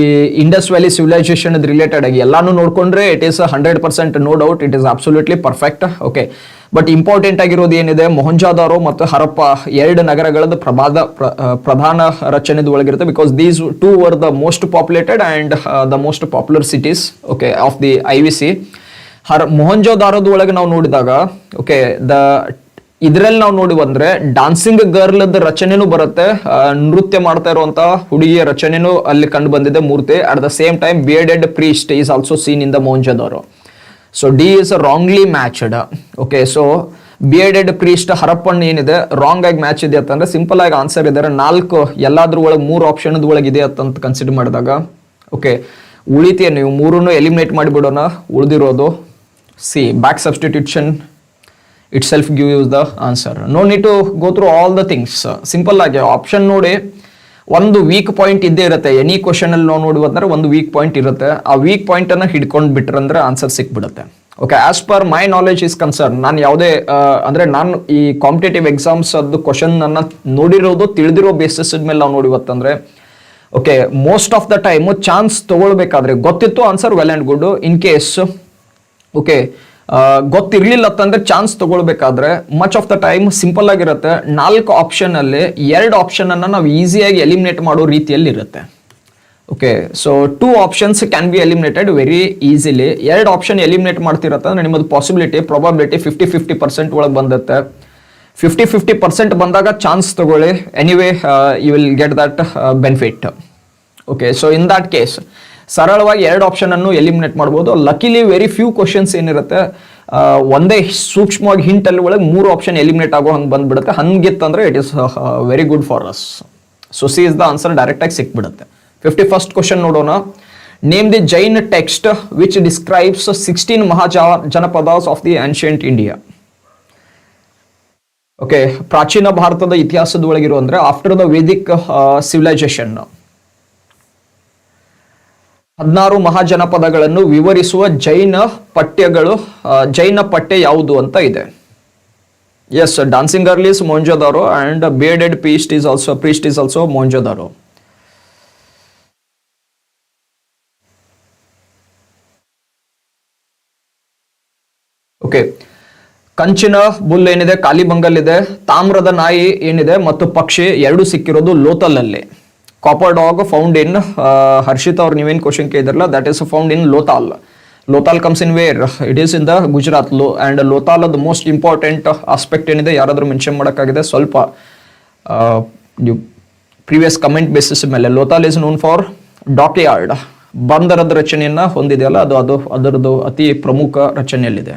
ಇಂಡಸ್ ವ್ಯಾಲಿ ಸಿವಿಲೈಸೇಷನ್ ರಿಲೇಟೆಡ್ ಆಗಿ ಎಲ್ಲಾನು ನೋಡ್ಕೊಂಡ್ರೆ it is 100% no doubt, it is absolutely perfect. Okay, but important ಆಗಿರೋದು ಏನಿದೆ, ಮೊಹಂಜಾದಾರೋ ಮತ್ತು ಹರಪ್ಪ ಎರಡು ನಗರಗಳದ್ದು ಪ್ರಧಾನ ರಚನೆದ ಒಳಗಿರುತ್ತೆ. Because these two were the most populated and the most popular cities, okay, of the IVC. ಮೊಹಂಜೋದಾರೋದ ಒಳಗೆ ನಾವು ನೋಡಿದಾಗ, ಓಕೆ, ಇದ್ರಲ್ಲಿ ನಾವು ನೋಡಿ ಬಂದ್ರೆ ಡಾನ್ಸಿಂಗ್ ಗರ್ಲ್ ರಚನೆನೂ ಬರುತ್ತೆ, ನೃತ್ಯ ಮಾಡ್ತಾ ಇರುವಂತ ಹುಡುಗಿಯ ರಚನೆನೂ ಅಲ್ಲಿ ಕಂಡು ಬಂದಿದೆ ಮೂರ್ತಿ. At the same time bearded priest is also seen in the Mohenjodaro. So D is wrongly matched. Okay, so bearded priest Harappan ಏನಿದೆ ರಾಂಗ್ ಆಗಿ ಮ್ಯಾಚ್ ಇದೆ ಅಂತಂದ್ರೆ ಸಿಂಪಲ್ ಆಗಿ ಆನ್ಸರ್ ಇದ್ದಾರೆ. 4 ಎಲ್ಲಾದ್ರ ಒಳಗೆ 3 ಆಪ್ಷನ್ ಒಳಗೆ ಇದೆ ಅಂತ ಕನ್ಸಿಡರ್ ಮಾಡಿದಾಗ, ಓಕೆ, ಉಳಿತೀಯ ನೀವು 3 ಎಲಿಮಿನೇಟ್ ಮಾಡಿಬಿಡೋಣ. ಉಳಿದಿರೋದು C, back substitution itself gives the answer. No need to go through all the things. Simple ಆಗಿ ಆಪ್ಷನ್ ನೋಡಿ, ಒಂದು ವೀಕ್ ಪಾಯಿಂಟ್ ಇದ್ದೇ ಇರುತ್ತೆ. ಎನಿ ಕ್ವಶನ್ ಅಲ್ಲಿ ನಾವು ನೋಡಿ ಬಂದ್ರೆ ಒಂದು ವೀಕ್ ಪಾಯಿಂಟ್ ಇರುತ್ತೆ. ಆ ವೀಕ್ ಪಾಯಿಂಟ್ ಅನ್ನ ಹಿಡ್ಕೊಂಡು ಬಿಟ್ರಂದ್ರೆ ಆನ್ಸರ್ ಸಿಕ್ಬಿಡುತ್ತೆ. Okay, as per my knowledge is concern, ನಾನು ಯಾವುದೇ ಅಂದ್ರೆ ನಾನು ಈ ಕಾಂಪಿಟೇಟಿವ್ ಎಕ್ಸಾಮ್ಸ್ ಅದು ಕ್ವಶನ್ ಅನ್ನ ನೋಡಿರೋದು ತಿಳಿದಿರೋ ಬೇಸಿಸ್ ಮೇಲೆ ನಾವು ನೋಡಿ ಬಂದ್ರೆ, okay, most of the time chance ತಗೊಳ್ಬೇಕಾದ್ರೆ ಗೊತ್ತಿತ್ತು answer, well and good. In case okay ಗೊತ್ತಿರ್ಲಿಲ್ಲ ಅಂತಂದ್ರೆ ಚಾನ್ಸ್ ತಗೊಳ್ಬೇಕಾದ್ರೆ much of the time simple ಆಗಿರುತ್ತೆ. 4 ಆಪ್ಷನ್ ಅಲ್ಲಿ 2 ಆಪ್ಷನ್ ಅನ್ನ ನಾವು ಈಸಿಯಾಗಿ ಎಲಿಮಿನೇಟ್ ಮಾಡೋ ರೀತಿಯಲ್ಲಿ ಇರುತ್ತೆ. Okay, so 2 options can be eliminated very easily. 2 option eliminate ಮಾಡ್ತಿರತ್ತೆ ಅಂದ್ರೆ ನಿಮ್ಮದು ಪ್ರಾಬಬಿಲಿಟಿ 50-50% ಒಳಗೆ ಬಂದತ್ತೆ. 50-50% ಬಂದಾಗ ಚಾನ್ಸ್ ತಗೊಳ್ಳಿ. Anyway you will get that benefit. Okay, so in that case ಸರಳವಾಗಿ 2 ಆಪ್ಷನ್ ಅನ್ನು ಎಲಿಮಿನೇಟ್ ಮಾಡ್ಬೋದು. ಲಕಿಲಿ ವೆರಿ ಫ್ಯೂ ಕ್ವಶನ್ಸ್ ಏನಿರುತ್ತೆ, ಒಂದೇ ಸೂಕ್ಷ್ಮವಾಗಿ ಹಿಂಟ್ ಅಲ್ಲಿ ಒಳಗೆ 3 ಆಪ್ಷನ್ ಎಲಿಮಿನೇಟ್ ಆಗೋ ಹಂಗೆ ಬಂದ್ಬಿಡುತ್ತೆ. ಹಂಗಿತ್ತಂದ್ರೆ it is very good for us. So C is the answer, direct ಆಗಿ ಸಿಕ್ಬಿಡುತ್ತೆ. 51st ಕ್ವಶನ್ ನೋಡೋಣ. Name the Jain text which describes 16 mahajanapadas of the ancient India. Okay, ಪ್ರಾಚೀನ ಭಾರತದ ಇತಿಹಾಸದ ಒಳಗಿರೋ ಅಂದ್ರೆ ಆಫ್ಟರ್ ದ ವೇದಿಕ್ ಸಿವಿಲೈಸೇಷನ್ 16 ಮಹಾಜನಪದಗಳನ್ನು ವಿವರಿಸುವ ಜೈನ ಪಠ್ಯ ಯಾವುದು ಅಂತ ಇದೆ. Yes, dancing girl is Mohenjodaro and bearded priest is also Mohenjodaro. Okay, ಕಂಚಿನ ಬುಲ್ ಏನಿದೆ ಕಾಲಿಬಂಗಲ್ ಇದೆ, ತಾಮ್ರದ ನಾಯಿ ಏನಿದೆ ಮತ್ತು ಪಕ್ಷಿ ಎರಡು ಸಿಕ್ಕಿರೋದು ಲೋಥಲ್ ಅಲ್ಲಿ. Copper dog found in Harshit ಅವ್ರು ನೀವೇನು ಕ್ವಶನ್ ಕೇಳಿದ್ರಲ್ಲ, that is found in Lothal. Lothal comes in where? It is in the Gujarat. And Lothal the most important aspect ಏನಿದೆ ಯಾರಾದ್ರೂ ಮೆನ್ಷನ್ ಮಾಡೋಕ್ಕಾಗಿದೆ ಸ್ವಲ್ಪ ಪ್ರೀವಿಯಸ್ ಕಮೆಂಟ್ ಬೇಸಿಸ್ ಮೇಲೆ. Lothal is known for dockyard, ಬಂದರದ ರಚನೆಯನ್ನ ಹೊಂದಿದೆಯಲ್ಲ ಅದರದ್ದು ಅತಿ ಪ್ರಮುಖ ರಚನೆಯಲ್ಲಿದೆ.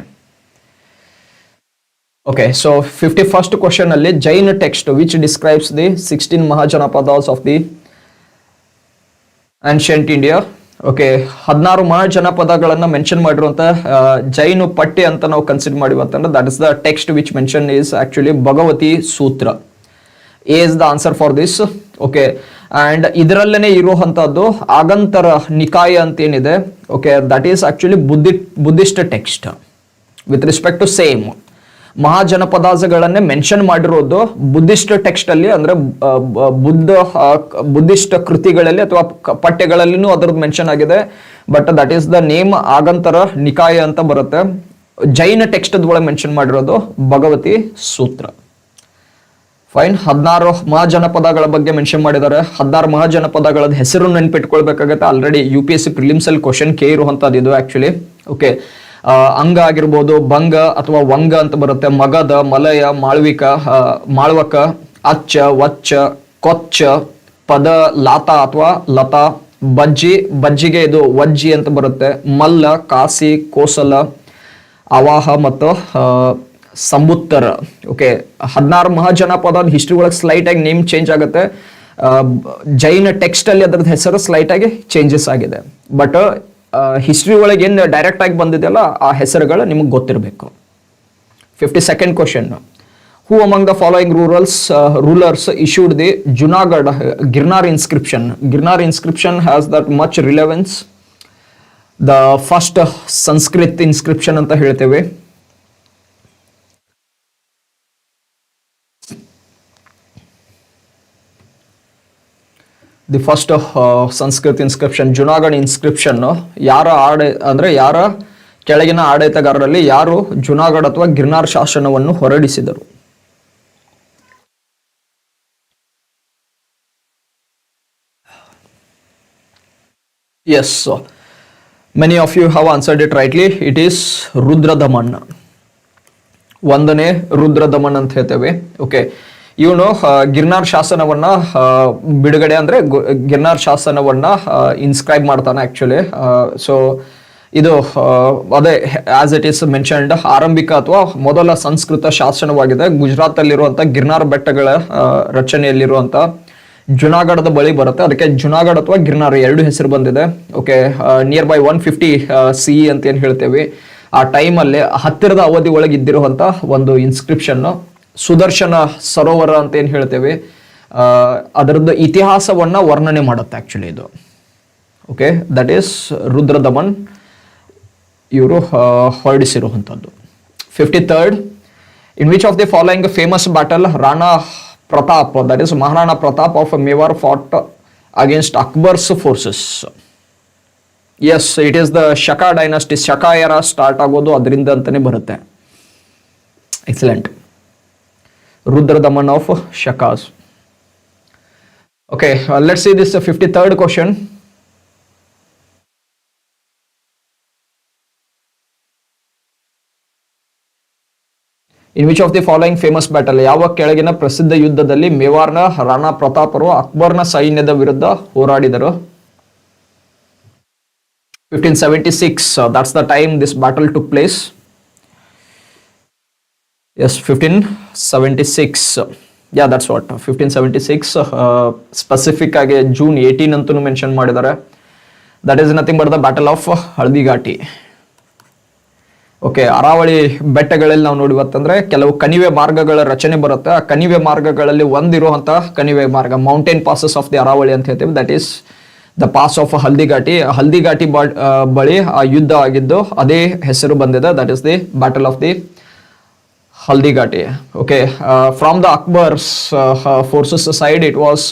ಓಕೆ, ಸೊ 51st ಕ್ವಶನ್ ಅಲ್ಲಿ Jain text which describes the 16 mahajanapadas of the ancient India. Okay, 16 ಮಹಾಜನಪದಗಳನ್ನ ಮೆನ್ಷನ್ ಮಾಡಿರುವಂತ ಜೈನ ಪಠ್ಯ ಅಂತ ನಾವು ಕನ್ಸಿಡರ್ ಮಾಡಿವ ಅಂತಂದ್ರೆ that is the text which mention is actually Bhagavati Sutra. A is the answer for this. Okay, and ಇದರಲ್ಲೇನೆ ಇರುವಂತದ್ದು ಆಗಂತರ ನಿಕಾಯ ಅಂತ ಏನಿದೆ. Okay, that is actually Buddhist text with respect to same ಮಹಾಜನಪದಾಸಗಳನ್ನೇ ಮೆನ್ಷನ್ ಮಾಡಿರೋದು ಬುದ್ಧಿಸ್ಟ್ ಟೆಕ್ಸ್ಟ್ ಅಲ್ಲಿ, ಅಂದ್ರೆ ಬುದ್ಧಿಸ್ಟ್ ಕೃತಿಗಳಲ್ಲಿ ಅಥವಾ ಪಠ್ಯಗಳಲ್ಲಿನೂ ಅದರದ್ದು ಮೆನ್ಷನ್ ಆಗಿದೆ. But that is the name Anguttara Nikaya ಅಂತ ಬರುತ್ತೆ. ಜೈನ ಟೆಕ್ಸ್ಟ್ ಒಳಗೆ ಮೆನ್ಷನ್ ಮಾಡಿರೋದು ಭಗವತಿ ಸೂತ್ರ. ಫೈನ್. 16 ಮಹಾಜನಪದಗಳ ಬಗ್ಗೆ ಮೆನ್ಷನ್ ಮಾಡಿದ್ದಾರೆ. 16 ಮಹಾಜನಪದಗಳ ಹೆಸರು ನೆನ್ಪಿಟ್ಕೊಳ್ಬೇಕಾಗತ್ತೆ. ಆಲ್ರೆಡಿ UPSC ಪ್ರಿಲಿಮ್ಸ್ ಅಲ್ಲಿ ಕ್ವಶನ್ ಇರುವಂತದ್ದು ಇದು ಆಕ್ಚುಲಿ. ಓಕೆ, ಅಂಗ ಆಗಿರ್ಬೋದು, ಭಂಗ ಅಥವಾ ವಂಗ ಅಂತ ಬರುತ್ತೆ, ಮಗಧ, ಮಲಯ, ಮಾಳ್ವಕ, ಅಚ್ಚ, ವಚ್ಚ, ಕೊಚ್ಚ, ಪದ, ಲಾತ ಅಥವಾ ಲತಾ, ಬಜ್ಜಿಗೆ ಇದು ವಜ್ಜಿ ಅಂತ ಬರುತ್ತೆ, ಮಲ್ಲ, ಕಾಸಿ, ಕೋಸಲ, ಅವಾಹ ಮತ್ತು ಸಂಬುತ್ತರ. ಓಕೆ, 16 ಮಹಾಜನಪದ ಹಿಸ್ಟ್ರಿ ಒಳಗೆ ಸ್ಲೈಟ್ ಆಗಿ ನೇಮ್ ಚೇಂಜ್ ಆಗುತ್ತೆ. ಜೈನ ಟೆಕ್ಸ್ಟ್ ಅಲ್ಲಿ ಅದರದ್ದು ಹೆಸರು ಸ್ಲೈಟ್ ಆಗಿ ಚೇಂಜಸ್ ಆಗಿದೆ. ಬಟ್ ಹಿಸ್ಟ್ರಿ ಒಳಗೆ ಏನು ಡೈರೆಕ್ಟ್ ಆಗಿ ಬಂದಿದೆಯಲ್ಲ ಆ ಹೆಸರುಗಳು ನಿಮಗೆ ಗೊತ್ತಿರಬೇಕು. 52nd question. Who among the following rulers issued the Junagadh Girnar inscription? Girnar inscription has that much relevance. The first Sanskrit inscription ಅಂತ ಹೇಳ್ತೇವೆ. The first Sanskrit inscription, Junagadh inscription ಯಾರ ಯಾರ ಕೆಳಗಿನ ಆಡಳಿತಗಾರರಲ್ಲಿ ಯಾರು ಜುನಾಗಢ್ ಅಥವಾ ಗಿರ್ನಾರ್ ಶಾಸನವನ್ನು ಹೊರಡಿಸಿದರು? Yes, many of you have answered it rightly. It is Rudradaman. ಒಂದನೇ ರುದ್ರದಮನ್ ಅಂತ ಹೇಳ್ತೇವೆ. ಓಕೆ, ಇವನು ಗಿರ್ನಾರ್ ಶಾಸನವನ್ನ ಬಿಡುಗಡೆ ಅಂದ್ರೆ ಗಿರ್ನಾರ್ ಶಾಸನವನ್ನ ಇನ್ಸ್ಕ್ರೈಬ್ ಮಾಡ್ತಾನೆ ಆಕ್ಚುಲಿ. ಸೊ ಇದು ಅದೇ ಆಸ್ ಇಟ್ ಈಸ್ ಮೆನ್ಷನ್ಡ್ ಆರಂಭಿಕ ಅಥವಾ ಮೊದಲ ಸಂಸ್ಕೃತ ಶಾಸನವಾಗಿದೆ. ಗುಜರಾತ್ ಅಲ್ಲಿರುವಂತ ಗಿರ್ನಾರ್ ಬೆಟ್ಟಗಳ ರಚನೆಯಲ್ಲಿರುವಂತ ಜುನಾಗಢದ ಬಳಿ ಬರುತ್ತೆ. ಅದಕ್ಕೆ ಜುನಾಗಢ್ ಅಥವಾ ಗಿರ್ನಾರ್ ಎರಡು ಹೆಸರು ಬಂದಿದೆ. ಓಕೆ, ನಿಯರ್ ಬೈ 150 CE ಅಂತ ಏನ್ ಹೇಳ್ತೇವೆ. ಆ ಟೈಮಲ್ಲಿ ಹತ್ತಿರದ ಅವಧಿ ಒಳಗೆ ಇದ್ದಿರುವಂತ ಒಂದು ಇನ್ಸ್ಕ್ರಿಪ್ಷನ್, ಸುದರ್ಶನ ಸರೋವರ ಅಂತ ಏನ್ ಹೇಳ್ತೇವೆ, ಅದರದ್ದು ಇತಿಹಾಸವನ್ನ ವರ್ಣನೆ ಮಾಡುತ್ತೆ ಆಕ್ಚುಲಿ ಇದು. ಓಕೆ, ದಟ್ ಈಸ್ ರುದ್ರದಮನ್ ಇವರು ಹೊರಡಿಸಿರುವಂಥದ್ದು. 53rd, in which of the following famous battle Rana Pratap, that is Maharana Pratap of Mewar fought against Akbar's forces? Yes, it is the Shaka dynasty. Shaka era start ಆಗೋದು ಅದರಿಂದ ಅಂತಾನೆ ಬರುತ್ತೆ. Excellent. Rudradaman of Shakas. Okay, let's see this 53rd question. In which of the following famous battle, ಯಾವ ಕೆಳಗಿನ ಪ್ರಸಿದ್ಧ ಯುದ್ಧದಲ್ಲಿ ಮೇವಾರ್ನ ರಾಣಾ ಪ್ರತಾಪರು ಅಕ್ಬರ್ನ ಸೈನ್ಯದ ವಿರುದ್ಧ ಹೋರಾಡಿದರು? 1576, that's the time this battle took place. Yes, 1576. Yeah, that's what 1576. Specific ಆಗಿ June 18 ಅಂತೂ ಮೆನ್ಷನ್ ಮಾಡಿದ್ದಾರೆ. That is nothing but the battle of Haldighati. Okay, Aravalli ಬೆಟ್ಟಗಳಲ್ಲಿ ನಾವು ನೋಡಿವತ್ತಂದ್ರೆ ಕೆಲವು ಕಣಿವೆ ಮಾರ್ಗಗಳ ರಚನೆ ಬರುತ್ತೆ. ಆ ಕಣಿವೆ ಮಾರ್ಗಗಳಲ್ಲಿ ಒಂದಿರುವಂತಹ ಕಣಿವೆ ಮಾರ್ಗ, mountain passes of the Aravalli ಅಂತ ಹೇಳ್ತೀವಿ. That is the pass of Haldighati. Haldighati ಬಳಿ ಆ ಯುದ್ಧ ಆಗಿದ್ದು ಅದೇ ಹೆಸರು ಬಂದಿದೆ. That is the battle of the Haldighati. Okay, from the Akbar's forces side it was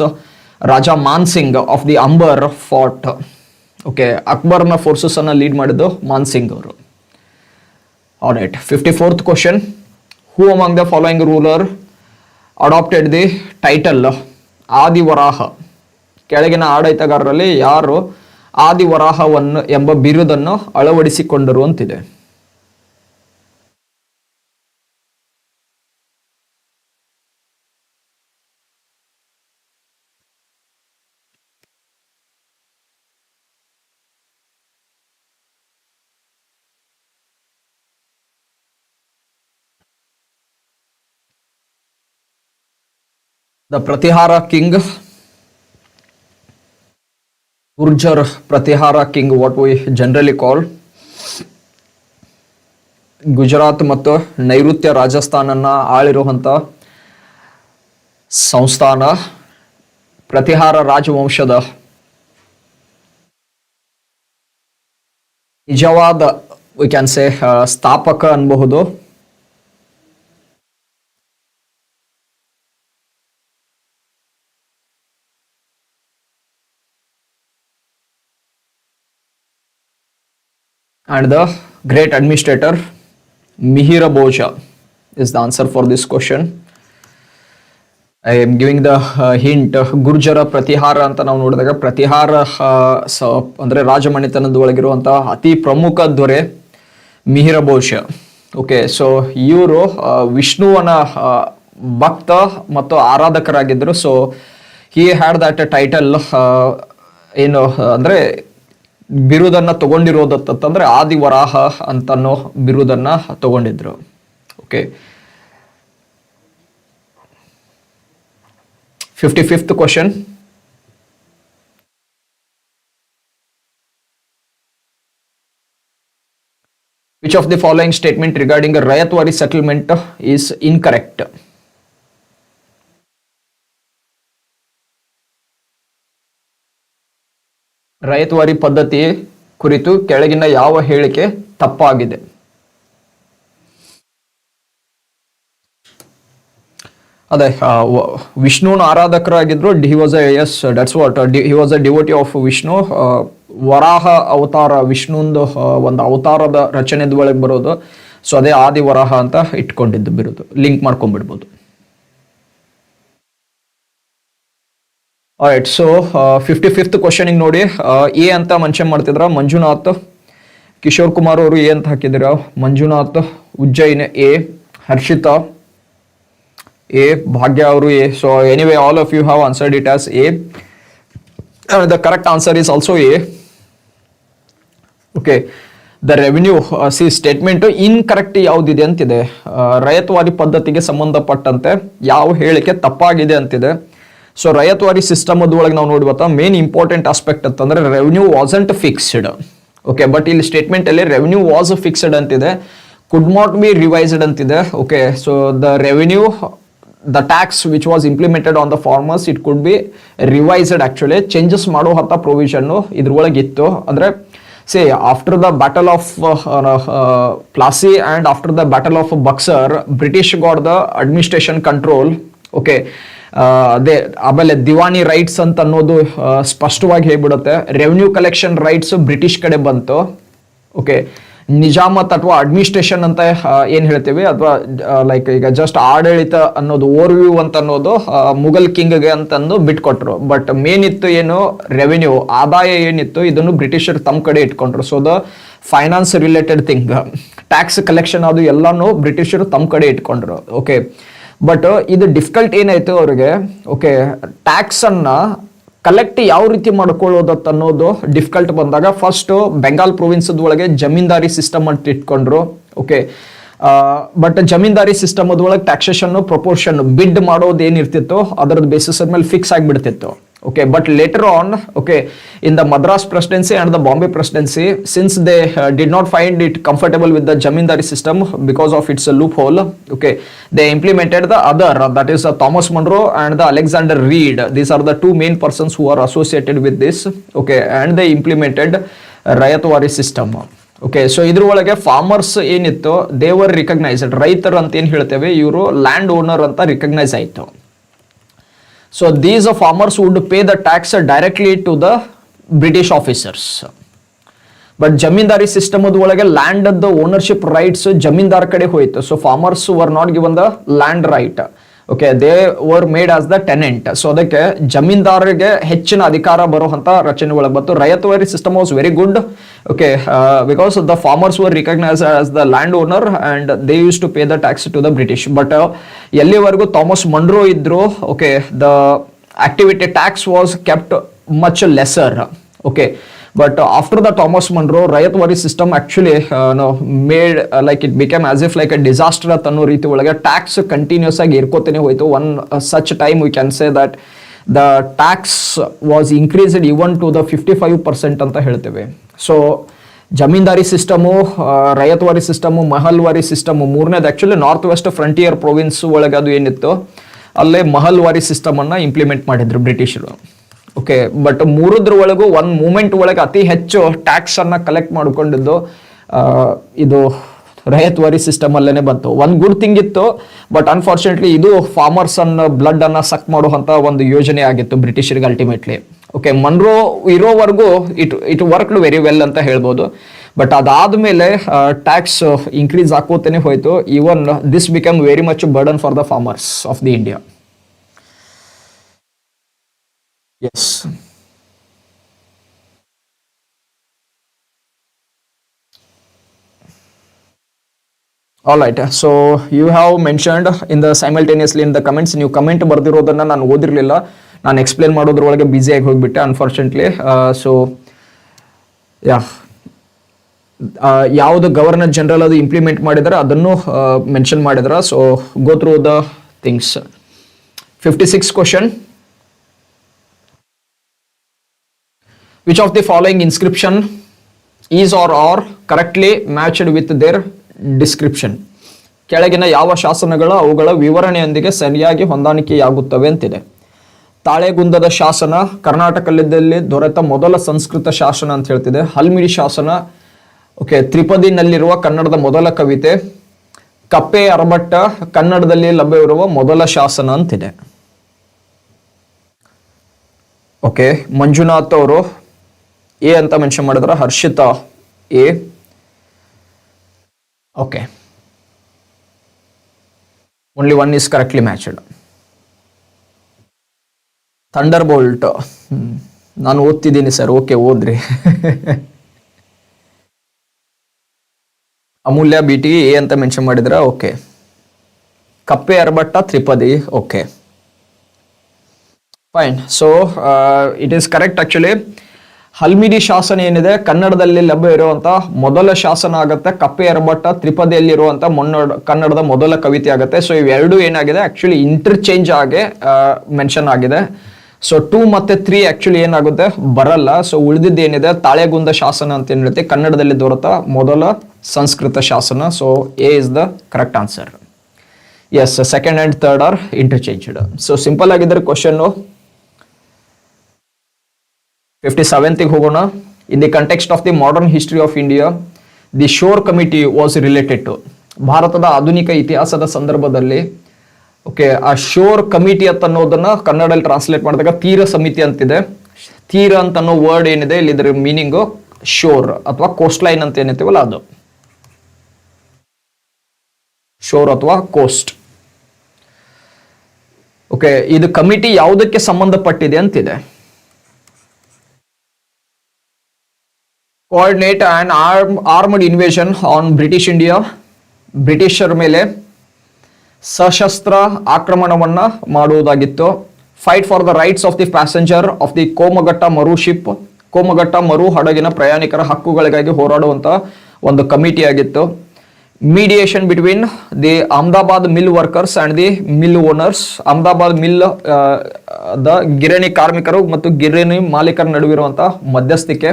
Raja Mansingh of the Amber fort. Okay, ಅಕ್ಬರ್ನ ಫೋರ್ಸಸ್ ಅನ್ನ ಲೀಡ್ ಮಾಡಿದ್ದು ಮಾನ್ಸಿಂಗ್ ಅವರು. All right, 54th question. Who among the following ruler adopted the title ಆದಿವರಾಹ? ಕೆಳಗಿನ ಆಡಳಿತಗಾರರಲ್ಲಿ ಯಾರು ಆದಿವರಾಹವನ್ನು ಎಂಬ ಬಿರುದನ್ನು ಅಳವಡಿಸಿಕೊಂಡರು ಅಂತಿದೆ. The Pratihara king, Gurjar Pratihara king, what we generally call. Gujarat ಮತ್ತು ನೈಋತ್ಯ ರಾಜಸ್ಥಾನನ್ನ ಆಳಿರುವಂತ ಸಂಸ್ಥಾನ ಪ್ರತಿಹಾರ ರಾಜವಂಶದ ನಿಜವಾದ ವಿ ಕ್ಯಾನ್ ಸೇ ಸ್ಥಾಪಕ ಅನ್ಬಹುದು. And the great administrator Mihira Bhoja is the answer for this question. I am giving the hint. Gurjara Pratihara ಅಂತ ನಾವು ನೋಡಿದಾಗ ಪ್ರತಿಹಾರ ಅಂದ್ರೆ ರಾಜಮನೆತನದ ಒಳಗಿರುವಂತಹ ಅತಿ ಪ್ರಮುಖ ದೊರೆ ಮಿಹಿರ ಬೋಷ. ಓಕೆ, ಸೊ ಇವರು ವಿಷ್ಣುವನ ಭಕ್ತ ಮತ್ತು ಆರಾಧಕರಾಗಿದ್ದರು. So he had that title, ಏನು ಅಂದ್ರೆ ಬಿರುದನ್ನ ತಗೊಂಡಿರೋದಂತಂದ್ರೆ ಆದಿವರಾಹ ಅಂತನೋ ಬಿರುದನ್ನ ತಗೊಂಡಿದ್ರು. Okay, 55th question. Which of the following statement regarding Ryotwari settlement is incorrect? Ryotwari ಪದ್ಧತಿ ಕುರಿತು ಕೆಳಗಿನ ಯಾವ ಹೇಳಿಕೆ ತಪ್ಪಾಗಿದೆ? ಅದೇ ವಿಷ್ಣುನ ಆರಾಧಕರಾಗಿದ್ರು. He was yes that's what he was a devotee of Vishnu. Varaha ಅವತಾರ ವಿಷ್ಣುಂದು ಒಂದು ಅವತಾರದ ರಚನೆದ ಒಳಗೆ ಬರೋದು. ಸೊ ಅದೇ ಆದಿ ವರಾಹ ಅಂತ ಇಟ್ಕೊಂಡಿದ್ದು ಬಿರೋದು, ಲಿಂಕ್ ಮಾಡ್ಕೊಂಡ್ಬಿಡ್ಬೋದು. ರೈಟ್. ಸೊ 55th ಕ್ವಶನಿಗೆ ನೋಡಿ, ಎ ಅಂತ ಮೆನ್ಷನ್ ಮಾಡ್ತಿದ್ರ ಮಂಜುನಾಥ್. ಕಿಶೋರ್ ಕುಮಾರ್ ಅವರು ಎ ಅಂತ ಹಾಕಿದಿರ. ಮಂಜುನಾಥ್ ಉಜ್ಜಯಿನ್ ಎ. ಹರ್ಷಿತಾ ಎ. ಭಾಗ್ಯ ಅವರು A. So anyway all of you have answered it as A. The correct answer is also A. Okay. The revenue statement incorrect ಯಾವುದಿದೆ ಅಂತಿದೆ. ರಯತ್ವಾರಿ ಪದ್ಧತಿಗೆ ಸಂಬಂಧಪಟ್ಟಂತೆ ಯಾವ ಹೇಳಿಕೆ ತಪ್ಪಾಗಿದೆ ಅಂತಿದೆ. ಸೊ ರಯತ್ವಾರಿ ಸಿಸ್ಟಮ್ ಒಳಗೆ ನಾವು ನೋಡ್ಬೋತಾ ಮೇನ್ ಇಂಪಾರ್ಟೆಂಟ್ ಆಸ್ಪೆಕ್ಟ್ ಅಂತಂದ್ರೆ revenue wasn't fixed. Okay, but ಇಲ್ಲಿ ಸ್ಟೇಟ್ಮೆಂಟ್ ಅಲ್ಲಿ ರೆವಿನ್ಯೂ ವಾಸ್ ಫಿಕ್ಸ್ಡ್ ಅಂತಿದೆ, ಕುಡ್ ನಾಟ್ ಬಿ ರಿವೈಸ್ಡ್ ಅಂತಿದೆ. Okay, so the revenue, the tax which was implemented on the farmers, it could be revised actually. changes ಮಾಡೋ ಹತ್ತ ಪ್ರೊವಿಷನ್ ಇದ್ರೊಳಗೆ ಇತ್ತು. ಅಂದ್ರೆ say after the battle of Plassey and after the battle of Buxar, British got the administration control. Okay, ಅದೇ ಆಮೇಲೆ ದಿವಾನಿ ರೈಟ್ಸ್ ಅಂತ ಅನ್ನೋದು ಸ್ಪಷ್ಟವಾಗಿ ಹೇಳ್ಬಿಡುತ್ತೆ. ರೆವಿನ್ಯೂ ಕಲೆಕ್ಷನ್ ರೈಟ್ಸ್ ಬ್ರಿಟಿಷ್ ಕಡೆ ಬಂತು. ಓಕೆ, ನಿಜಾಮತ್ ಅಥವಾ ಅಡ್ಮಿನಿಸ್ಟ್ರೇಷನ್ ಅಂತ ಏನ್ ಹೇಳ್ತೀವಿ, ಅಥವಾ ಲೈಕ್ ಈಗ ಜಸ್ಟ್ ಆಡಳಿತ ಅನ್ನೋದು ಓವರ್ವ್ಯೂ ಅಂತ ಅನ್ನೋದು ಮುಘಲ್ ಕಿಂಗ್ಗೆ ಅಂತಂದು ಬಿಟ್ಕೊಟ್ರು. ಬಟ್ ಮೇನ್ ಇತ್ತು ಏನು, ರೆವಿನ್ಯೂ ಆದಾಯ ಏನಿತ್ತು ಇದನ್ನು ಬ್ರಿಟಿಷರು ತಮ್ಮ ಕಡೆ ಇಟ್ಕೊಂಡ್ರು. So the finance related thing, tax collection ಅದು ಎಲ್ಲಾನು ಬ್ರಿಟಿಷರು ತಮ್ಮ ಕಡೆ ಇಟ್ಕೊಂಡ್ರು. ಓಕೆ, ಬಟ್ ಇದು ಡಿಫಿಕಲ್ಟ್ ಏನಾಯ್ತು ಅವ್ರಿಗೆ. ಓಕೆ, ಟ್ಯಾಕ್ಸ್ ಅನ್ನ ಕಲೆಕ್ಟ್ ಯಾವ ರೀತಿ ಮಾಡ್ಕೊಳ್ಳೋದತ್ತ ಅನ್ನೋದು ಡಿಫಿಕಲ್ಟ್ ಬಂದಾಗ ಫಸ್ಟ್ ಬೆಂಗಾಲ್ ಪ್ರೊವಿನ್ಸ್ ಒಳಗೆ ಜಮೀನ್ದಾರಿ ಸಿಸ್ಟಮ್ ಅಂತ ಇಟ್ಕೊಂಡ್ರು. ಓಕೆ, ಬಟ್ ಜಮೀನ್ದಾರಿ ಸಿಸ್ಟಮ್ ಒಳಗೆ ಟ್ಯಾಕ್ಸೇಷನ್ ಪ್ರಪೋರ್ಷನ್ ಬಿಡ್ ಮಾಡೋದು ಏನಿರ್ತಿತ್ತು ಅದರದ್ದು ಬೇಸಿಸ್ ಮೇಲೆ ಫಿಕ್ಸ್ ಆಗಿಬಿಡ್ತಿತ್ತು. Okay, but later on, okay, in the Madras presidency and the Bombay presidency, since they did not find it comfortable with the zamindari system because of its loophole. Okay, they implemented the other, that is Thomas Munro and the Alexander Reed. These are the two main persons who are associated with this. Okay, and they implemented ryotwari system. Okay, so ಇದ್ರೊಳಗೆ ಫಾರ್ಮರ್ಸ್ ಏನಿತ್ತು ದೇವರ್ ರಿಕಗ್ನೈಸ್ಡ್, ರೈತರು ಅಂತ ಏನ್ ಹೇಳ್ತೇವೆ ಇವರು ಲ್ಯಾಂಡ್ ಓನರ್ ಅಂತ ರಿಕಗ್ನೈಸ್ ಆಯ್ತು. So these farmers would pay the tax directly to the British officers. But zamindari system ಒಳಗೆ land the ownership rights zamindar ಕಡೆ ಹೋಯ್ತು. So farmers were not given the land right. Okay, they were made as the tenant. So ಅದಕ್ಕೆ ಜಮೀನ್ದಾರಿಗೆ ಹೆಚ್ಚಿನ ಅಧಿಕಾರ ಬರುವಂತ ರಚನೆ ಒಳಗೆ ಬಂತು. Ryotwari system was very good. Okay, because the farmers were recognise as the land owner and they use to pay the tax to the British. But ಎಲ್ಲಿವರೆಗೂ ಥಾಮಸ್ ಮನ್ರೋ ಇದ್ರು, okay, the activity tax was kept much lesser. Okay, but after the Thomas Munro, Ryotwari system actually made like it become as if like a disaster ಅನ್ನೋ ರೀತಿ ಒಳಗೆ ಟ್ಯಾಕ್ಸ್ ಕಂಟಿನ್ಯೂಸ್ ಆಗಿ ಇರ್ಕೋತೇನೆ ಹೋಯ್ತು. One such time we can say that the tax was increased even to the 55% ಅಂತ ಹೇಳ್ತೇವೆ. So zamindari system, Ryotwari system, Mahalwari system, ಮೂರನೇದು actually North West Frontier Province ಒಳಗೆ ಅದು ಏನಿತ್ತು ಅಲ್ಲೇ ಮಹಲ್ವಾರಿ ಸಿಸ್ಟಮ್ ಅನ್ನ ಇಂಪ್ಲಿಮೆಂಟ್ ಮಾಡಿದ್ರು ಬ್ರಿಟಿಷರು. ಓಕೆ, ಬಟ್ ಮೂರದ್ರ ಒಳಗೂ ಒಂದು ಮೂಮೆಂಟ್ ಒಳಗೆ ಅತಿ ಹೆಚ್ಚು ಟ್ಯಾಕ್ಸ್ ಅನ್ನ ಕಲೆಕ್ಟ್ ಮಾಡ್ಕೊಂಡಿದ್ದು ಇದು ರಯತ್ವಾರಿ ಸಿಸ್ಟಮ್ ಅಲ್ಲೇನೆ ಬಂತು. ಒಂದು ಗುಡ್ ಥಿಂಗ್ ಇತ್ತು, ಬಟ್ ಅನ್ಫಾರ್ಚುನೇಟ್ಲಿ ಇದು ಫಾರ್ಮರ್ಸ್ ಅನ್ನ ಬ್ಲಡ್ ಅನ್ನ ಸಕ್ ಮಾಡುವಂತ ಒಂದು ಯೋಜನೆ ಆಗಿತ್ತು ಬ್ರಿಟಿಷರಿಗೆ ಅಲ್ಟಿಮೇಟ್ಲಿ. ಓಕೆ, ಮನ್ರೋ ಇರೋವರೆಗೂ ಇಟ್ ವರ್ಕ್ಡ್ ವೆರಿ ವೆಲ್ ಅಂತ ಹೇಳ್ಬೋದು. ಬಟ್ ಅದಾದ್ಮೇಲೆ ಟ್ಯಾಕ್ಸ್ ಇನ್ಕ್ರೀಸ್ ಆಕೋತೇನೆ ಹೋಯ್ತು. Even this become very much burden for the farmers of the India. Yes. All right. So you have mentioned in the simultaneously in the comments. ನೀವು ಕಮೆಂಟ್ ಬರ್ದಿರೋದನ್ನ ನಾನು ಓದಿರಲಿಲ್ಲ, ನಾನು ಎಕ್ಸ್ಪ್ಲೇನ್ ಮಾಡೋದ್ರೊಳಗೆ ಬ್ಯುಸಿ ಆಗಿ ಹೋಗ್ಬಿಟ್ಟೆ ಅನ್ಫಾರ್ಚುನೇಟ್ಲಿ. ಸೊ ಯಾ, ಯಾವುದು ಗವರ್ನರ್ ಜನರಲ್ ಅದು ಇಂಪ್ಲಿಮೆಂಟ್ ಮಾಡಿದ್ರೆ ಅದನ್ನು ಮೆನ್ಷನ್ ಮಾಡಿದ್ರ. So go through the things. 56 question. Which of the following inscription is or are correctly matched with their description. ಕೆಳಗಿನ ಯಾವ ಶಾಸನಗಳು ಅವುಗಳ ವಿವರಣೆಯೊಂದಿಗೆ ಸರಿಯಾಗಿ ಹೊಂದಾಣಿಕೆಯಾಗುತ್ತವೆ ಅಂತಿದೆ. ತಾಳೆಗುಂದದ ಶಾಸನ ಕರ್ನಾಟಕದಲ್ಲಿ ದೊರೆತ ಮೊದಲ ಸಂಸ್ಕೃತ ಶಾಸನ ಅಂತ ಹೇಳ್ತಿದೆ. ಹಲ್ಮಿಡಿ ಶಾಸನ ಓಕೆ ತ್ರಿಪದಿನಲ್ಲಿರುವ ಕನ್ನಡದ ಮೊದಲ ಕವಿತೆ. ಕಪ್ಪೆ ಅರಬಟ್ಟ ಕನ್ನಡದಲ್ಲಿ ಲಭ್ಯವಿರುವ ಮೊದಲ ಶಾಸನ ಅಂತಿದೆ. ಓಕೆ ಮಂಜುನಾಥ್ ಅವರು ಎ ಅಂತ ಮೆನ್ಷನ್ ಮಾಡಿದ್ರ. Harshita A. Okay only one is correctly matched. Thunderbolt ನಾನು ಓದ್ತಿದ್ದೀನಿ ಸರ್. ಓಕೆ ಓದ್ರಿ. ಅಮೂಲ್ಯ ಬಿ ಟಿ ಎ ಅಂತ ಮೆನ್ಷನ್ ಮಾಡಿದ್ರ. Okay Kappe Arabhatta Tripadi. Okay fine. So it is correct. Actually Halmidi ಶಾಸನ ಏನಿದೆ ಕನ್ನಡದಲ್ಲಿ ಲಭ್ಯ ಇರುವಂತ ಮೊದಲ ಶಾಸನ ಆಗುತ್ತೆ. ಕಪ್ಪೆ ಅರಬಟ್ಟ ತ್ರಿಪದಿಯಲ್ಲಿರುವಂತ ಕನ್ನಡದ ಮೊದಲ ಕವಿತೆ ಆಗುತ್ತೆ. ಸೊ ಇವೆರಡು ಏನಾಗಿದೆ ಆಕ್ಚುಲಿ ಇಂಟರ್ಚೇಂಜ್ ಆಗಿ ಮೆನ್ಷನ್ ಆಗಿದೆ. ಸೊ 2 ಮತ್ತೆ 3 ಆಕ್ಚುಲಿ ಏನಾಗುತ್ತೆ ಬರಲ್ಲ. ಸೊ ಉಳಿದಿದ್ದು ಏನಿದೆ ತಾಳೆಗುಂದ ಶಾಸನ ಅಂತ ಏನ್ ಹೇಳುತ್ತೆ ಕನ್ನಡದಲ್ಲಿ ದೊರೆತ ಮೊದಲ ಸಂಸ್ಕೃತ ಶಾಸನ. So A is the correct answer. Yes second and third are interchanged. So simple ಆಗಿದ್ರೆ ಕ್ವಶನ್ 57th ಹೋಗೋಣ. In the context of the modern history of India the Shore committee was related to. ಭಾರತದ ಆಧುನಿಕ ಇತಿಹಾಸದ ಸಂದರ್ಭದಲ್ಲಿ ಓಕೆ ಆ ಶೋರ್ ಕಮಿಟಿ ಅಂತ ಅನ್ನೋದನ್ನ ಕನ್ನಡದಲ್ಲಿ ಟ್ರಾನ್ಸ್ಲೇಟ್ ಮಾಡಿದಾಗ ತೀರ ಸಮಿತಿ ಅಂತಿದೆ. ತೀರ ಅಂತ ಅನ್ನೋ ವರ್ಡ್ ಏನಿದೆ ಇಲ್ಲಿ ಇದರ ಮೀನಿಂಗು ಶೋರ್ ಅಥವಾ ಕೋಸ್ಟ್ ಲೈನ್ ಅಂತ ಏನೈತಿವಲ್ಲ ಅದು ಶೋರ್ ಅಥವಾ ಕೋಸ್ಟ್. ಓಕೆ ಇದು ಕಮಿಟಿ ಯಾವುದಕ್ಕೆ ಸಂಬಂಧಪಟ್ಟಿದೆ ಅಂತಿದೆ. Coordinate and armed invasion on British India. ಬ್ರಿಟಿಷರ ಮೇಲೆ ಸಶಸ್ತ್ರ ಆಕ್ರಮಣವನ್ನ ಮಾಡುವುದಾಗಿತ್ತು. Fight for the rights of the passenger of the Komagata Maru ship. ಕೋಮಘಟ್ಟ ಮರು ಹಡಗಿನ ಪ್ರಯಾಣಿಕರ ಹಕ್ಕುಗಳಿಗಾಗಿ ಹೋರಾಡುವಂತ ಒಂದು ಕಮಿಟಿ ಆಗಿತ್ತು. Mediation between the Ahmedabad mill workers and the mill owners. Ahmedabad mill the ಗಿರಣಿ ಕಾರ್ಮಿಕರು ಮತ್ತು ಗಿರಣಿ ಮಾಲೀಕರ ನಡುವಿರುವಂತಹ ಮಧ್ಯಸ್ಥಿಕೆ.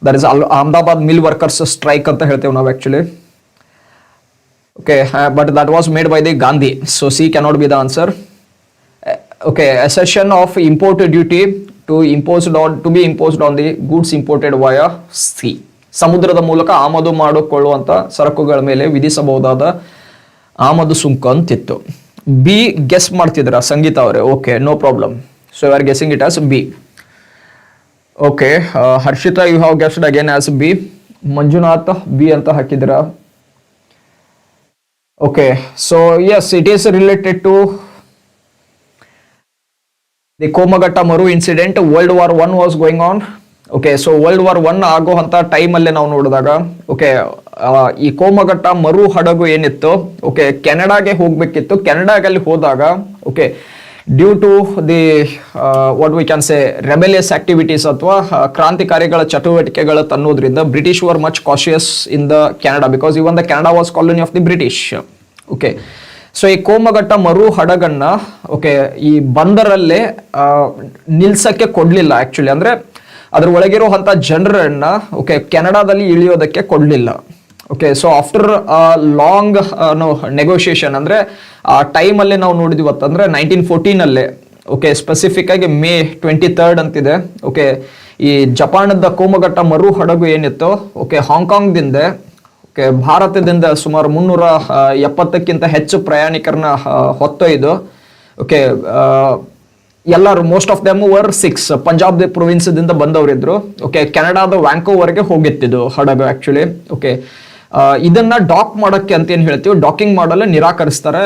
That is Ahmedabad mill workers strike ಅಂತ ಹೇಳ್ತೇವೆ ನಾವು actually. Okay, but that was made by the Gandhi. So C cannot be the answer. Okay, accession of import duty to be imposed on the goods imported via sea. ಸಮುದ್ರದ ಮೂಲಕ ಆಮದು ಮಾಡಿಕೊಳ್ಳುವಂತ ಸರಕುಗಳ ಮೇಲೆ ವಿಧಿಸಬಹುದಾದ ಆಮದು ಸುಂಕ ಅಂತಿತ್ತು. ಬಿ ಗೆಸ್ ಮಾಡ್ತಿದ್ರ ಸಂಗೀತ ಅವರೇ. Okay no problem. So you are guessing it as B. Okay Harshita you have guessed again as B. Manjunath B ಅಂತ ಹಾಕಿದ್ರ. Okay, so yes, it is related to the Komagatta Maru incident. World War I was going on. Okay, so World War I ಆಗೋ ಅಂತ ಟೈಮ್ ಅಲ್ಲೇ ನಾವು ನೋಡಿದಾಗ ಓಕೆ ಈ ಕೋಮಘಟ್ಟ ಮರು ಹಡಗು ಏನಿತ್ತು ಓಕೆ ಕೆನಡಾಗೆ ಹೋಗ್ಬೇಕಿತ್ತು. ಕೆನಡಾಗಲ್ಲಿ ಹೋದಾಗ okay due to the what we can say rebellious activities ಅಥವಾ ಕ್ರಾಂತಿಕಾರಿಗಳ ಚಟುವಟಿಕೆಗಳ ತನ್ನೋದ್ರಿಂದ British were much cautious in the Canada because even the Canada was colony of the British. Okay so ಈ ಕೋಮಘಟ್ಟ ಮರು ಹಡಗನ್ನ ಓಕೆ ಈ ಬಂದರಲ್ಲೇ ನಿಲ್ಸಕ್ಕೆ ಕೊಡ್ಲಿಲ್ಲ. ಆಕ್ಚುಲಿ ಅಂದ್ರೆ ಅದ್ರ ಒಳಗಿರುವಂತ ಜನರನ್ನ ಓಕೆ ಕೆನಡಾದಲ್ಲಿ ಇಳಿಯೋದಕ್ಕೆ ಕೊಡ್ಲಿಲ್ಲ. Okay so after long negotiation ಅಂದ್ರೆ ಆ ಟೈಮ್ ಅಲ್ಲೇ ನಾವು ನೋಡಿದ್ವತ್ತಂದ್ರೆ 1914 ಓಕೆ ಸ್ಪೆಸಿಫಿಕ್ ಆಗಿ May 23 ಅಂತಿದೆ. ಓಕೆ ಈ ಜಪಾನದ ಕೋಮಘಟ್ಟ ಮರು ಹಡಗು ಏನಿತ್ತು ಓಕೆ ಹಾಂಗ್ಕಾಂಗ್ದಿಂದ ಓಕೆ ಭಾರತದಿಂದ ಸುಮಾರು 370ಕ್ಕಿಂತ ಹೆಚ್ಚು ಪ್ರಯಾಣಿಕರನ್ನ ಹೊತ್ತೊಯ್ದು ಓಕೆ ಎಲ್ಲರೂ most of them were 6 Punjab province ದಿಂದ ಬಂದವರಿದ್ರು. ಓಕೆ ಕೆನಡಾದ ವ್ಯಾಂಕೋವರ್ಗೆ ಹೋಗಿತ್ತಿದ್ದು ಹಡಗು ಆಕ್ಚುಲಿ. ಓಕೆ ಇದನ್ನ ಡಾಕ್ ಮಾಡಕ್ಕೆ ಅಂತ ಏನ್ ಹೇಳ್ತೀವಿ ಡಾಕಿಂಗ್ ಮಾಡಲು ನಿರಾಕರಿಸ್ತಾರೆ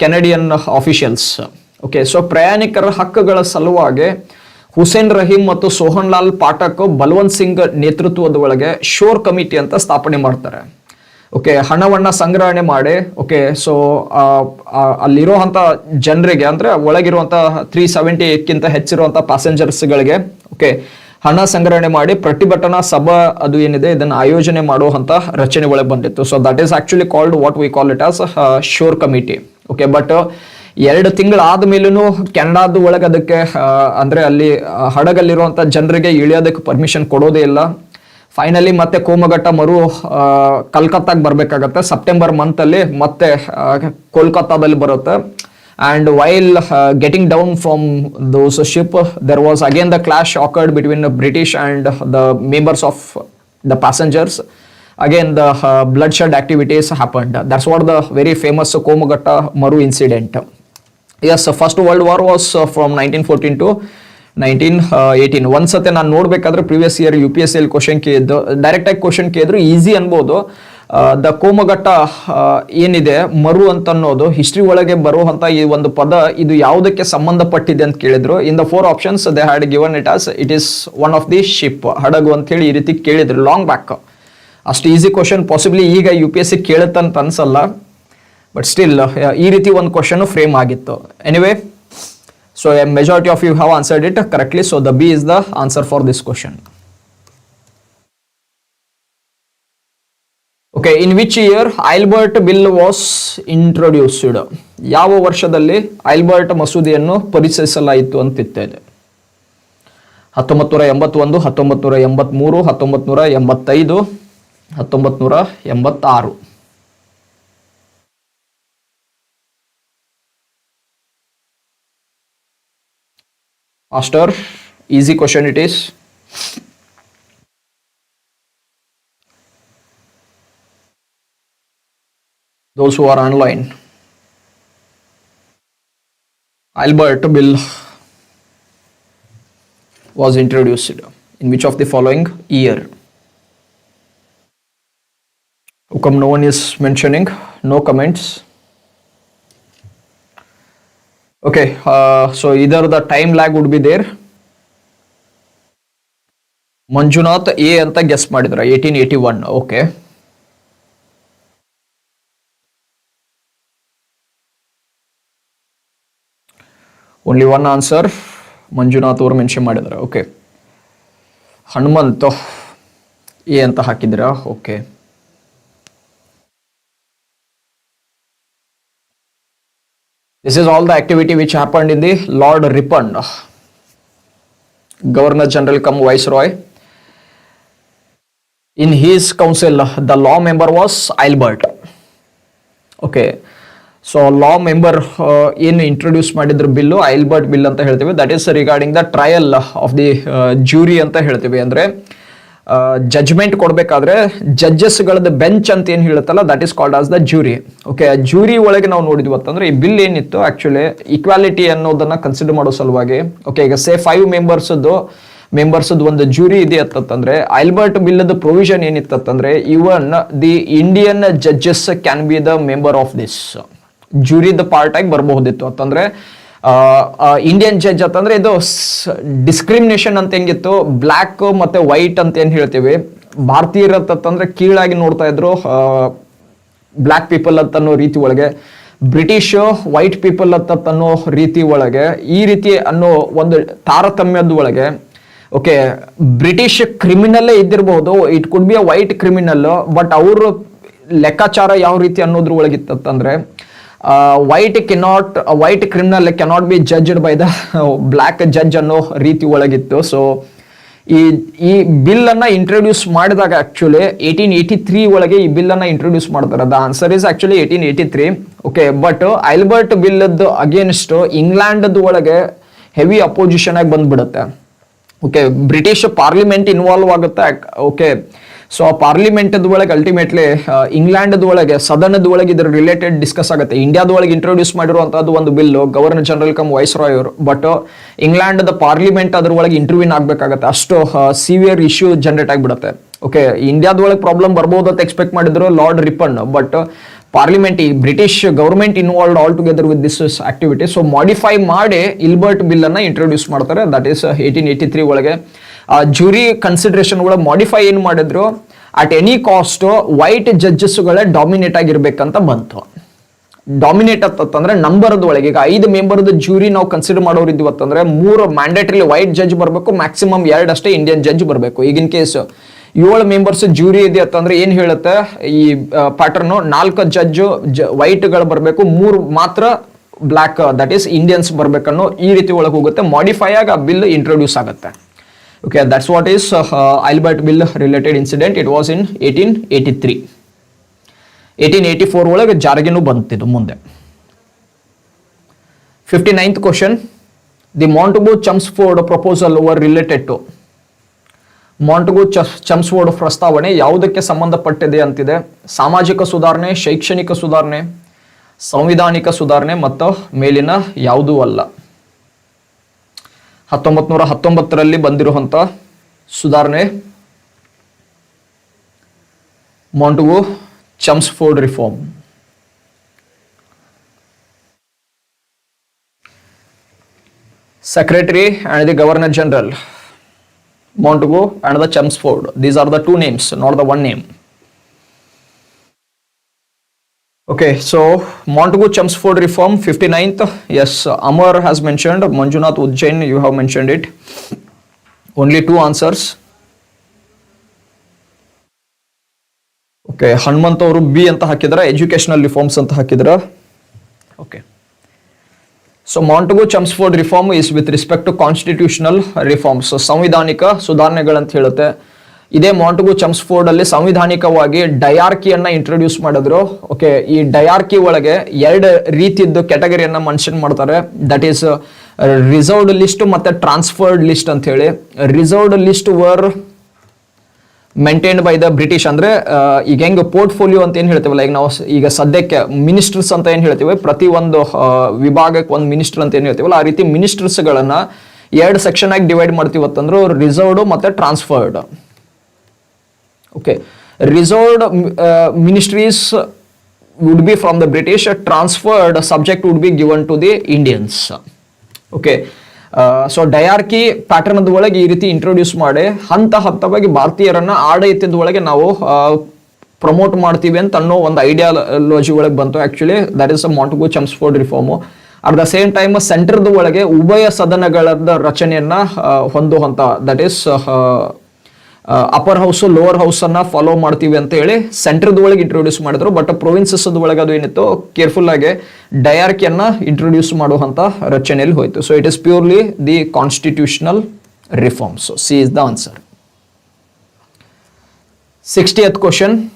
ಕೆನಡಿಯನ್ ಆಫಿಷಿಯಲ್ಸ್. ಓಕೆ ಸೊ ಪ್ರಯಾಣಿಕರ ಹಕ್ಕುಗಳ ಸಲುವಾಗಿ ಹುಸೇನ್ ರಹೀಂ ಮತ್ತು ಸೋಹನ್ ಲಾಲ್ ಪಾಠಕ್ ಬಲ್ವಂತ್ ಸಿಂಗ್ ನೇತೃತ್ವದ ಒಳಗೆ ಶೋರ್ ಕಮಿಟಿ ಅಂತ ಸ್ಥಾಪನೆ ಮಾಡ್ತಾರೆ. ಓಕೆ ಹಣವನ್ನ ಸಂಗ್ರಹಣೆ ಮಾಡಿ ಓಕೆ ಸೊ ಅಲ್ಲಿರುವಂತ ಜನರಿಗೆ ಅಂದ್ರೆ ಒಳಗಿರುವಂತ 370ಕ್ಕಿಂತ ಹೆಚ್ಚಿರುವಂತ ಪ್ಯಾಸೆಂಜರ್ಸ್ಗಳಿಗೆ ಓಕೆ ಹಣ ಸಂಗ್ರಹಣೆ ಮಾಡಿ ಪ್ರತಿಭಟನಾ ಸಭಾ ಅದು ಏನಿದೆ ಇದನ್ನ ಆಯೋಜನೆ ಮಾಡುವಂತ ರಚನೆ ಒಳಗೆ ಬಂದಿತ್ತು. So that is actually called what we call it as sure committee. Okay but 2 ತಿಂಗಳಾದ ಮೇಲೂ ಕೆನಡಾದ ಒಳಗೆ ಅದಕ್ಕೆ ಅಂದ್ರೆ ಅಲ್ಲಿ ಹಡಗಲ್ಲಿರುವಂತ ಜನರಿಗೆ ಇಳಿಯೋದಕ್ಕೆ ಪರ್ಮಿಷನ್ ಕೊಡೋದೇ ಇಲ್ಲ. ಫೈನಲಿ ಮತ್ತೆ ಕೋಮಘಟ್ಟ ಮರು ಕಲ್ಕತ್ತಾಗೆ ಬರಬೇಕಾಗತ್ತೆ ಸೆಪ್ಟೆಂಬರ್ ಮಂತಲ್ಲಿ, ಮತ್ತೆ ಕೋಲ್ಕತ್ತಾದಲ್ಲಿ ಬರುತ್ತೆ. And while getting down from those ship, there was again the clash occurred between the British and the members of the passengers. Again the bloodshed activities happened. That's what the very famous Komagatta Maru incident. Yes, first world war was from 1914 to 1918. ಒಂದ್ಸತಿ ನಾನು ನೋಡ್ಬೇಕಾದ್ರೆ ಪ್ರೀವಿಯಸ್ ಇಯರ್ UPSC ಅಲ್ಲಿ ಕ್ವಶನ್ ಕೇಳಿದ್ದು, ಡೈರೆಕ್ಟ್ ಆಗಿ ಕ್ವಶನ್ ಕೇಳಿದ್ರು ಈಸಿ ಅನ್ಬೋದು. ದ ಕೋಮಘಟ್ಟ ಏನಿದೆ ಮರು ಅಂತ ಅನ್ನೋದು ಹಿಸ್ಟ್ರಿ ಒಳಗೆ ಬರುವಂತ ಈ ಒಂದು ಪದ ಇದು ಯಾವುದಕ್ಕೆ ಸಂಬಂಧಪಟ್ಟಿದೆ ಅಂತ ಕೇಳಿದ್ರು. In the 4 options they had given it as it is one of the ship, ಹಡಗು ಅಂತ ಹೇಳಿ ಈ ರೀತಿ ಕೇಳಿದ್ರು ಲಾಂಗ್ ಬ್ಯಾಕ್. ಅಷ್ಟು ಈಸಿ ಕ್ವಶನ್ ಪಾಸಿಬ್ಲಿ ಈಗ UPSC ಕೇಳುತ್ತಂತ ಅನ್ಸಲ್ಲ, ಬಟ್ ಸ್ಟಿಲ್ ಈ ರೀತಿ ಒಂದು ಕ್ವಶನ್ ಫ್ರೇಮ್ ಆಗಿತ್ತು. Anyway, so a majority of you have answered it correctly, so the B is the answer for this question. Okay, in which year Albert Bill was introduced? ಯಾವ ವರ್ಷದಲ್ಲಿ ಆಲ್ಬರ್ಟ್ ಮಸೂದೆಯನ್ನು ಪರಿಚಯಿಸಲಾಯಿತು ಅಂತಿತ್ತು. 1981, 1983, 1985, 1986. Master, easy question it is. Those who are online. Albert Bill was introduced in which of the following year? How come no one is mentioning? No comments. Okay, so either the time lag would be there. Manjunath A anta guess madidra 1881. Okay, only one answer Manjunath ಅವರು ಮೆನ್ಷನ್ ಮಾಡಿದ್ರ. ಓಕೆ, ಹನುಮಂತ್ ಎ ಅಂತ ಹಾಕಿದ್ರ. Okay, this is all the activity which happened in the Lord Ripon, Governor General cum Viceroy. In his council, the law member was Albert. Okay, so law member in introduce ಮಾಡಿದ್ರು ಬಿಲ್ಲು ಆಲ್ಬರ್ಟ್ ಬಿಲ್ ಅಂತ ಹೇಳ್ತೀವಿ. That is regarding the trial of the jury ಅಂತ ಹೇಳ್ತೀವಿ. ಅಂದ್ರೆ ಜಜ್ಮೆಂಟ್ ಕೊಡ್ಬೇಕಾದ್ರೆ ಜಡ್ಜಸ್ಗಳದ ಬೆಂಚ್ ಅಂತ ಏನ್ ಹೇಳುತ್ತಲ್ಲ, that is called as the jury. Okay, jury ಒಳಗೆ ನಾವು ನೋಡಿದ್ವಿ ಅಂತಂದ್ರೆ ಈ ಬಿಲ್ ಏನಿತ್ತು ಆಕ್ಚುಲಿ ಈಕ್ವಾಲಿಟಿ ಅನ್ನೋದನ್ನ ಕನ್ಸಿಡರ್ ಮಾಡೋ ಸಲುವಾಗಿ. ಓಕೆ, ಈಗ ಸೇ 5 ಮೆಂಬರ್ಸ್ ಒಂದು ಜ್ಯೂರಿ ಇದೆ ಅಂತಂದ್ರೆ ಆಲ್ಬರ್ಟ್ ಬಿಲ್ ಪ್ರೊವಿಷನ್ ಏನಿತ್ತಂದ್ರೆ even the Indian judges can be the member of this ಜ್ಯೂರಿದ ಪಾರ್ಟ್ ಆಗಿ ಬರಬಹುದಿತ್ತು. ಅಂತಂದ್ರೆ ಇಂಡಿಯನ್ ಜಡ್ಜ್ ಅಂತಂದ್ರೆ ಇದು ಡಿಸ್ಕ್ರಿಮಿನೇಷನ್ ಅಂತ ಹೆಂಗಿತ್ತು, ಬ್ಲ್ಯಾಕ್ ಮತ್ತೆ ವೈಟ್ ಅಂತ ಏನ್ ಹೇಳ್ತೀವಿ, ಭಾರತೀಯರ ಅಂತಂದ್ರೆ ಕೀಳಾಗಿ ನೋಡ್ತಾ ಇದ್ರು ಬ್ಲ್ಯಾಕ್ ಪೀಪಲ್ ಅಂತ ಅನ್ನೋ ರೀತಿ ಒಳಗೆ, ಬ್ರಿಟಿಷ್ ವೈಟ್ ಪೀಪಲ್ ಅಂತ ಅನ್ನೋ ರೀತಿ ಒಳಗೆ, ಈ ರೀತಿ ಅನ್ನೋ ಒಂದು ತಾರತಮ್ಯದ ಒಳಗೆ. ಓಕೆ, ಬ್ರಿಟಿಷ್ ಕ್ರಿಮಿನಲ್ಲೇ ಇದ್ದಿರಬಹುದು, it could be a white criminal, but ಅವ್ರ ಲೆಕ್ಕಾಚಾರ ಯಾವ ರೀತಿ ಅನ್ನೋದ್ರ ಒಳಗಿತ್ತಂದ್ರೆ white criminal cannot be judged by the black judge ಅನ್ನೋ ರೀತಿ ಒಳಗಿತ್ತು. ಸೊ ಈ ಬಿಲ್ ಅನ್ನ ಇಂಟ್ರೊಡ್ಯೂಸ್ ಮಾಡಿದಾಗ ಆಕ್ಚುಲಿ 1883 ಒಳಗೆ ಈ ಬಿಲ್ ಅನ್ನ ಇಂಟ್ರೊಡ್ಯೂಸ್ ಮಾಡ್ತಾರೆ. The answer is actually 1883. Okay, but Albert bill against England ಒಳಗೆ ಹೆವಿ ಅಪೋಸಿಷನ್ ಆಗಿ ಬಂದ್ಬಿಡುತ್ತೆ. ಓಕೆ, ಬ್ರಿಟಿಷ್ ಪಾರ್ಲಿಮೆಂಟ್ ಇನ್ವಾಲ್ವ್ ಆಗುತ್ತೆ. ಓಕೆ, ಸೊ ಪಾರ್ಲಿಮೆಂಟ್ ಒಳಗೆ ಅಲ್ಟಿಮೇಟ್ಲಿ ಇಂಗ್ಲೆಂಡ್ ಒಳಗೆ ಸದನದ ಒಳಗೆ ಇದ್ರ ರಿಲೇಟೆಡ್ ಡಿಸ್ಕಸ್ ಆಗುತ್ತೆ. ಇಂಡಿಯಾದ ಒಳಗೆ ಇಂಟ್ರೊಡ್ಯೂಸ್ ಮಾಡಿರುವಂತದ್ದು ಒಂದು bill governor general cum viceroy ಅವರು, ಬಟ್ ಇಂಗ್ಲೆಂಡ್ ದ ಪಾರ್ಲಿಮೆಂಟ್ ಅದ್ರ ಒಳಗೆ ಇಂಟರ್ವ್ಯೂನ್ ಆಗ್ಬೇಕಾಗತ್ತೆ. ಅಷ್ಟು ಸಿವಿಯರ್ ಇಶ್ಯೂ ಜನರೇಟ್ ಆಗಿಬಿಡುತ್ತೆ. ಓಕೆ, ಇಂಡಿಯಾದ ಒಳಗೆ ಪ್ರಾಬ್ಲಮ್ ಬರ್ಬೋದು ಅಂತ ಎಕ್ಸ್ಪೆಕ್ಟ್ ಮಾಡಿದ್ರು ಲಾರ್ಡ್ ರಿಪನ್, ಬಟ್ ಪಾರ್ಲಿಮೆಂಟ್ ಈ British government involved altogether with this activity. So modify ಮಾಡಿ ಇಲ್ಬರ್ಟ್ ಬಿಲ್ ಅನ್ನ ಇಂಟ್ರೊಡ್ಯೂಸ್ ಮಾಡ್ತಾರೆ. ದಟ್ ಈಸ್ 1883 ಒಳಗೆ. ಜ್ಯೂರಿ ಕನ್ಸಿಡರೇಷನ್ ಒಳಗೆ ಮಾಡಿಫೈ ಏನು ಮಾಡಿದ್ರು, ಅಟ್ ಎನಿ ಕಾಸ್ಟ್ ವೈಟ್ ಜಡ್ಜಸ್ಗಳೇ ಡಾಮಿನೇಟ್ ಆಗಿರ್ಬೇಕಂತ ಬಂತು. ಡಾಮಿನೇಟ್ ಅಂತಂದ್ರೆ ನಂಬರ್ದ ಒಳಗೆ ಈಗ 5 ಮೆಂಬರ್ದ ಜ್ಯೂರಿ ನಾವು ಕನ್ಸಿಡರ್ ಮಾಡೋರು ಇದ್ವತ್ತಂದ್ರೆ 3 ಮ್ಯಾಂಡೇಟರಿ ವೈಟ್ ಜಡ್ಜ್ ಬರಬೇಕು, ಮ್ಯಾಕ್ಸಿಮಮ್ 2 ಅಷ್ಟೇ ಇಂಡಿಯನ್ ಜಡ್ಜ್ ಬರಬೇಕು. ಈಗಿನ ಕೇಸ್ 7 ಮೆಂಬರ್ಸ್ ಜ್ಯೂರಿ ಇದೆ ಅಂತಂದ್ರೆ ಏನ್ ಹೇಳುತ್ತೆ ಈ ಪ್ಯಾಟರ್ನ್, 4 ವೈಟ್ಗಳು ಬರಬೇಕು, 3 ಮಾತ್ರ ಬ್ಲ್ಯಾಕ್ ದಟ್ ಈಸ್ ಇಂಡಿಯನ್ಸ್ ಬರ್ಬೇಕನ್ನೋ ಈ ರೀತಿ ಒಳಗೆ ಹೋಗುತ್ತೆ. ಮಾಡಿಫೈ ಆಗಿ ಆ ಬಿಲ್ ಇಂಟ್ರೊಡ್ಯೂಸ್ ಆಗುತ್ತೆ. Okay, that's what is Albert Bill related incident. It was in 1883. 1884 ಒಳಗೆ ಜಾರಿಗೆನೂ ಬಂತಿದ್ದು ಮುಂದೆ. 59th question. The Montagu-Chelmsford proposal were related to. ಮಾಂಟೆಗು-ಚೆಮ್ಸ್ಫೋರ್ಡ್ ಪ್ರಸ್ತಾವನೆ ಯಾವುದಕ್ಕೆ ಸಂಬಂಧಪಟ್ಟಿದೆ ಅಂತಿದೆ? ಸಾಮಾಜಿಕ ಸುಧಾರಣೆ, ಶೈಕ್ಷಣಿಕ ಸುಧಾರಣೆ, ಸಂವಿಧಾನಿಕ ಸುಧಾರಣೆ ಮತ್ತು ಮೇಲಿನ ಯಾವುದೂ ಅಲ್ಲ. 1919ರಲ್ಲಿ ಬಂದಿರುವಂತ ಸುಧಾರಣೆ ಮಾಂಟೆಗು-ಚೆಮ್ಸ್ಫೋರ್ಡ್ reform. Secretary and the Governor General, Montagu and the Chelmsford. These are the two names, not the one name. Okay, so Montagu-Chelmsford reform, 59th. Yes, Amar has mentioned. Manjunath Ujjain, you have mentioned it. Only two answers. Okay, Hanmant ಅವರು B ಅಂತ ಹಾಕಿದ್ರ, ಎಜುಕೇಶನಲ್ ರಿಫಾರ್ಮ್ಸ್ ಅಂತ ಹಾಕಿದ್ರ. Okay. So Montagu-Chelmsford reform is with respect to constitutional reforms. So ಸಂವಿಧಾನಿಕ ಸುಧಾರಣೆಗಳಂತ ಹೇಳುತ್ತೆ. ಇದೇ ಮಾಂಟೆಗು-ಚೆಮ್ಸ್ಫೋರ್ಡ್ ಅಲ್ಲಿ ಸಂವಿಧಾನಿಕವಾಗಿ ಡಯಾರ್ಕಿಯನ್ನ ಇಂಟ್ರೊಡ್ಯೂಸ್ ಮಾಡಿದ್ರು. ಓಕೆ, ಈ ಡಯಾರ್ಕಿ ಒಳಗೆ ಎರಡು ರೀತಿಯದ್ದು ಕ್ಯಾಟಗರಿಯನ್ನ ಮೆನ್ಷನ್ ಮಾಡ್ತಾರೆ. ದಟ್ ಈಸ್ ರಿಸರ್ವ್ಡ್ ಲಿಸ್ಟ್ ಮತ್ತೆ ಟ್ರಾನ್ಸ್ಫರ್ಡ್ ಲಿಸ್ಟ್ ಅಂತ ಹೇಳಿ. Reserved list var maintained by the British. ಅಂದ್ರೆ ಈಗ ಹೆಂಗ್ ಪೋರ್ಟ್ಫೋಲಿಯೋ ಅಂತ ಏನ್ ಹೇಳ್ತೀವಲ್ಲ, ಈಗ ನಾವು ಈಗ ಸದ್ಯಕ್ಕೆ ಮಿನಿಸ್ಟರ್ಸ್ ಅಂತ ಏನ್ ಹೇಳ್ತೀವಿ, ಪ್ರತಿ ಒಂದು ವಿಭಾಗಕ್ಕೆ ಒಂದು ಮಿನಿಸ್ಟರ್ ಅಂತ ಏನ್ ಹೇಳ್ತೀವಲ್ಲ, ಆ ರೀತಿ ಮಿನಿಸ್ಟರ್ಸ್ ಗಳನ್ನ ಎರಡು ಸೆಕ್ಷನ್ ಆಗಿ ಡಿವೈಡ್ ಮಾಡ್ತೀವತ್ತಂದ್ರು ರಿಸರ್ವ್ಡ್ ಮತ್ತೆ transferred. Okay, reserved ministries would be from the British, transferred subject would be given to the Indians. Okay, so dyarchy pattern ಒಳಗೆ ಈ ರೀತಿ ಇಂಟ್ರೊಡ್ಯೂಸ್ ಮಾಡಿ ಹಂತ ಹಂತವಾಗಿ ಭಾರತೀಯರನ್ನ ಆಡಳಿತದ ಒಳಗೆ ನಾವು ಪ್ರಮೋಟ್ ಮಾಡ್ತೀವಿ ಅಂತ ಅನ್ನೋ ಒಂದು ಐಡಿಯಾಲಜಿ ಒಳಗೆ ಬಂತು. Actually that is Montagu Chelmsford reform. At the same time ಸೆಂಟರ್ದ ಒಳಗೆ ಉಭಯ ಸದನಗಳ ರಚನೆಯನ್ನ ಹೊಂದುವಂತ, that is upper house lower house ಅನ್ನ ಫಾಲೋ ಮಾಡ್ತೀವಿ ಅಂತ ಹೇಳಿ ಸೆಂಟರ್ದ ಒಳಗೆ ಇಂಟ್ರೊಡ್ಯೂಸ್ ಮಾಡಿದ್ರು. ಬಟ್ ಪ್ರೊವಿನ್ಸಸ್ ಒಳಗೆ ಅದು ಏನಿತ್ತು, ಕೇರ್ಫುಲ್ ಆಗಿ ಡಯಾರ್ಕಿಯನ್ನ ಇಂಟ್ರೊಡ್ಯೂಸ್ ಮಾಡುವಂತ ರಚನೆಯಲ್ಲಿ ಹೋಯ್ತು. So it is purely the constitutional reforms. C is the answer. 60th question.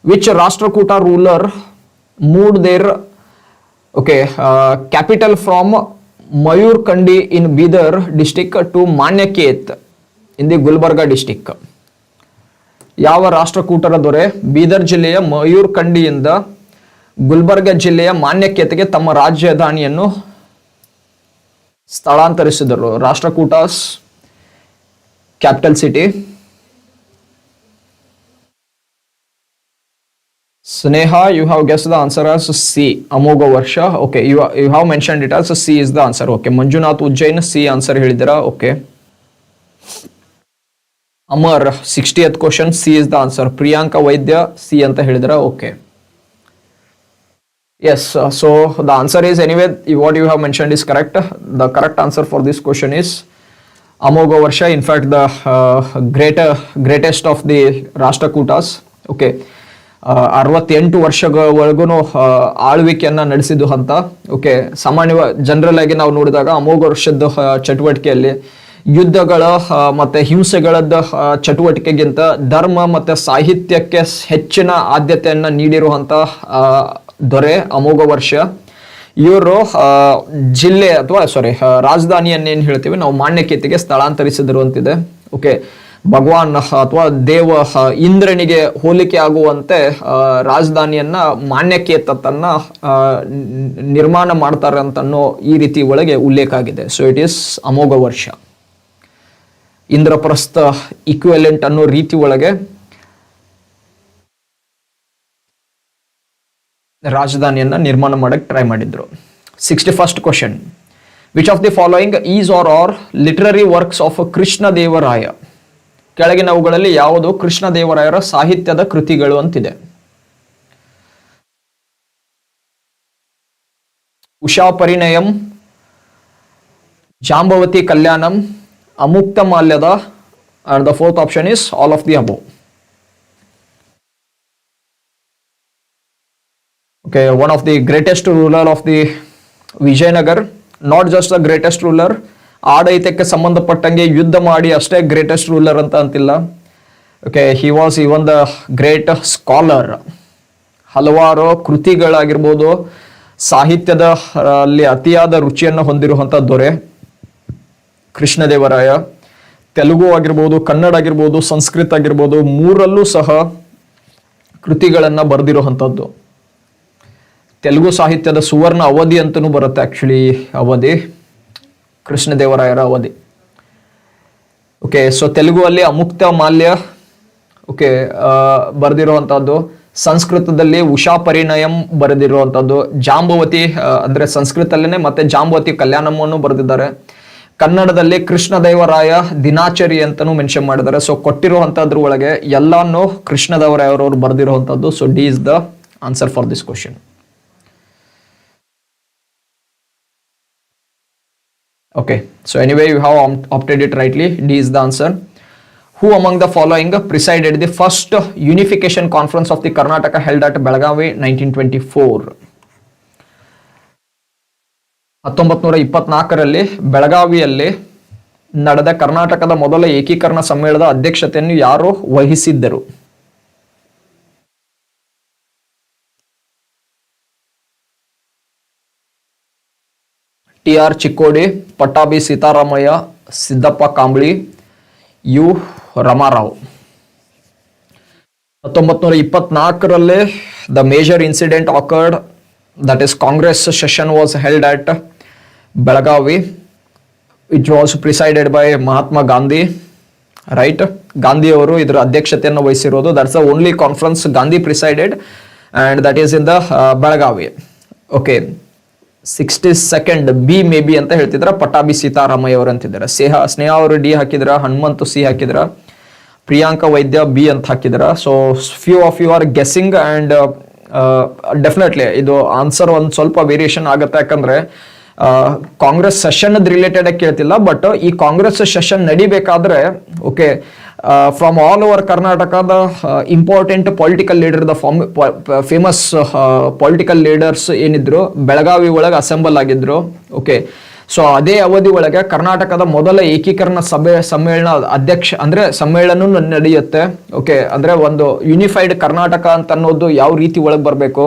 Which Rashtrakuta ruler moved their capital from Mayurkandi in Bidar district to Manyaket in the Gulbarga district? ಯಾವ ರಾಷ್ಟ್ರಕೂಟರ ದೊರೆ ಬೀದರ್ ಜಿಲ್ಲೆಯ ಮಯೂರ್ಕಂಡಿಯಿಂದ ಗುಲ್ಬರ್ಗ ಜಿಲ್ಲೆಯ ಮಾನ್ಯಕೇತೆಗೆ ತಮ್ಮ ರಾಜಧಾನಿಯನ್ನು ಸ್ಥಳಾಂತರಿಸಿದರು? Rashtrakutas capital city. Sneha, you have guessed the answer as C, Amoga Varsha. Okay, you have mentioned it as C is the answer. Okay, Manjunath Ujjain C answer ಹೇಳಿದಿರಾ? Okay. Amar, 60th question, C is the answer. Priyanka Vaidya C ಅಂತ ಹೇಳಿದಿರಾ? Okay. Yes, so the answer is anyway what you have mentioned is correct. The correct answer for this question is Amoga Varsha. In fact, the greatest of the Rashtrakutas. Okay. 68 ವರ್ಷಗಳವರೆಗೂ ಆಳ್ವಿಕೆಯನ್ನ ನಡೆಸಿದ್ದು ಅಂತ. ಓಕೆ, ಸಾಮಾನ್ಯ ಜನರಲ್ ಆಗಿ ನಾವು ನೋಡಿದಾಗ ಅಮೋಘ ವರ್ಷದ ಚಟುವಟಿಕೆಯಲ್ಲಿ ಯುದ್ಧಗಳ ಮತ್ತೆ ಹಿಂಸೆಗಳದ ಚಟುವಟಿಕೆಗಿಂತ ಧರ್ಮ ಮತ್ತೆ ಸಾಹಿತ್ಯಕ್ಕೆ ಹೆಚ್ಚಿನ ಆದ್ಯತೆಯನ್ನ ನೀಡಿರುವಂತ ದೊರೆ ಅಮೋಘ ವರ್ಷ. ಇವರು ಜಿಲ್ಲೆ ಅಥವಾ ರಾಜಧಾನಿಯನ್ನೇನು ಹೇಳ್ತೀವಿ ನಾವು ಮಾನ್ಯಕೇತಿಗೆ ಸ್ಥಳಾಂತರಿಸಿದರು ಅಂತಿದೆ. ಓಕೆ, ಭಗವಾನ್ ಅಥವಾ ದೇವ ಇಂದ್ರನಿಗೆ ಹೋಲಿಕೆ ಆಗುವಂತೆ ರಾಜಧಾನಿಯನ್ನ ಮಾನ್ಯಕೇತನ್ನ ನಿರ್ಮಾಣ ಮಾಡ್ತಾರೆ ಅಂತನ್ನೋ ಈ ರೀತಿ ಒಳಗೆ ಉಲ್ಲೇಖ ಆಗಿದೆ. ಸೊ ಇಟ್ ಈಸ್ ಅಮೋಘ ವರ್ಷ. ಇಂದ್ರಪ್ರಸ್ಥ ಇಕ್ವಿವೆಲೆಂಟ್ ಅನ್ನೋ ರೀತಿ ಒಳಗೆ ರಾಜಧಾನಿಯನ್ನ ನಿರ್ಮಾಣ ಮಾಡಕ್ಕೆ ಟ್ರೈ ಮಾಡಿದ್ರು. 61st question. Which of the following is or are literary works of Krishna Devaraya? ಕೆಳಗಿನವುಗಳಲ್ಲಿ ಯಾವುದು ಕೃಷ್ಣ ದೇವರಾಯರ ಸಾಹಿತ್ಯದ ಕೃತಿಗಳು ಅಂತಿದೆ. ಉಷಾ ಪರಿಣಯಂ, ಜಾಂಬವತಿ ಕಲ್ಯಾಣಂ, ಅಮುಕ್ತ ಮಾಲ್ಯದ, and the fourth option is all of the above. Okay, one of the greatest ruler of the Vijayanagar, not just the greatest ruler, ಆಡಳಿತಕ್ಕೆ ಸಂಬಂಧಪಟ್ಟಂಗೆ ಯುದ್ಧ ಮಾಡಿ ಅಷ್ಟೇ ಗ್ರೇಟೆಸ್ಟ್ ರೂಲರ್ ಅಂತ ಅಂತಿಲ್ಲ. Okay, he was even the great scholar. ಹಲವಾರು ಕೃತಿಗಳಾಗಿರ್ಬೋದು, ಸಾಹಿತ್ಯದ ಅಲ್ಲಿ ಅತಿಯಾದ ರುಚಿಯನ್ನು ಹೊಂದಿರುವಂಥ ದೊರೆ ಕೃಷ್ಣದೇವರಾಯ. ತೆಲುಗು ಆಗಿರ್ಬೋದು, ಕನ್ನಡ ಆಗಿರ್ಬೋದು, ಸಂಸ್ಕೃತ ಆಗಿರ್ಬೋದು, ಮೂರಲ್ಲೂ ಸಹ ಕೃತಿಗಳನ್ನು ಬರೆದಿರುವಂಥದ್ದು. ತೆಲುಗು ಸಾಹಿತ್ಯದ ಸುವರ್ಣ ಅವಧಿ ಅಂತಲೂ ಬರುತ್ತೆ. ಆ್ಯಕ್ಚುಲಿ ಅವಧಿ ಕೃಷ್ಣದೇವರಾಯರ ಅವಧಿ. ಓಕೆ, ಸೊ ತೆಲುಗು ಅಲ್ಲಿ ಅಮುಕ್ತ ಮಾಲ್ಯ ಓಕೆ ಬರೆದಿರುವಂಥದ್ದು. ಸಂಸ್ಕೃತದಲ್ಲಿ ಉಷಾ ಪರಿಣಯಂ ಬರೆದಿರುವಂಥದ್ದು. ಜಾಂಬವತಿ ಅಂದರೆ ಸಂಸ್ಕೃತಲ್ಲೇ ಮತ್ತೆ ಜಾಂಬವತಿ ಕಲ್ಯಾಣಮನ್ನು ಬರೆದಿದ್ದಾರೆ. ಕನ್ನಡದಲ್ಲಿ ಕೃಷ್ಣದೇವರಾಯ ದಿನಾಚರಿ ಅಂತಲೂ ಮೆನ್ಷನ್ ಮಾಡಿದ್ದಾರೆ. ಸೊ ಕೊಟ್ಟಿರುವಂಥದ್ರ ಒಳಗೆ ಎಲ್ಲಾನು ಕೃಷ್ಣದೇವರಾಯರವರು ಬರೆದಿರುವಂಥದ್ದು. So D is the answer for this question. Okay, so anyway you have opted it rightly. D is the answer. Who among the following presided the first unification conference of the Karnataka held at Belagavi 1924? 1924ರಲ್ಲಿ ಬೆಳಗಾವಿಯಲ್ಲಿ ನಡೆದ ಕರ್ನಾಟಕದ ಮೊದಲ ಏಕೀಕರಣ ಸಮ್ಮೇಳನದ ಅಧ್ಯಕ್ಷತೆಯನ್ನು ಯಾರು ವಹಿಸಿದ್ದರು? T R Chikkodi, Pattabhi Sitaramayya, Siddappa Kambli, U Ramarao. 1924ರಲ್ಲಿ the major incident occurred, that is Congress session was held at Belagavi. It was presided by Mahatma Gandhi. Right, Gandhi ಅವರು ಇದರ ಅಧ್ಯಕ್ಷತೆಯನ್ನು ವಹಿಸಿರೋದು. That's the only conference Gandhi presided and that is in the Belagavi. Okay, 62nd B maybe ಅಂತ ಹೇಳ್ತಿದ್ರ, ಪಟ್ಟಾಭಿ ಸೀತಾರಾಮಯ್ಯ ಅವರು ಅಂತಿದ್ದಾರೆ. ಸ್ನೇಹ ಅವರು ಡಿ ಹಾಕಿದ್ರ, ಹನುಮಂತು ಸಿ ಹಾಕಿದ್ರ, ಪ್ರಿಯಾಂಕಾ ವೈದ್ಯ ಬಿ ಅಂತ ಹಾಕಿದ್ರ. So few of you are guessing and definitely ಇದು ಆನ್ಸರ್ ಒಂದು ಸ್ವಲ್ಪ ವೇರಿಯೇಷನ್ ಆಗುತ್ತೆ. ಯಾಕಂದ್ರೆ ಕಾಂಗ್ರೆಸ್ ಸೆಷನ್ ರಿಲೇಟೆಡ್ ಆಗಿ ಕೇಳ್ತಿಲ್ಲ, ಬಟ್ ಈ ಕಾಂಗ್ರೆಸ್ ಸೆಷನ್ ನಡಿಬೇಕಾದ್ರೆ ಓಕೆ ಫ್ರಮ್ ಆಲ್ ಓವರ್ ಕರ್ನಾಟಕದ important political leader, the famous political leaders ಏನಿದ್ರು ಬೆಳಗಾವಿ ಒಳಗೆ ಅಸೆಂಬಲ್ ಆಗಿದ್ರು. ಓಕೆ, ಸೊ ಅದೇ ಅವಧಿ ಒಳಗೆ ಕರ್ನಾಟಕದ ಮೊದಲ ಏಕೀಕರಣ ಸಮ್ಮೇಳನ ಅಧ್ಯಕ್ಷ ಅಂದ್ರೆ ಸಮ್ಮೇಳನ ನಡೆಯುತ್ತೆ. ಓಕೆ, ಅಂದ್ರೆ ಒಂದು ಯುನಿಫೈಡ್ ಕರ್ನಾಟಕ ಅಂತ ಅನ್ನೋದು ಯಾವ ರೀತಿ ಒಳಗೆ ಬರಬೇಕು.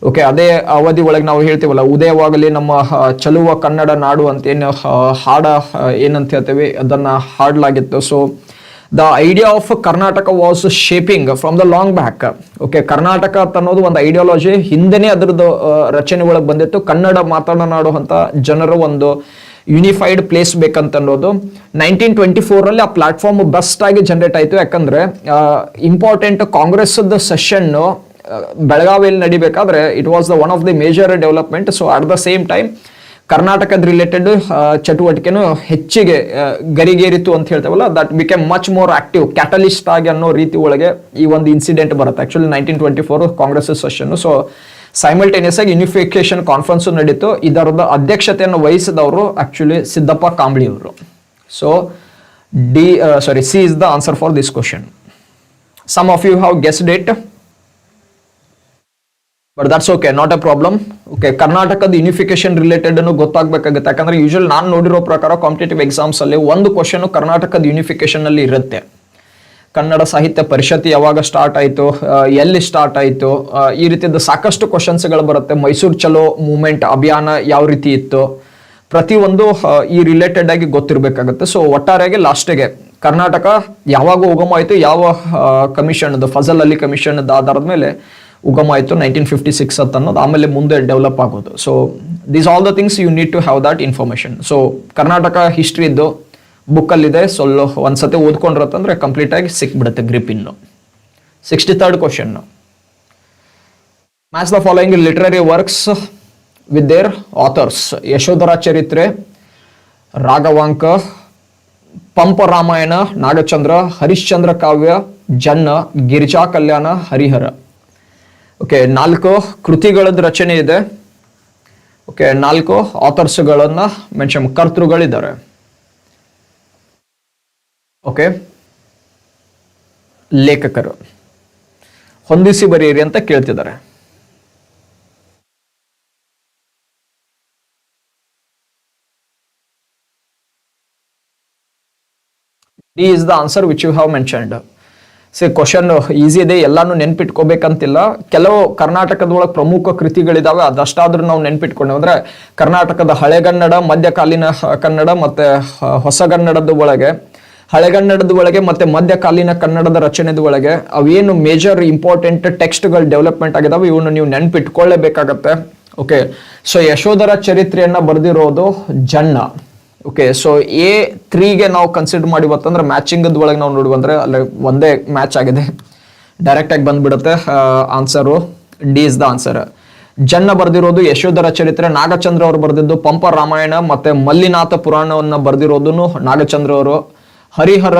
ಓಕೆ, ಅದೇ ಅವಧಿ ಒಳಗೆ ನಾವು ಹೇಳ್ತೀವಲ್ಲ, ಉದಯವಾಗಲಿ ನಮ್ಮ ಚಲುವ ಕನ್ನಡ ನಾಡು ಅಂತ ಏನು ಹಾಡ ಏನಂತ ಹೇಳ್ತೇವೆ ಅದನ್ನ ಹಾಡಲಾಗಿತ್ತು. So the idea of Karnataka was shaping from the long back. Okay, Karnataka ಅನ್ನೋದು ಒಂದು ಐಡಿಯಾಲಜಿ ಹಿಂದೆನೇ ಅದರದ್ದು ರಚನೆ ಒಳಗೆ ಬಂದಿತ್ತು. ಕನ್ನಡ ಮಾತನಾಡುವಂತ ಜನರು ಒಂದು ಯುನಿಫೈಡ್ ಪ್ಲೇಸ್ ಬೇಕಂತ ಅನ್ನೋದು 1924ರಲ್ಲಿ ಆ ಪ್ಲಾಟ್ಫಾರ್ಮ್ ಬೆಸ್ಟ್ ಆಗಿ ಜನರೇಟ್ ಆಯಿತು. ಯಾಕಂದ್ರೆ ಇಂಪಾರ್ಟೆಂಟ್ ಕಾಂಗ್ರೆಸ್ ಸೆಷನ್ ಬೆಳಗಾವಿಯಲ್ಲಿ ನಡಿಬೇಕಾದ್ರೆ it was the one of the major development. So at the same time ಕರ್ನಾಟಕದ ರಿಲೇಟೆಡ್ ಚಟುವಟಿಕೆನು ಹೆಚ್ಚಿಗೆ ಗರಿಗೇರಿತು ಅಂತ ಹೇಳ್ತೇವಲ್ಲ, that became much more active, catalyst ಆಗಿ ಅನ್ನೋ ರೀತಿ ಒಳಗೆ ಈ ಒಂದು ಇನ್ಸಿಡೆಂಟ್ ಬರುತ್ತೆ. Actually 1924 Congress session. So simultaneous ಆಗಿ ಯೂನಿಫಿಕೇಶನ್ ಕಾನ್ಫರೆನ್ಸ್ ನಡೀತು. ಇದರದ ಅಧ್ಯಕ್ಷತೆಯನ್ನು ವಹಿಸಿದವರು ಆಕ್ಚುಲಿ ಸಿದ್ದಪ್ಪ ಕಾಂಬ್ಳಿ ಅವರು. So C is the answer for this question. Some of you have guessed it, but that's okay, not A problem. Okay, ಕರ್ನಾಟಕದ ಯೂನಿಫಿಕೇಶನ್ ರಿಲೇಟೆಡ್ ಅನ್ನು ಗೊತ್ತಾಗಬೇಕಾಗುತ್ತೆ. ಯಾಕಂದ್ರೆ ಯೂಶುವಲ್ ನಾನು ನೋಡಿರೋ ಪ್ರಕಾರ ಕಾಂಪಿಟೇಟಿವ್ ಎಕ್ಸಾಮ್ಸ್ ಅಲ್ಲಿ ಒಂದು ಕ್ವಶನ್ ಕರ್ನಾಟಕದ ಯೂನಿಫಿಕೇಶನ್ ಅಲ್ಲಿ ಇರುತ್ತೆ. ಕನ್ನಡ ಸಾಹಿತ್ಯ ಪರಿಷತ್ ಯಾವಾಗ ಸ್ಟಾರ್ಟ್ ಆಯಿತು, ಎಲ್ಲಿ ಸ್ಟಾರ್ಟ್ ಆಯಿತು, ಈ ರೀತಿಯ ಸಾಕಷ್ಟು ಕ್ವಶನ್ಸ್ಗಳು ಬರುತ್ತೆ. ಮೈಸೂರು ಚಲೋ ಮೂವ್ಮೆಂಟ್ ಅಭಿಯಾನ ಯಾವ ರೀತಿ ಇತ್ತು, ಪ್ರತಿಯೊಂದು ಈ ರಿಲೇಟೆಡ್ ಆಗಿ ಗೊತ್ತಿರಬೇಕಾಗುತ್ತೆ. ಸೊ ಒಟ್ಟಾರೆಯಾಗಿ ಲಾಸ್ಟಿಗೆ ಕರ್ನಾಟಕ ಯಾವಾಗ ಉಗಮ ಆಯಿತು, ಯಾವ ಕಮಿಷನ್ ಫಜಲ್ ಅಲಿ ಕಮಿಷನ್ ಆಧಾರದ ಮೇಲೆ ಉಗಮ ಆಯಿತು 1956 ಅಂತ ಅನ್ನೋದು ಆಮೇಲೆ ಮುಂದೆ ಡೆವಲಪ್ ಆಗೋದು. So these all the things you need to have that information. So Karnataka history ಇದ್ದು ಬುಕ್ಕಲ್ಲಿದೆ, ಸ್ವಲ್ಪ ಒಂದ್ಸತಿ ಓದ್ಕೊಂಡಿರತ್ತಂದ್ರೆ ಕಂಪ್ಲೀಟ್ ಆಗಿ ಸಿಕ್ಬಿಡುತ್ತೆ ಗ್ರಿಪ್. ಇನ್ನು 63rd question, match the following literary works with their authors. Yashodhara Charite, Raghavanka, Pampa Ramayana, Nagachandra, Harishchandra Kavya, Janna, Girija Kalyana, Harihara. Okay, 4 ಕೃತಿಗಳದ ರಚನೆ ಇದೆ. ಓಕೆ, 4 ಆಥರ್ಸ್ಗಳನ್ನ ಮೆನ್ಷನ್, ಕರ್ತೃಗಳಿದ್ದಾರೆ. ಓಕೆ, ಲೇಖಕರು ಹೊಂದಿಸಿ ಬರೆಯಿರಿ ಅಂತ ಕೇಳ್ತಿದ್ದಾರೆ. D is the answer which you have mentioned. Question easy ಇದೆ, ಎಲ್ಲಾನು ನೆನ್ಪಿಟ್ಕೋಬೇಕಂತಿಲ್ಲ. ಕೆಲವು ಕರ್ನಾಟಕದೊಳಗೆ ಪ್ರಮುಖ ಕೃತಿಗಳಿದಾವೆ, ಅದಷ್ಟಾದ್ರೂ ನಾವು ನೆನ್ಪಿಟ್ಕೊಂಡೇವೆ ಅಂದ್ರೆ ಕರ್ನಾಟಕದ ಹಳೆಗನ್ನಡ, ಮಧ್ಯಕಾಲೀನ ಕನ್ನಡ ಮತ್ತೆ ಹೊಸಗನ್ನಡದ ಒಳಗೆ, ಹಳೆಗನ್ನಡದ ಒಳಗೆ ಮತ್ತೆ ಮಧ್ಯಕಾಲೀನ ಕನ್ನಡದ ರಚನೆದ ಒಳಗೆ ಅವೇನು ಮೇಜರ್ ಇಂಪಾರ್ಟೆಂಟ್ ಟೆಕ್ಸ್ಟ್ಗಳು ಡೆವಲಪ್ಮೆಂಟ್ ಆಗಿದಾವೆ ಇವನು ನೀವು ನೆನ್ಪಿಟ್ಕೊಳ್ಳೇಬೇಕಾಗತ್ತೆ. ಓಕೆ, ಸೊ ಯಶೋಧರ ಚರಿತ್ರೆಯನ್ನ ಬರೆದಿರೋದು ಜನ್ನ. ಓಕೆ, ಸೊ A3ಗೆ ನಾವು ಕನ್ಸಿಡರ್ ಮಾಡಿ ಇವತ್ತಂದ್ರೆ ಮ್ಯಾಚಿಂಗ್ ಒಳಗೆ ನಾವು ನೋಡುವಂದ್ರೆ ಅಲ್ಲಿ ಒಂದೇ ಮ್ಯಾಚ್ ಆಗಿದೆ, ಡೈರೆಕ್ಟ್ ಆಗಿ ಬಂದ್ಬಿಡುತ್ತೆ answer. D is the answer. Janna ಬರೆದಿರೋದು ಯಶೋಧರ ಚರಿತ್ರೆ, ನಾಗಚಂದ್ರ ಅವರು ಬರೆದಿದ್ದು ಪಂಪ ರಾಮಾಯಣ ಮತ್ತೆ ಮಲ್ಲಿನಾಥ ಪುರಾಣವನ್ನ ಬರೆದಿರೋದು ನಾಗಚಂದ್ರ ಅವರು, ಹರಿಹರ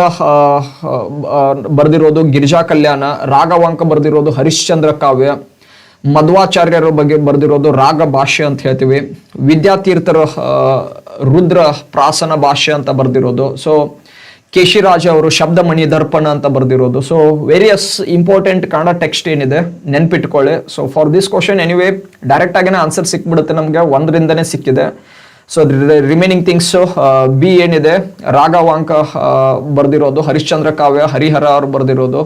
ಬರೆದಿರೋದು ಗಿರಿಜಾ ಕಲ್ಯಾಣ, ರಾಘವಾಂಕ ಬರೆದಿರೋದು ಹರಿಶ್ಚಂದ್ರ ಕಾವ್ಯ, ಮಧ್ವಾಚಾರ್ಯರ ಬಗ್ಗೆ ಬರೆದಿರೋದು ರಾಗ ಭಾಷ್ಯ ಅಂತ ಹೇಳ್ತೀವಿ, ವಿದ್ಯಾತೀರ್ಥರ ರುದ್ರ ಪ್ರಾಸನ ಭಾಷ್ಯ ಅಂತ ಬರೆದಿರೋದು, ಸೊ ಕೇಶಿರಾಜ ಅವರು ಶಬ್ದಮಣಿ ದರ್ಪಣ ಅಂತ ಬರೆದಿರೋದು. So various important Kannada text ಏನಿದೆ ನೆನ್ಪಿಟ್ಕೊಳ್ಳಿ. So for this question anyway direct ಆಗಿನೇ ಆನ್ಸರ್ ಸಿಕ್ಬಿಡುತ್ತೆ ನಮಗೆ, ಒಂದರಿಂದನೇ ಸಿಕ್ಕಿದೆ. ಸೊ ರಿಮೈನಿಂಗ್ ಥಿಂಗ್ಸ್ ಬಿ ಏನಿದೆ, ರಾಘವಾಂಕ ಬರೆದಿರೋದು, ಹರಿಶ್ಚಂದ್ರ ಕಾವ್ಯ ಹರಿಹರ ಅವರು ಬರೆದಿರೋದು,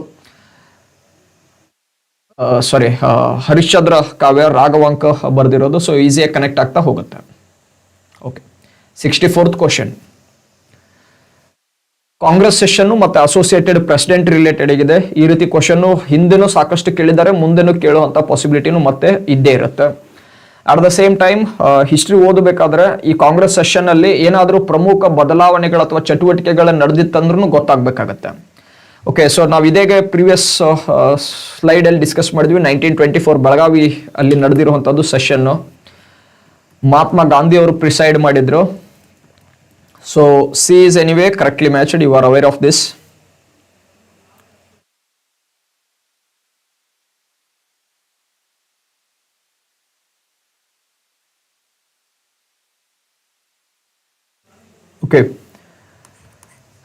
ಹರಿಶ್ಚಂದ್ರ ಕಾವ್ಯ ರಾಘವಾಂಕ ಬರೆದಿರೋದು. ಸೊ ಈಸಿಯಾಗಿ ಕನೆಕ್ಟ್ ಆಗ್ತಾ ಹೋಗುತ್ತೆ. Okay, 64th question Congress session ಮತ್ತೆ ಅಸೋಸಿಯೇಟೆಡ್ ಪ್ರೆಸಿಡೆಂಟ್ ರಿಲೇಟೆಡ್ ಆಗಿದೆ. ಈ ರೀತಿ ಕ್ವಶನ್ ಹಿಂದೆನೂ ಸಾಕಷ್ಟು ಕೇಳಿದ್ದಾರೆ, ಮುಂದೆನೂ ಕೇಳುವಂತ ಪಾಸಿಬಿಲಿಟಿನೂ ಮತ್ತೆ ಇದ್ದೇ ಇರುತ್ತೆ. At the same time history ಓದಬೇಕಾದ್ರೆ ಈ ಕಾಂಗ್ರೆಸ್ ಸೆಷನ್ ಅಲ್ಲಿ ಏನಾದರೂ ಪ್ರಮುಖ ಬದಲಾವಣೆಗಳು ಅಥವಾ ಚಟುವಟಿಕೆಗಳು ನಡೆದಿತ್ತಂದ್ರೂ ಗೊತ್ತಾಗಬೇಕಾಗತ್ತೆ. ಓಕೆ, ಸೊ ನಾವು ಇದೇಗೆ ಪ್ರೀವಿಯಸ್ ಸ್ಲೈಡ್ ಅಲ್ಲಿ ಡಿಸ್ಕಸ್ ಮಾಡಿದ್ವಿ. 1924 ಬೆಳಗಾವಿ ಅಲ್ಲಿ ನಡೆದಿರುವಂತದ್ದು ಸೆಷನ್. ಮಹಾತ್ಮ ಗಾಂಧಿ ಅವರು ಪ್ರಿಸೈಡ್ ಮಾಡಿದ್ರು. So C is anyway correctly matched, you are aware of this. Okay,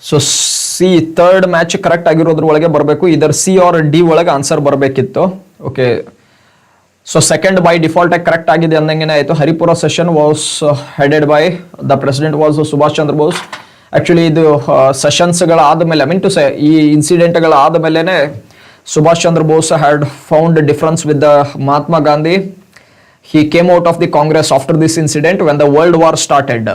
so C third match correct ಆಗಿರೋದ್ರ ಒಳಗೆ ಬರಬೇಕು, ಇದರ್ ಸಿ ಆರ್ ಡಿ ಒಳಗೆ ಆನ್ಸರ್ ಬರಬೇಕಿತ್ತು. Okay, so second by default ಆಗಿ ಕರೆಕ್ಟ್ ಆಗಿದೆ ಅಂದಂಗೆ ಆಯಿತು. Haripura session was headed by the president was Subhash Chandra Bose. Actually ಇದು ಸೆಷನ್ಸ್ಗಳ ಆದಮೇಲೆ ಐ ಮೀನ್ ಟು ಸೇ ಈ ಇನ್ಸಿಡೆಂಟ್ಗಳ ಆದಮೇಲೆ Subhash Chandra Bose had found difference with the Mahatma Gandhi. He came out of the Congress after this incident when the World War started.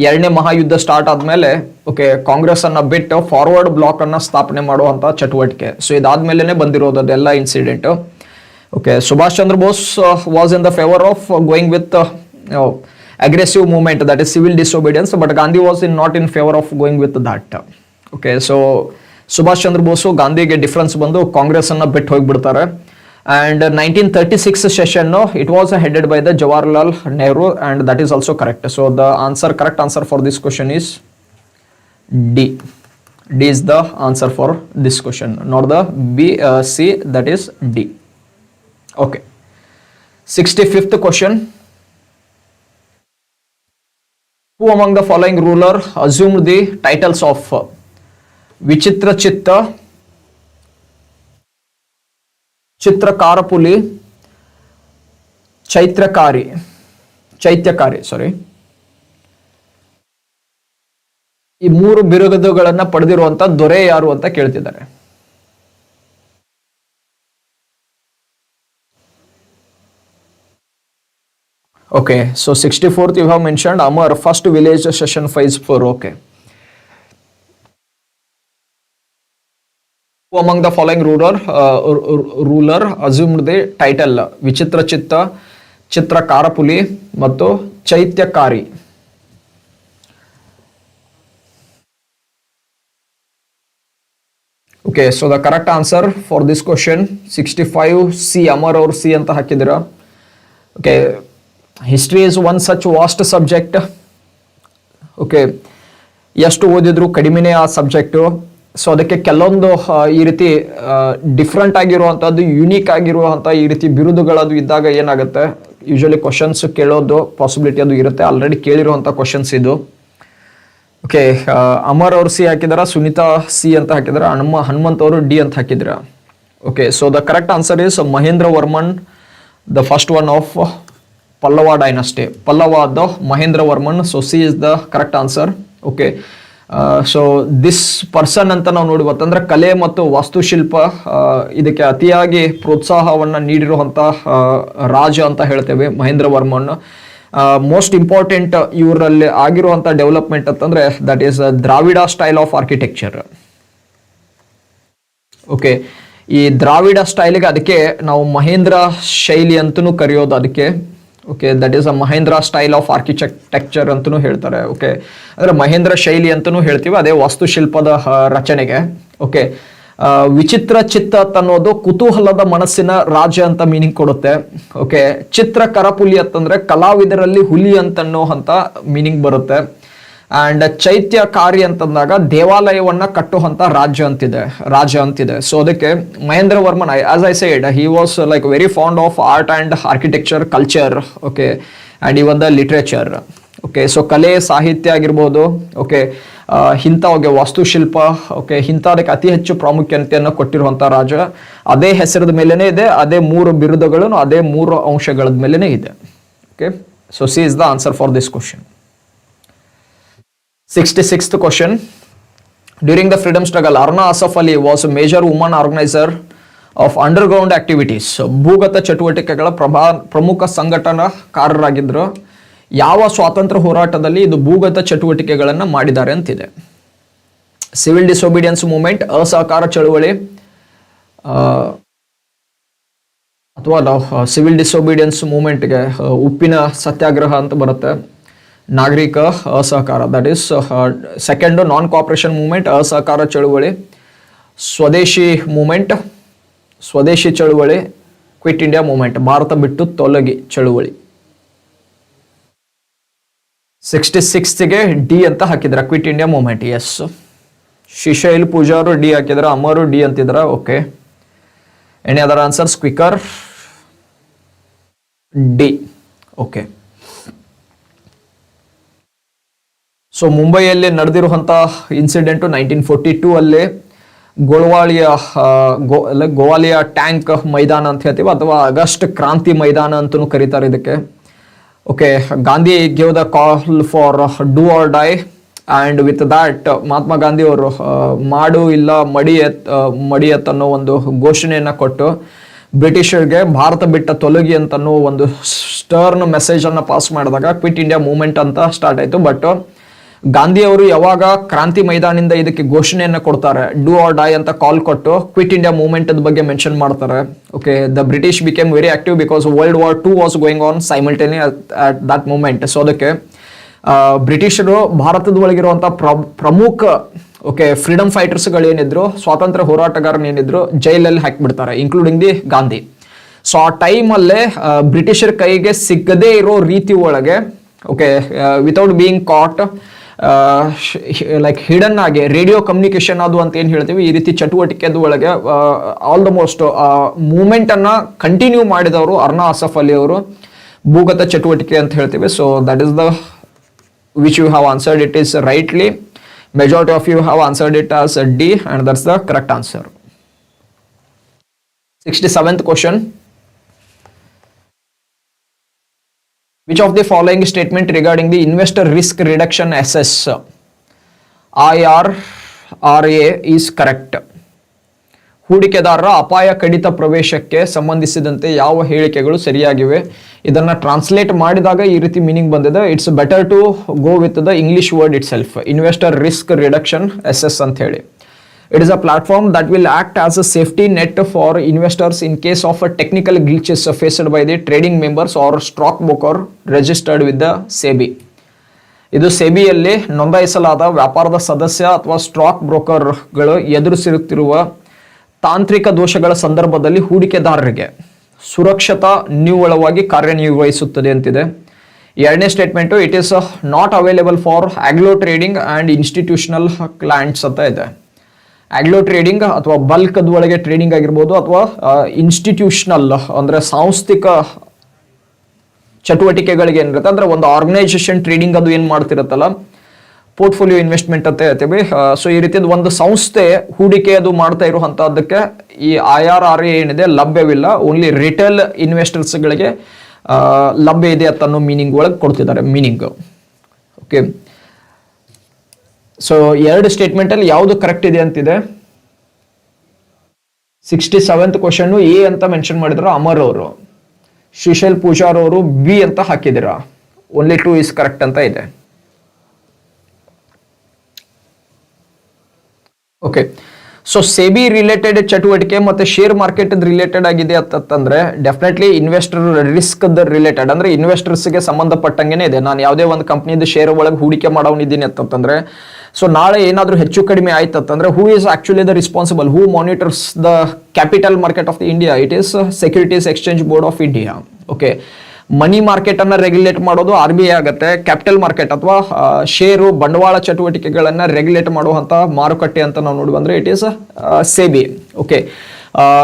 ಎರಡನೇ ಮಹಾಯುದ್ಧ ಸ್ಟಾರ್ಟ್ ಆದ್ಮೇಲೆ ಓಕೆ ಕಾಂಗ್ರೆಸ್ ಅನ್ನ ಬಿಟ್ಟು ಫಾರ್ವರ್ಡ್ ಬ್ಲಾಕ್ ಅನ್ನ ಸ್ಥಾಪನೆ ಮಾಡುವಂತ ಚಟುವಟಿಕೆ. ಸೊ ಇದಾದ್ಮೇಲೆ ಬಂದಿರೋದು ಅದೆಲ್ಲ incident. Okay, Subhash Chandra Bose was in the favour of going with aggressive movement, that is civil disobedience, but Gandhi was not in favour of going with that. Okay, so Subhash Chandra Bose ಗಾಂಧಿಗೆ ಡಿಫರೆನ್ಸ್ ಬಂದು ಕಾಂಗ್ರೆಸ್ ಅನ್ನ ಬಿಟ್ಟು ಹೋಗ್ಬಿಡ್ತಾರೆ. And 1936 session, it was headed by the Jawaharlal Nehru, and that is also correct. So the correct answer for this question is D. D is the answer for this question, not the B, C, that is D. Okay. 65th question. Who among the following ruler assumed the titles of Vichitra Chitta, ಚಿತ್ರಕಾರಪುಲಿ, ಚೈತ್ಯಕಾರಿ ಈ ಮೂರು ಬಿರುದುಗಳನ್ನ ಪಡೆದಿರುವಂತ ದೊರೆ ಯಾರು ಅಂತ ಕೇಳ್ತಿದ್ದಾರೆ. Okay, so 64th you have mentioned Amar, first village session phase 4. Okay. Who among the following ruler assumed the title ವಿಚಿತ್ರ ಚಿತ್ತ, ಚಿತ್ರಕಾರಪುಲಿ ಮತ್ತು Chaityakari? Okay, so the correct answer for this question 65 C. Amar ಅವರು ಸಿ ಅಂತ ಹಾಕಿದಿರ. Okay, history is one such vast subject. Okay, ಎಷ್ಟು ಓದಿದ್ರು ಕಡಿಮೆನೇ ಆ ಸಬ್ಜೆಕ್ಟು. ಸೊ ಅದಕ್ಕೆ ಕೆಲವೊಂದು ಈ ರೀತಿ ಡಿಫ್ರೆಂಟ್ ಆಗಿರುವಂಥದ್ದು, ಯುನೀಕ್ ಆಗಿರುವಂಥ ಈ ರೀತಿ ಬಿರುದುಗಳದು ಇದ್ದಾಗ ಏನಾಗುತ್ತೆ, ಯೂಶಲಿ ಕ್ವಶನ್ಸ್ ಕೇಳೋದು ಪಾಸಿಬಿಲಿಟಿ ಅದು ಇರುತ್ತೆ. ಆಲ್ರೆಡಿ ಕೇಳಿರುವಂಥ ಕ್ವಶನ್ಸ್ ಇದು. ಓಕೆ, ಅಮರ್ ಅವರು ಸಿ ಹಾಕಿದಾರ, ಸುನೀತಾ ಸಿ ಅಂತ ಹಾಕಿದಾರ, ಹನುಮಂತ್ ಅವರು ಡಿ ಅಂತ ಹಾಕಿದ್ರ. Okay, so the correct answer is Mahendra Varman, the first one of Pallava dynasty. ಪಲ್ಲವಾದ Mahendra Varman. So C is the correct answer. Okay, so this person ಅಂತ ನಾವು ನೋಡ್ಬೋದಂದ್ರೆ ಕಲೆ ಮತ್ತು ವಾಸ್ತುಶಿಲ್ಪ ಇದಕ್ಕೆ ಅತಿಯಾಗಿ ಪ್ರೋತ್ಸಾಹವನ್ನು ನೀಡಿರುವಂಥ ರಾಜ ಅಂತ ಹೇಳ್ತೇವೆ ಮಹೇಂದ್ರ ವರ್ಮನ್. ಮೋಸ್ಟ್ ಇಂಪಾರ್ಟೆಂಟ್ ಇವರಲ್ಲಿ ಆಗಿರುವಂಥ ಡೆವಲಪ್ಮೆಂಟ್ ಅಂತಂದ್ರೆ that is Dravida style of architecture. Okay, ಈ ದ್ರಾವಿಡ ಸ್ಟೈಲ್ಗೆ ಅದಕ್ಕೆ ನಾವು ಮಹೇಂದ್ರ ಶೈಲಿ ಅಂತಲೂ ಕರೆಯೋದು ಅದಕ್ಕೆ. Okay, that is a Mahendra style of architecture ಅಂತಲೂ ಹೇಳ್ತಾರೆ. ಓಕೆ, ಅಂದರೆ ಮಹೇಂದ್ರ ಶೈಲಿ ಅಂತಲೂ ಹೇಳ್ತೀವಿ ಅದೇ ವಾಸ್ತುಶಿಲ್ಪದ ರಚನೆಗೆ. ಓಕೆ, ವಿಚಿತ್ರ ಚಿತ್ತ ಅನ್ನೋದು ಕುತೂಹಲದ ಮನಸ್ಸಿನ ರಾಜ ಅಂತ ಮೀನಿಂಗ್ ಕೊಡುತ್ತೆ. ಓಕೆ, ಚಿತ್ರ ಕರಪುಲಿ ಅಂತಂದ್ರೆ ಕಲಾವಿದರಲ್ಲಿ ಹುಲಿ ಅಂತನ್ನೋ ಅಂತ ಮೀನಿಂಗ್ ಬರುತ್ತೆ. ಅಂಡ್ ಚೈತ್ಯಕಾರಿ ಅಂತಂದಾಗ ದೇವಾಲಯವನ್ನ ಕಟ್ಟುವಂತ ರಾಜ ಅಂತಿದೆ. ಸೊ ಅದಕ್ಕೆ Mahendra Varman, as I said, he was like very fond of art and architecture, culture. Okay, and even the literature. Okay, so ಕಲೆ ಸಾಹಿತ್ಯ ಆಗಿರ್ಬೋದು. ಓಕೆ, ಇಂಥವ್ಗೆ ವಾಸ್ತುಶಿಲ್ಪ. ಓಕೆ, ಇಂಥದಕ್ಕೆ ಅತಿ ಹೆಚ್ಚು ಪ್ರಾಮುಖ್ಯತೆಯನ್ನು ಕೊಟ್ಟಿರುವಂಥ ರಾಜ. ಅದೇ ಹೆಸರದ ಮೇಲೇನೆ ಇದೆ, ಅದೇ 3 ಬಿರುದುಗಳು ಅದೇ 3 ಅಂಶಗಳ ಮೇಲೇನೆ ಇದೆ. Okay, so C is the answer for this question. 66th question. During the freedom struggle, Arna Asaf Ali was a major woman organizer of underground activities. ಭೂಗತ ಚಟುವಟಿಕೆಗಳ ಪ್ರಮುಖ ಸಂಘಟನಾಕಾರರಾಗಿದ್ದರು. ಯಾವ ಸ್ವಾತಂತ್ರ್ಯ ಹೋರಾಟದಲ್ಲಿ ಇದು ಭೂಗತ ಚಟುವಟಿಕೆಗಳನ್ನು ಮಾಡಿದ್ದಾರೆ ಅಂತಿದೆ. ಸಿವಿಲ್ ಡಿಸೊಬಿಡಿಯನ್ಸ್ ಮೂವ್ಮೆಂಟ್, ಅಸಹಕಾರ ಚಳುವಳಿ, ಅಥವಾ ಸಿವಿಲ್ ಡಿಸೊಬಿಡಿಯನ್ಸ್ ಮೂವ್ಮೆಂಟ್ಗೆ ಉಪ್ಪಿನ ಸತ್ಯಾಗ್ರಹ ಅಂತ ಬರುತ್ತೆ. ನಾಗರಿಕ ಅಸಹಕಾರ, that is second non cooperation movement, ಅಸಹಕಾರ ಚಳುವಳಿ. ಸ್ವದೇಶಿ ಮೂವ್ಮೆಂಟ್, ಸ್ವದೇಶಿ ಚಳುವಳಿ. ಕ್ವಿಟ್ ಇಂಡಿಯಾ ಮೂವ್ಮೆಂಟ್, ಭಾರತ ಬಿಟ್ಟು ತೊಲಗಿ ಚಳುವಳಿ. 66ಗೆ ಡಿ ಅಂತ ಹಾಕಿದ್ರ, quit India movement. Yes, Shishail Pujar D ಹಾಕಿದ್ರ, ಅಮರು ಡಿ ಅಂತಿದ್ರ. Okay, any other answers quicker? D. Okay, so ಮುಂಬೈಯಲ್ಲಿ ನಡೆದಿರುವಂಥ ಇನ್ಸಿಡೆಂಟು 1942 ಅಲ್ಲಿ ಗೋವಾಲಿಯ ಟ್ಯಾಂಕ್ ಮೈದಾನ ಅಂತ ಹೇಳ್ತೀವಿ, ಅಥವಾ ಆಗಸ್ಟ್ ಕ್ರಾಂತಿ ಮೈದಾನ ಅಂತಲೂ ಕರೀತಾರೆ ಇದಕ್ಕೆ. Okay, Gandhi gave the call for do or die, and with that Mahatma Gandhi ಅವರು ಮಾಡು ಇಲ್ಲ ಮಡಿಯತ್ ಅನ್ನೋ ಒಂದು ಘೋಷಣೆಯನ್ನು ಕೊಟ್ಟು ಬ್ರಿಟಿಷರಿಗೆ ಭಾರತ ಬಿಟ್ಟ ತೊಲಗಿ ಅಂತನೋ ಒಂದು ಸ್ಟರ್ನ್ ಮೆಸೇಜನ್ನು ಪಾಸ್ ಮಾಡಿದಾಗ ಕ್ವಿಟ್ ಇಂಡಿಯಾ ಮೂವ್ಮೆಂಟ್ ಅಂತ ಸ್ಟಾರ್ಟ್ ಆಯಿತು. ಬಟ್ ಗಾಂಧಿ ಅವರು ಯಾವಾಗ ಕ್ರಾಂತಿ ಮೈದಾನದಿಂದ ಇದಕ್ಕೆ ಘೋಷಣೆಯನ್ನು ಕೊಡ್ತಾರೆ, ಡೂ ಆರ್ ಡೈ ಅಂತ ಕಾಲ್ ಕೊಟ್ಟು ಕ್ವಿಟ್ ಇಂಡಿಯಾ ಮೂವ್ಮೆಂಟ್ ಬಗ್ಗೆ ಮೆನ್ಷನ್ ಮಾಡ್ತಾರೆ. Okay, the British became very active because world war 2 was going on simultaneous at that moment. So ಅದಕ್ಕೆ ಬ್ರಿಟಿಷರು ಭಾರತದ ಒಳಗಿರುವಂಥ ಪ್ರಮುಖ ಫ್ರೀಡಮ್ ಫೈಟರ್ಸ್ಗಳೇನಿದ್ರು, ಸ್ವಾತಂತ್ರ್ಯ ಹೋರಾಟಗಾರನೇನಿದ್ರು, ಜೈಲಲ್ಲಿ ಹಾಕಿಬಿಡ್ತಾರೆ, ಇನ್ಕ್ಲೂಡಿಂಗ್ ದಿ ಗಾಂಧಿ. ಸೊ ಆ ಟೈಮಲ್ಲೇ ಬ್ರಿಟಿಷರ ಕೈಗೆ ಸಿಗದೇ ಇರೋ ರೀತಿ ಒಳಗೆ, ವಿತೌಟ್ ಬೀಯಿಂಗ್ ಕಾಟ್, ಲೈಕ್ ಹಿಡನ್ ಆಗಿ ರೇಡಿಯೋ ಕಮ್ಯುನಿಕೇಶನ್ ಅದು ಅಂತ ಏನು ಹೇಳ್ತೀವಿ, ಈ ರೀತಿ ಚಟುವಟಿಕೆದ ಒಳಗೆ ಆಲ್ಮೋಸ್ಟ್ ಮೂವ್ಮೆಂಟ್ ಅನ್ನ ಕಂಟಿನ್ಯೂ ಮಾಡಿದವರು ಅರ್ನಾ ಅಸಫ್ ಅಲಿ ಅವರು. ಭೂಗತ ಚಟುವಟಿಕೆ ಅಂತ ಹೇಳ್ತೀವಿ. So that is the which you have answered it is rightly. Majority of you have answered it as D, and that's the correct answer. 67th question. Which of the following statement regarding the investor risk reduction assess IRRA is correct? ಹೂಡಿಕೆದಾರರ ಅಪಾಯ ಕಡಿತ ಪ್ರವೇಶಕ್ಕೆ ಸಂಬಂಧಿಸಿದಂತೆ ಯಾವ ಹೇಳಿಕೆಗಳು ಸರಿಯಾಗಿವೆ? ಇದನ್ನ ಟ್ರಾನ್ಸ್ಲೇಟ್ ಮಾಡಿದಾಗ ಈ ರೀತಿ ಮೀನಿಂಗ್ ಬಂದಿದೆ. It's better to go with the English word itself, investor risk reduction access ಅಂತ ಹೇಳಿ. It is a platform that will act as a safety net for investors in case of a technical glitches faced by the trading members or stockbroker registered with the SEBI. ಇದು ಸೆಬಿಯಲ್ಲಿ ನೋಂದಾಯಿಸಲಾದ ವ್ಯಾಪಾರದ ಸದಸ್ಯ ಅಥವಾ ಸ್ಟಾಕ್ ಬ್ರೋಕರ್ಗಳು ಎದುರಿಸುತ್ತಿರುವ ತಾಂತ್ರಿಕ ದೋಷಗಳ ಸಂದರ್ಭದಲ್ಲಿ ಹೂಡಿಕೆದಾರರಿಗೆ ಸುರಕ್ಷತಾ ನಿವ್ವಳವಾಗಿ ಕಾರ್ಯನಿರ್ವಹಿಸುತ್ತದೆ ಅಂತಿದೆ. ಎರಡನೇ statement, it is not available for ಆಗ್ಲೋ ಟ್ರೇಡಿಂಗ್ ಆ್ಯಂಡ್ ಇನ್ಸ್ಟಿಟ್ಯೂಷನಲ್ ಕ್ಲೈಂಟ್ಸ್ ಅಂತ ಇದೆ. ಆಗ್ಲೋ ಟ್ರೇಡಿಂಗ್ ಅಥವಾ ಬಲ್ಕ್ ಒಳಗೆ ಟ್ರೇಡಿಂಗ್ ಆಗಿರ್ಬೋದು, ಅಥವಾ ಇನ್ಸ್ಟಿಟ್ಯೂಷನಲ್ ಅಂದರೆ ಸಾಂಸ್ಥಿಕ ಚಟುವಟಿಕೆಗಳಿಗೆ ಏನಿರುತ್ತೆ, ಅಂದರೆ ಒಂದು ಆರ್ಗನೈಸೇಷನ್ ಟ್ರೇಡಿಂಗ್ ಅದು ಏನು ಮಾಡ್ತಿರುತ್ತಲ್ಲ, ಪೋರ್ಟ್ಫೋಲಿಯೋ ಇನ್ವೆಸ್ಟ್ಮೆಂಟ್ ಅಂತ ಹೇಳ್ತೀವಿ. ಸೊ ಈ ರೀತಿಯ ಒಂದು ಸಂಸ್ಥೆ ಹೂಡಿಕೆ ಅದು ಮಾಡ್ತಾ ಇರುವಂಥದ್ದಕ್ಕೆ ಈ IRRA ಏನಿದೆ ಲಭ್ಯವಿಲ್ಲ. ಓನ್ಲಿ ರಿಟೇಲ್ ಇನ್ವೆಸ್ಟರ್ಸ್ಗಳಿಗೆ ಲಭ್ಯ ಇದೆ ಅಂತ ಅನ್ನೋ ಮೀನಿಂಗ್ ಒಳಗೆ ಕೊಡ್ತಿದ್ದಾರೆ ಮೀನಿಂಗ್. ಓಕೆ, ಸೊ ಎರಡು ಸ್ಟೇಟ್ಮೆಂಟಲ್ಲಿ ಯಾವುದು ಕರೆಕ್ಟ್ ಇದೆ ಅಂತಿದೆ. 67th ಕ್ವಶನ್ ಎ ಅಂತ ಮೆನ್ಷನ್ ಮಾಡಿದ್ರು ಅಮರ್ ಅವರು, ಶ್ರೀಶೈಲ್ ಪೂಜಾರ್ ಅವರು ಬಿ ಅಂತ ಹಾಕಿದಿರ. ಓನ್ಲಿ 2 ಇಸ್ ಕರೆಕ್ಟ್ ಅಂತ ಇದೆ. ಓಕೆ, ಸೊ ಸೆಬಿ ರಿಲೇಟೆಡ್ ಚಟುವಟಿಕೆ ಮತ್ತೆ ಶೇರ್ ಮಾರ್ಕೆಟ್ ರಿಲೇಟೆಡ್ ಆಗಿದೆ ಅಂತಂದ್ರೆ ಡೆಫಿನೆಟ್ಲಿ ಇನ್ವೆಸ್ಟರ್ ರಿಸ್ಕ್ ರಿಲೇಟೆಡ್, ಅಂದ್ರೆ ಇನ್ವೆಸ್ಟರ್ಸ್ಗೆ ಸಂಬಂಧಪಟ್ಟಂಗೆನೇ ಇದೆ. ನಾನು ಯಾವುದೇ ಒಂದು ಕಂಪ್ನಿದ ಶೇರ್ ಒಳಗೆ ಹೂಡಿಕೆ ಮಾಡೋನಿದ್ದೀನಿ ಅಂತಂದ್ರೆ, ಸೊ ನಾಳೆ ಏನಾದರೂ ಹೆಚ್ಚು ಕಡಿಮೆ ಆಯ್ತಂದ್ರೆ who is actually the responsible, who monitors the capital market of the India? It is securities exchange board of India. Okay, money market ಅನ್ನ ರೆಗ್ಯುಲೇಟ್ ಮಾಡೋದು RBI ಆಗುತ್ತೆ. ಕ್ಯಾಪಿಟಲ್ ಮಾರ್ಕೆಟ್ ಅಥವಾ ಷೇರು ಬಂಡವಾಳ ಚಟುವಟಿಕೆಗಳನ್ನ ರೆಗ್ಯುಲೇಟ್ ಮಾಡುವಂತ ಮಾರುಕಟ್ಟೆ ಅಂತ ನಾವು ನೋಡಿ ಬಂದ್ರೆ it is SEBI. Okay,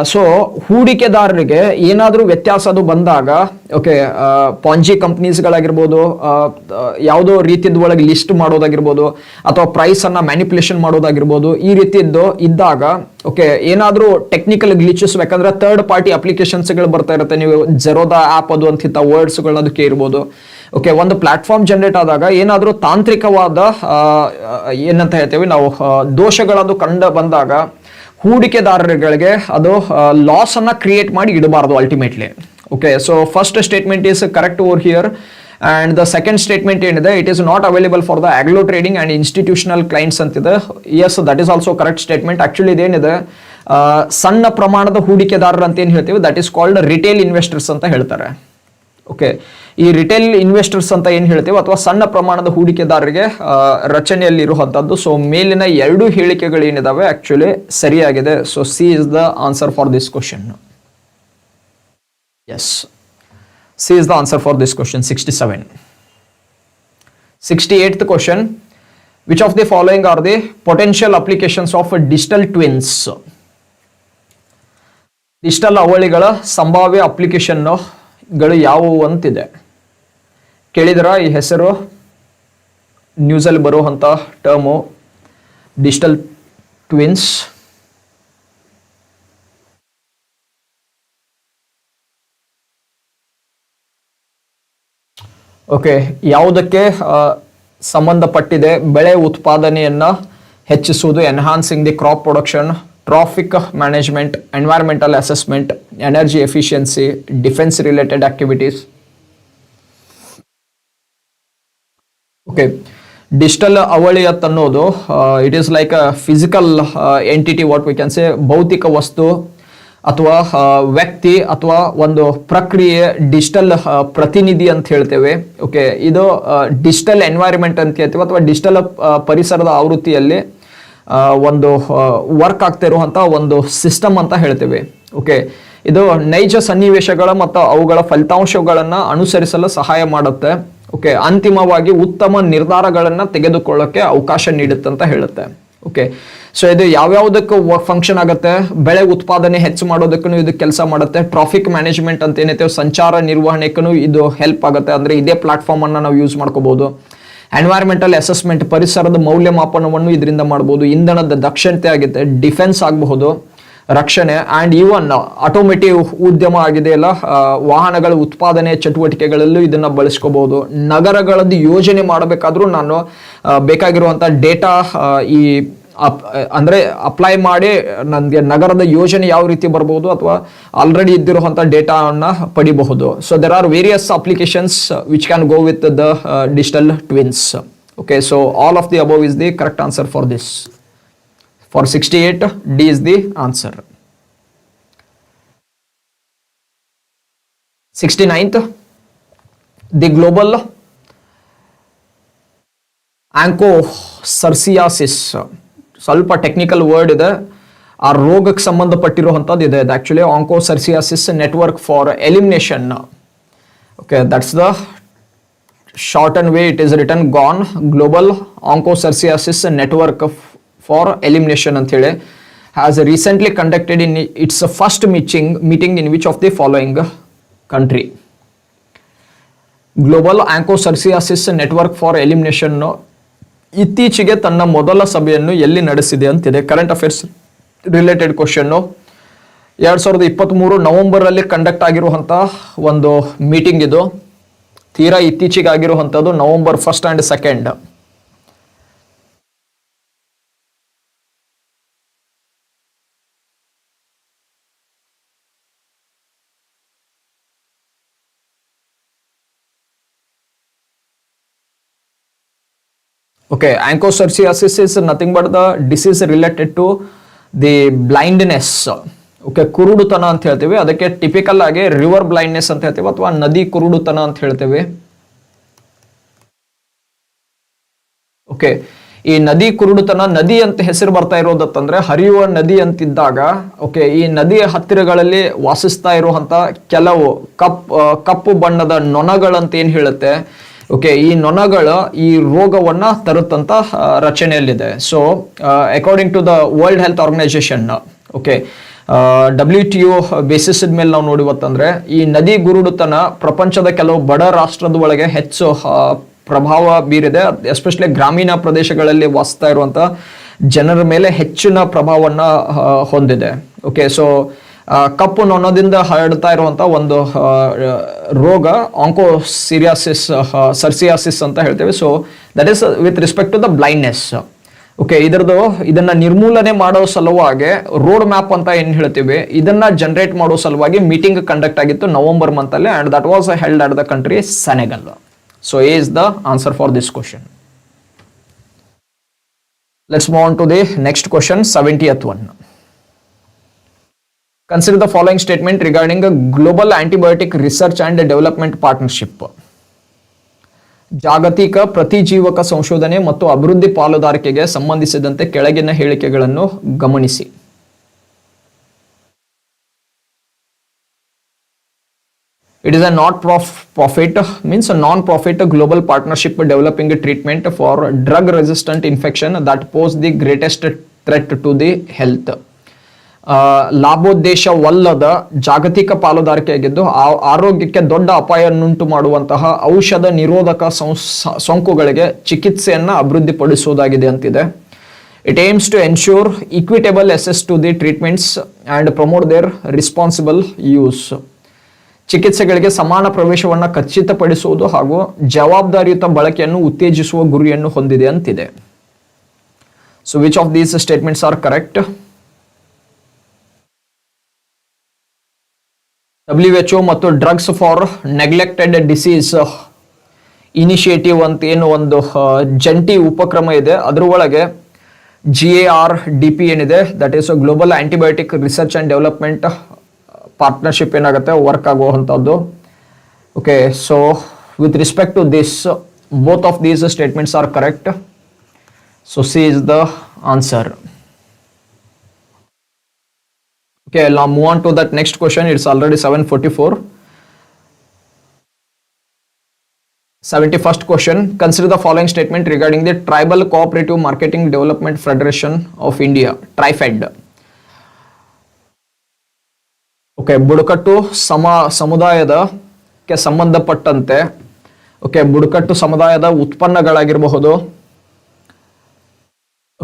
so ಹೂಡಿಕೆದಾರರಿಗೆ ಏನಾದರೂ ವ್ಯತ್ಯಾಸ ಅದು ಬಂದಾಗ, ಓಕೆ, ಪಾಂಜಿ ಕಂಪ್ನೀಸ್ಗಳಾಗಿರ್ಬೋದು, ಯಾವುದೋ ರೀತಿಯ ಒಳಗೆ ಲಿಸ್ಟ್ ಮಾಡೋದಾಗಿರ್ಬೋದು ಅಥವಾ ಪ್ರೈಸ್ ಅನ್ನ ಮ್ಯಾನಿಪುಲೇಷನ್ ಮಾಡೋದಾಗಿರ್ಬೋದು, ಈ ರೀತಿಯದ್ದು ಇದ್ದಾಗ, ಓಕೆ, ಏನಾದರೂ ಟೆಕ್ನಿಕಲ್ ಗ್ಲಿಚಸ್ ಬೇಕಂದ್ರೆ ಥರ್ಡ್ ಪಾರ್ಟಿ ಅಪ್ಲಿಕೇಶನ್ಸ್ಗಳು ಬರ್ತಾ ಇರುತ್ತೆ. ನೀವು ಜೆರೋದಾ ಆ್ಯಪ್ ಅದು ಅಂತಿಂತ ವರ್ಡ್ಸ್ಗಳು ಅದಕ್ಕೆ ಇರ್ಬೋದು. ಓಕೆ, ಒಂದು ಪ್ಲಾಟ್ಫಾರ್ಮ್ ಜನರೇಟ್ ಆದಾಗ ಏನಾದರೂ ತಾಂತ್ರಿಕವಾದ ಏನಂತ ಹೇಳ್ತೇವೆ ನಾವು ದೋಷಗಳದು ಕಂಡು ಬಂದಾಗ ಹೂಡಿಕೆದಾರರಿಗೆ ಅದು ಲಾಸ್ ಅನ್ನ ಕ್ರಿಯೇಟ್ ಮಾಡಿ ಇಡಬಾರ್ದು ultimately. Okay, so first statement is correct over here. And the second statement ಏನಿದೆ, it is not available for the ಆಗ್ಲೋ ಟ್ರೇಡಿಂಗ್ ಅಂಡ್ ಇನ್ಸ್ಟಿಟ್ಯೂಷನಲ್ ಕ್ಲೈಂಟ್ಸ್ ಅಂತಿದೆ. Yes, that is also correct statement. Actually ಇದೇನಿದೆ, ಸಣ್ಣ ಪ್ರಮಾಣದ ಹೂಡಿಕೆದಾರರು ಅಂತ ಏನು ಹೇಳ್ತೀವಿ, that is called retail investors ಅಂತ ಹೇಳ್ತಾರೆ. ಓಕೆ, ಈ ರಿಟೇಲ್ ಇನ್ವೆಸ್ಟರ್ಸ್ ಅಂತ ಏನು ಹೇಳ್ತೀವಿ ಅಥವಾ ಸಣ್ಣ ಪ್ರಮಾಣದ ಹೂಡಿಕೆದಾರರಿಗೆ ರಚನೆಯಲ್ಲಿ ಇರುವಂತದ್ದು. ಸೊ ಮೇಲಿನ ಎರಡು ಹೇಳಿಕೆಗಳು ಏನಿದಾವೆ ಆಕ್ಚುಲಿ ಸರಿಯಾಗಿದೆ. So C is the answer for this question. Yes, C is the answer for this question. 67. 68th question, which of the following are the potential applications of digital twins? Digital ಅವಳಿಗಳ ಸಂಭಾವ್ಯ ಅಪ್ಲಿಕೇಶನ್ಗಳು ಯಾವುವು ಅಂತಿದೆ. ಕೇಳಿದ್ರ ಈ ಹೆಸರು? ನ್ಯೂಸಲ್ಲಿ ಬರುವಂಥ ಟರ್ಮು ಡಿಜಿಟಲ್ ಟ್ವಿನ್ಸ್. ಓಕೆ, ಯಾವುದಕ್ಕೆ ಸಂಬಂಧಪಟ್ಟಿದೆ? ಬೆಳೆ ಉತ್ಪಾದನೆಯನ್ನು ಹೆಚ್ಚಿಸುವುದು, enhancing the crop production, traffic management, environmental assessment, energy efficiency, defence related activities. Okay, digital ಅವಳಿ ಅನ್ನೋದು it is like a physical entity, what we can ಸೇ, ಭೌತಿಕ ವಸ್ತು ಅಥವಾ ವ್ಯಕ್ತಿ ಅಥವಾ ಒಂದು ಪ್ರಕ್ರಿಯೆ ಡಿಜಿಟಲ್ ಪ್ರತಿನಿಧಿ ಅಂತ ಹೇಳ್ತೇವೆ. ಓಕೆ, ಇದು ಡಿಜಿಟಲ್ ಎನ್ವೈರನ್ಮೆಂಟ್ ಅಂತ ಹೇಳ್ತೇವೆ ಅಥವಾ ಡಿಜಿಟಲ್ ಪರಿಸರದ ಆವೃತ್ತಿಯಲ್ಲಿ ಒಂದು ವರ್ಕ್ ಆಗ್ತಾ ಇರುವಂಥ ಒಂದು ಸಿಸ್ಟಮ್ ಅಂತ ಹೇಳ್ತೇವೆ. ಓಕೆ, ಇದು ನೈಜ ಸನ್ನಿವೇಶಗಳ ಮತ್ತು ಅವುಗಳ ಫಲಿತಾಂಶಗಳನ್ನು ಅನುಸರಿಸಲು ಸಹಾಯ ಮಾಡುತ್ತೆ. ಓಕೆ, ಅಂತಿಮವಾಗಿ ಉತ್ತಮ ನಿರ್ಧಾರಗಳನ್ನು ತೆಗೆದುಕೊಳ್ಳೋಕೆ ಅವಕಾಶ ನೀಡುತ್ತೆ ಅಂತ ಹೇಳುತ್ತೆ. ಓಕೆ, ಸೊ ಇದು ಯಾವ್ಯಾವುದಕ್ಕೂ ಫಂಕ್ಷನ್ ಆಗುತ್ತೆ? ಬೆಳೆ ಉತ್ಪಾದನೆ ಹೆಚ್ಚು ಮಾಡೋದಕ್ಕೂ ಇದು ಕೆಲಸ ಮಾಡುತ್ತೆ. ಟ್ರಾಫಿಕ್ ಮ್ಯಾನೇಜ್ಮೆಂಟ್ ಅಂತ ಏನೈತೆ ಸಂಚಾರ ನಿರ್ವಹಣೆಗೂ ಇದು ಹೆಲ್ಪ್ ಆಗುತ್ತೆ, ಅಂದ್ರೆ ಇದೇ ಪ್ಲಾಟ್ಫಾರ್ಮ್ ಅನ್ನ ನಾವು ಯೂಸ್ ಮಾಡ್ಕೋಬಹುದು. ಎನ್ವೈರ್ಮೆಂಟಲ್ ಅಸೆಸ್ಮೆಂಟ್, ಪರಿಸರದ ಮೌಲ್ಯಮಾಪನವನ್ನು ಇದರಿಂದ ಮಾಡಬಹುದು. ಇಂಧನದ ದಕ್ಷತೆ ಆಗುತ್ತೆ, ಡಿಫೆನ್ಸ್ ಆಗಬಹುದು, ರಕ್ಷಣೆ, ಆ್ಯಂಡ್ ಈವನ್ ಆಟೋಮೇಟಿವ್ ಉದ್ಯಮ ಆಗಿದೆಯಲ್ಲ, ವಾಹನಗಳ ಉತ್ಪಾದನೆ ಚಟುವಟಿಕೆಗಳಲ್ಲೂ ಇದನ್ನು ಬಳಸ್ಕೋಬಹುದು. ನಗರಗಳದ್ದು ಯೋಜನೆ ಮಾಡಬೇಕಾದ್ರೂ ನಾನು ಬೇಕಾಗಿರುವಂಥ ಡೇಟಾ ಈ ಅಂದರೆ ಅಪ್ಲೈ ಮಾಡಿ ನನಗೆ ನಗರದ ಯೋಜನೆ ಯಾವ ರೀತಿ ಬರ್ಬೋದು ಅಥವಾ ಆಲ್ರೆಡಿ ಇದ್ದಿರುವಂಥ ಡೇಟಾವನ್ನು ಪಡಿಬಹುದು. So there are various applications which can go with the digital twins. Okay, so all of the above is the correct answer for this. For 68, D is the answer. 69th, the global onchocerciasis, ಸ್ವಲ್ಪ ಟೆಕ್ನಿಕಲ್ ವರ್ಡ್ ಇದೆ, ಆ ರೋಗಕ್ಕೆ ಸಂಬಂಧಪಟ್ಟಿರುವಂಥದ್ದು ಇದೆ. ಇದು actually onchocerciasis network for elimination. Okay, that's the short way it is return gone. Global onchocerciasis network for elimination ಅಂತ ಹೇಳಿ has recently conducted in its first meeting in which of the following country? Global onchocerciasis network for elimination ಇತ್ತೀಚೆಗೆ ತನ್ನ ಮೊದಲ ಸಭೆಯನ್ನು ಎಲ್ಲಿ ನಡೆಸಿದೆ ಅಂತಿದೆ. Current affairs related question. 2023 ನವೆಂಬರಲ್ಲಿ ಕಂಡಕ್ಟ್ ಆಗಿರುವಂಥ ಒಂದು ಮೀಟಿಂಗ್ ಇದು. ತೀರಾ ಇತ್ತೀಚೆಗೆ ಆಗಿರುವಂಥದ್ದು November 1 and 2. Okay, onchocerciasis is nothing but the disease related to the blindness. Okay, ಕುರುಡುತನ ಅಂತ ಹೇಳ್ತೀವಿ. ಅದಕ್ಕೆ ಟಿಪಿಕಲ್ ಆಗಿ ರಿವರ್ ಬ್ಲೈಂಡ್ನೆಸ್ ಅಂತ ಹೇಳ್ತೀವಿ ಅಥವಾ ನದಿ ಕುರುಡುತನ ಅಂತ ಹೇಳ್ತೀವಿ. ಓಕೆ, ಈ ನದಿ ಕುರುಡುತನ, ನದಿ ಅಂತ ಹೆಸರು ಬರ್ತಾ ಇರೋದತ್ತಂದ್ರೆ ಹರಿಯುವ ನದಿ ಅಂತಿದ್ದಾಗ, ಓಕೆ, ಈ ನದಿಯ ಹತ್ತಿರಗಳಲ್ಲಿ ವಾಸಿಸ್ತಾ ಇರುವಂತ ಕೆಲವು ಕಪ್ಪು ಬಣ್ಣದ ನೊಣಗಳಂತ ಏನ್ ಹೇಳುತ್ತೆ, ಓಕೆ, ಈ ನೊಣಗಳ ಈ ರೋಗವನ್ನ ತರುತ್ತಂತ ರಚನೆಯಲ್ಲಿದೆ. So according to the world health organisation, okay, WTO basis ಮೇಲೆ ನಾವು ನೋಡಿವತ್ತಂದ್ರೆ ಈ ನದಿ ಗುರುಡುತನ ಪ್ರಪಂಚದ ಕೆಲವು ಬಡ ರಾಷ್ಟ್ರದ ಒಳಗೆ ಹೆಚ್ಚು ಪ್ರಭಾವ ಬೀರಿದೆ. ಎಸ್ಪೆಷಲಿ ಗ್ರಾಮೀಣ ಪ್ರದೇಶಗಳಲ್ಲಿ ವಾಸಿಸ್ತಾ ಇರುವಂತ ಜನರ ಮೇಲೆ ಹೆಚ್ಚಿನ ಪ್ರಭಾವವನ್ನ ಹೊಂದಿದೆ. ಓಕೆ, ಸೊ ಕಪ್ಪು ನೊಣದಿಂದ ಹರಡ್ತಾ ಇರುವಂತ ಒಂದು ರೋಗ ಸರ್ಸಿಯಾಸಿಸ್ ಅಂತ ಹೇಳ್ತೇವೆ. So that is with respect to the blindness. Okay, ಇದನ್ನ ನಿರ್ಮೂಲನೆ ಮಾಡೋ ಸಲುವಾಗಿ ರೋಡ್ ಮ್ಯಾಪ್ ಅಂತ ಏನ್ ಹೇಳ್ತೀವಿ, ಇದನ್ನ ಜನರೇಟ್ ಮಾಡೋ ಸಲುವಾಗಿ ಮೀಟಿಂಗ್ ಕಂಡಕ್ಟ್ ಆಗಿತ್ತು ನವೆಂಬರ್ ಮಂತ್ ಅಲ್ಲಿ, and that was held at the country Senegal. So A is the answer for this question. Let's move on to the next question, 70th one. Consider the following statement regarding a global antibiotic research and development partnership. ಜಾಗತಿಕ ಪ್ರತಿಜೀವಕ ಸಂಶೋಧನೆ ಮತ್ತು ಅಭಿವೃದ್ಧಿ ಪಾಲುದಾರಿಕೆಗೆ ಸಂಬಂಧಿಸಿದಂತೆ ಕೆಳಗಿನ ಹೇಳಿಕೆಗಳನ್ನು ಗಮನಿಸಿ. It is a not-profit, means a non-profit global partnership developing a treatment for drug-resistant infection that pose the greatest threat to the health. ಲಾಭೋದ್ದೇಶವಲ್ಲದ ಜಾಗತಿಕ ಪಾಲುದಾರಿಕೆಯಾಗಿದ್ದು ಆರೋಗ್ಯಕ್ಕೆ ದೊಡ್ಡ ಅಪಾಯವನ್ನುಂಟು ಮಾಡುವಂತಹ ಔಷಧ ನಿರೋಧಕ ಸೋಂಕುಗಳಿಗೆ ಚಿಕಿತ್ಸೆಯನ್ನು ಅಭಿವೃದ್ಧಿಪಡಿಸುವುದಾಗಿದೆ ಅಂತಿದೆ. It aims to ensure equitable access to the treatments and promote their responsible use. ಚಿಕಿತ್ಸೆಗಳಿಗೆ ಸಮಾನ ಪ್ರವೇಶವನ್ನು ಖಚಿತಪಡಿಸುವುದು ಹಾಗೂ ಜವಾಬ್ದಾರಿಯುತ ಬಳಕೆಯನ್ನು ಉತ್ತೇಜಿಸುವ ಗುರಿಯನ್ನು ಹೊಂದಿದೆ ಅಂತಿದೆ. So which of these statements are correct? WHO ಮತ್ತು drugs for neglected disease initiative ಅಂತ ಏನು ಒಂದು ಜಂಟಿ ಉಪಕ್ರಮ ಇದೆ, ಅದರ ಒಳಗೆ GARDP ಏನಿದೆ, that is global antibiotic research and development partnership ಏನಾಗುತ್ತೆ ವರ್ಕ್ ಆಗುವಂಥದ್ದು. Okay, so with respect to this both of these statements are correct. So C is the answer. Okay, I'll now move on to that next question. It's already 7:44. 71st question. Consider the following statement regarding the Tribal Cooperative Marketing Development Federation of India, TriFed. Okay, ಬುಡಕಟ್ಟು ಸಮುದಾಯದಕ್ಕೆ ಸಂಬಂಧಪಟ್ಟಂತೆ, ಓಕೆ, ಬುಡಕಟ್ಟು ಸಮುದಾಯದ ಉತ್ಪನ್ನಗಳಾಗಿರಬಹುದು,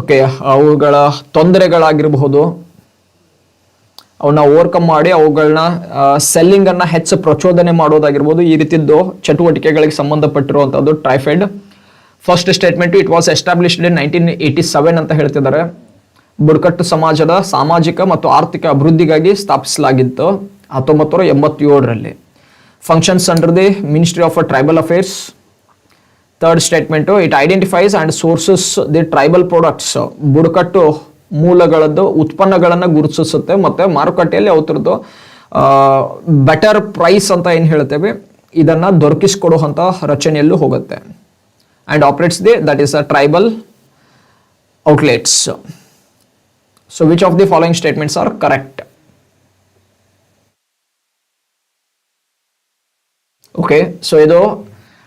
ಓಕೆ, ಅವುಗಳ ತೊಂದರೆಗಳಾಗಿರಬಹುದು, ಅವನ್ನ ಓವರ್ಕಮ್ ಮಾಡಿ ಅವುಗಳನ್ನ ಸೆಲ್ಲಿಂಗ್ ಅನ್ನ ಹೆಚ್ಚು ಪ್ರಚೋದನೆ ಮಾಡೋದಾಗಿರ್ಬೋದು, ಈ ರೀತಿದ್ದು ಚಟುವಟಿಕೆಗಳಿಗೆ ಸಂಬಂಧಪಟ್ಟಿರುವಂತದ್ದು TRIFED. First statement, it was established in 1987 ಅಂತ ಹೇಳ್ತಿದ್ದಾರೆ. ಬುಡಕಟ್ಟು ಸಮಾಜದ ಸಾಮಾಜಿಕ ಮತ್ತು ಆರ್ಥಿಕ ಅಭಿವೃದ್ಧಿಗಾಗಿ ಸ್ಥಾಪಿಸಲಾಗಿತ್ತು 1987ರಲ್ಲಿ. Functions under the ministry of tribal affairs. Third statement, it identifies and sources the tribal products. ಬುಡಕಟ್ಟು ಮೂಲಗಳದ್ದು ಉತ್ಪನ್ನಗಳನ್ನು ಗುರುತಿಸುತ್ತೆ ಮತ್ತೆ ಮಾರುಕಟ್ಟೆಯಲ್ಲಿ ಅವರದ್ದು ಬೆಟರ್ ಪ್ರೈಸ್ ಅಂತ ಏನು ಹೇಳ್ತೇವೆ ಇದನ್ನ ದೊರಕಿಸಿಕೊಡುವಂತ ರಚನೆಯಲ್ಲೂ ಹೋಗುತ್ತೆ. And operates that is a tribal outlets. So which of the following statements are correct? Okay, so ಇದು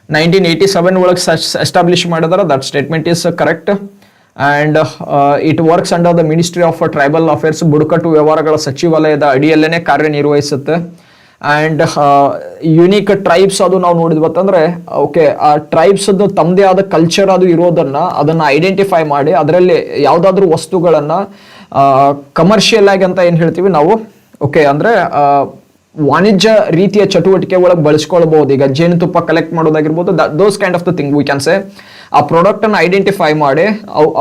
1987 ಒಳಗೆ ಎಸ್ಟಾಬ್ಲಿಷ್ ಮಾಡಿದಾರೆ. That statement is correct. And it works under the ministry of tribal affairs. ಬುಡಕಟ್ಟು ವ್ಯವಹಾರಗಳ ಸಚಿವಾಲಯದ ಅಡಿಯಲ್ಲೇನೆ ಕಾರ್ಯನಿರ್ವಹಿಸುತ್ತೆ. ಅಂಡ್ ಯುನೀಕ್ ಟ್ರೈಬ್ಸ್ ಅದು ನಾವು ನೋಡಿದ್ವತ್ತಂದ್ರೆ, ಓಕೆ, ಆ ಟ್ರೈಬ್ಸ್ ತಮ್ಮದೇ ಆದ ಕಲ್ಚರ್ ಅದು ಅದನ್ನ ಐಡೆಂಟಿಫೈ ಮಾಡಿ ಅದರಲ್ಲಿ ಯಾವುದಾದ್ರೂ ವಸ್ತುಗಳನ್ನ ಕಮರ್ಷಿಯಲ್ ಆಗಿ ಅಂತ ಏನು ಹೇಳ್ತೀವಿ ನಾವು, ಓಕೆ, ಅಂದ್ರೆ ವಾಣಿಜ್ಯ ರೀತಿಯ ಚಟುವಟಿಕೆ ಒಳಗೆ ಬಳಸ್ಕೊಳ್ಬಹುದು. ಈಗ ಜೇನುತುಪ್ಪ ಕಲೆಕ್ಟ್ ಮಾಡೋದಾಗಿರ್ಬೋದು, those kind of the thing we can ಸೇ. ಆ ಪ್ರಾಡಕ್ಟ್ ಅನ್ನು ಐಡೆಂಟಿಫೈ ಮಾಡಿ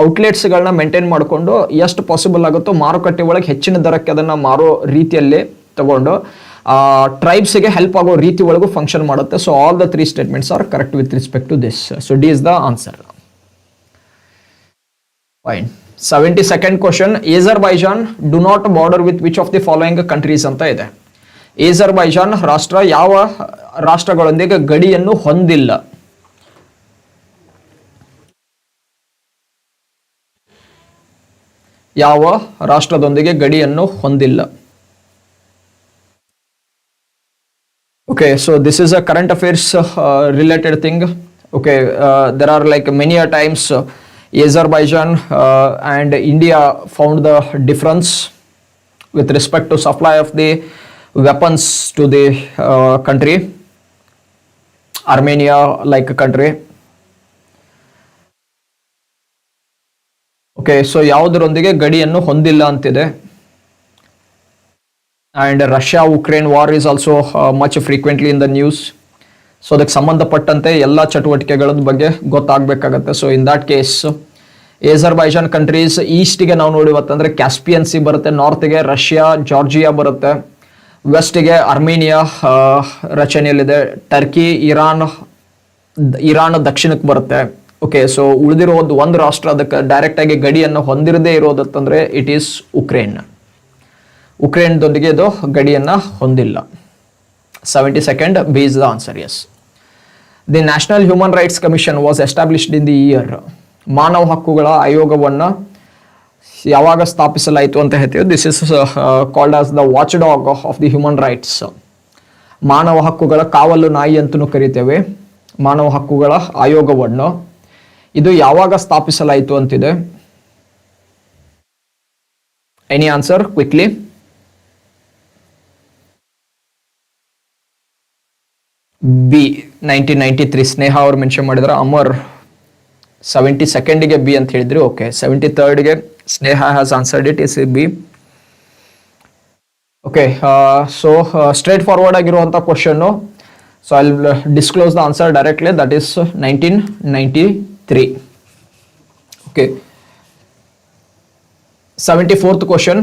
ಔಟ್ಲೆಟ್ಸ್ಗಳನ್ನ ಮೇಂಟೈನ್ ಮಾಡಿಕೊಂಡು ಎಷ್ಟು ಪಾಸಿಬಲ್ ಆಗುತ್ತೋ ಮಾರುಕಟ್ಟೆ ಒಳಗೆ ಹೆಚ್ಚಿನ ದರಕ್ಕೆ ಅದನ್ನ ಮಾರೋ ರೀತಿಯಲ್ಲಿ ತಗೊಂಡು ಟ್ರೈಬ್ಸ್ಗೆ ಹೆಲ್ಪ್ ಆಗೋ ರೀತಿ ಒಳಗೂ ಫಂಕ್ಷನ್ ಮಾಡುತ್ತೆ. So all the 3 statements are correct with respect to this. So D is the answer. Fine. 72nd question, Azerbaijan do not border with which of the following countries ಅಂತ ಇದೆ. ಏಜರ್ಬೈಜಾನ್ ರಾಷ್ಟ್ರ ಯಾವ ರಾಷ್ಟ್ರಗಳೊಂದಿಗೆ ಗಡಿಯನ್ನು ಹೊಂದಿಲ್ಲ? ಯಾವ ರಾಷ್ಟ್ರದೊಂದಿಗೆ ಗಡಿಯನ್ನು ಹೊಂದಿಲ್ಲ? Okay, so this is a current affairs related thing. Okay, there are like many a times Azerbaijan and India found the difference with respect to supply of the weapons to the country. Armenia like a country. Okay, so ಯಾವುದರೊಂದಿಗೆ ಗಡಿಯನ್ನು ಹೊಂದಿಲ್ಲ ಅಂತಿದೆ. And Russia-Ukraine war is also much frequently in the news. So ಅದಕ್ಕೆ ಸಂಬಂಧಪಟ್ಟಂತೆ ಎಲ್ಲ ಚಟುವಟಿಕೆಗಳ ಬಗ್ಗೆ ಗೊತ್ತಾಗಬೇಕಾಗತ್ತೆ. So in that case Azerbaijan countries ಈಸ್ಟಿಗೆ ನಾವು ನೋಡಿವತ್ತಂದ್ರೆ ಕ್ಯಾಸ್ಪಿಯನ್ ಸಿ ಬರುತ್ತೆ, ನಾರ್ತ್ಗೆ ರಷ್ಯಾ ಜಾರ್ಜಿಯಾ ಬರುತ್ತೆ, ವೆಸ್ಟ್ಗೆ ಅರ್ಮೇನಿಯಾ ರಚನೆಯಲ್ಲಿದೆ, ಟರ್ಕಿ ಇರಾನ್ ದಕ್ಷಿಣಕ್ಕೆ ಬರುತ್ತೆ. ಓಕೆ, ಸೊ ಉಳಿದಿರೋದು ಒಂದು ರಾಷ್ಟ್ರ ಅದಕ್ಕೆ ಡೈರೆಕ್ಟ್ ಆಗಿ ಗಡಿಯನ್ನು ಹೊಂದಿರದೇ ಇರೋದಂತಂದ್ರೆ ಇಟ್ ಈಸ್ ಉಕ್ರೇನ್ದೊಂದಿಗೆ ಇದು ಗಡಿಯನ್ನು ಹೊಂದಿಲ್ಲ. 72nd B is the answer. Yes. The National Human Rights Commission was established in the year. ಮಾನವ ಹಕ್ಕುಗಳ ಆಯೋಗವನ್ನು ಯಾವಾಗ ಸ್ಥಾಪಿಸಲಾಯಿತು ಅಂತ ಹೇಳ್ತೀವಿ. This is called as the watch dog of the human rights. ಮಾನವ ಹಕ್ಕುಗಳ ಕಾವಲು ನಾಯಿ ಅಂತಲೂ ಕರಿತೇವೆ ಮಾನವ ಹಕ್ಕುಗಳ ಆಯೋಗವನ್ನು. ಇದು ಯಾವಾಗ ಸ್ಥಾಪಿಸಲಾಯಿತು ಅಂತಿದೆ. Any answer quickly? B 1993. Sneha ಅವರು ಮೆನ್ಷನ್ ಮಾಡಿದ್ರೆ, ಅಮರ್ 72ಗೆ ಬಿ ಅಂತ ಹೇಳಿದ್ರಿ. ಓಕೆ, 73ಗೆ Sneha has answered it, is B. Okay, so straightforward ಆಗಿರುವಂಥ question. So I will disclose the answer directly. That is 1993. Okay, 74th question.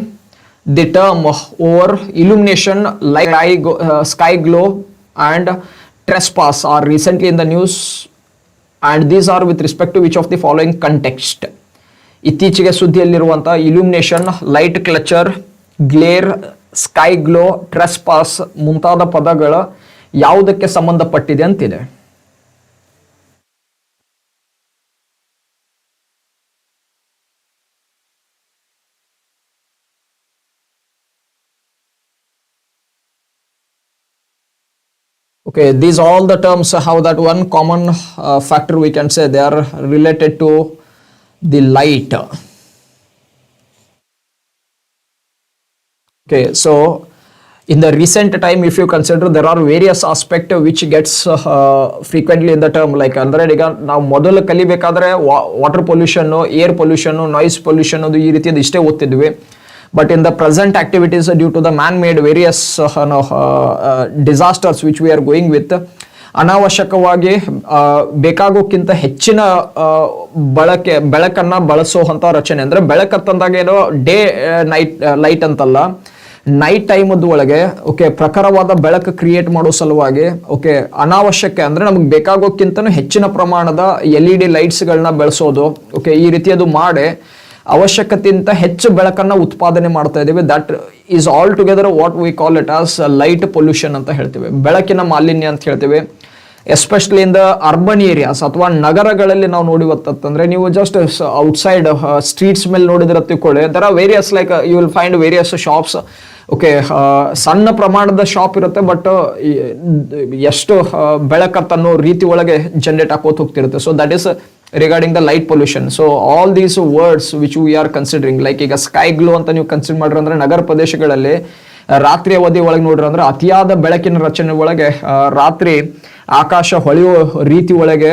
The term over illumination, sky glow and trespass are recently in the news, and these are with respect to which of the following context? ಇತ್ತೀಚೆಗೆ ಸುದ್ದಿಯಲ್ಲಿರುವಂಥ ಇಲ್ಯೂಮಿನೇಷನ್, light clutcher, glare, sky glow, trespass ಮುಂತಾದ ಪದಗಳ ಯಾವುದಕ್ಕೆ ಸಂಬಂಧಪಟ್ಟಿದೆ ಅಂತಿದೆ. Okay, these all the terms have that one common factor, we can say they are related to the light. Okay, so in the recent time, if you consider, there are various aspects which gets frequently in the term, like andre ಈಗ ನಾವು ಮೊದಲು ಕಲಿಬೇಕಾದ್ರೆ water pollution, air pollution, noise pollution ಅದು ಈ ರೀತಿಯದು ಇಷ್ಟೇ ಓದ್ತಿದ್ವಿ. But in the present activities, due to the man-made various disasters which we are going with, ಅನಾವಶ್ಯಕವಾಗಿ ಬೇಕಾಗೋಕ್ಕಿಂತ ಹೆಚ್ಚಿನ ಬೆಳಕನ್ನು ಬಳಸೋವಂಥ ರಚನೆ. ಅಂದರೆ ಬೆಳಕತ್ತಂದಾಗ ಏನೋ ಡೇ ನೈಟ್ ಲೈಟ್ ಅಂತಲ್ಲ, ನೈಟ್ ಟೈಮದ್ದು ಒಳಗೆ ಓಕೆ ಪ್ರಖರವಾದ ಬೆಳಕು ಕ್ರಿಯೇಟ್ ಮಾಡೋ ಸಲುವಾಗಿ ಓಕೆ ಅನಾವಶ್ಯಕ ಅಂದರೆ ನಮಗೆ ಬೇಕಾಗೋಕ್ಕಿಂತನೂ ಹೆಚ್ಚಿನ ಪ್ರಮಾಣದ LED ಲೈಟ್ಸ್ಗಳನ್ನ ಬೆಳೆಸೋದು. ಓಕೆ, ಈ ರೀತಿಯದು ಮಾಡಿ ಅವಶ್ಯಕತೆಗಿಂತ ಹೆಚ್ಚು ಬೆಳಕನ್ನು ಉತ್ಪಾದನೆ ಮಾಡ್ತಾ ಇದ್ದೀವಿ. That is all together what we call it as light pollution ಅಂತ ಹೇಳ್ತೀವಿ, ಬೆಳಕಿನ ಮಾಲಿನ್ಯ ಅಂತ ಹೇಳ್ತೀವಿ. Especially in the urban areas ಅಥವಾ ನಗರಗಳಲ್ಲಿ ನಾವು ನೋಡಿವತ್ತಂದ್ರೆ, ನೀವು ಜಸ್ಟ್ ಔಟ್ಸೈಡ್ ಸ್ಟ್ರೀಟ್ಸ್ ಮೇಲೆ ನೋಡಿದ್ರೆ ತಿಳ್ಕೊಳ್ಳಿ, there are various like you will find various shops. Okay, ಸಣ್ಣ ಪ್ರಮಾಣದ ಶಾಪ್ ಇರುತ್ತೆ, ಬಟ್ ಎಷ್ಟು ಬೆಳಕತ್ತನ್ನೋ ರೀತಿ ಒಳಗೆ ಜನರೇಟ್ ಹಾಕೋತ ಹೋಗ್ತಿರುತ್ತೆ. So that is regarding the light pollution. So all these words which we are considering, like ಈಗ ಸ್ಕೈ ಗ್ಲೋ ಅಂತ ನೀವು ಕನ್ಸಿಡರ್ ಮಾಡ್ರಿ ಅಂದ್ರೆ ನಗರ ಪ್ರದೇಶಗಳಲ್ಲಿ ರಾತ್ರಿ ಅವಧಿ ಒಳಗೆ ನೋಡ್ರಿ ಅಂದ್ರೆ ಅತಿಯಾದ ಬೆಳಕಿನ ರಚನೆ ಒಳಗೆ ರಾತ್ರಿ ಆಕಾಶ ಹೊಳೆಯೋ ರೀತಿ ಒಳಗೆ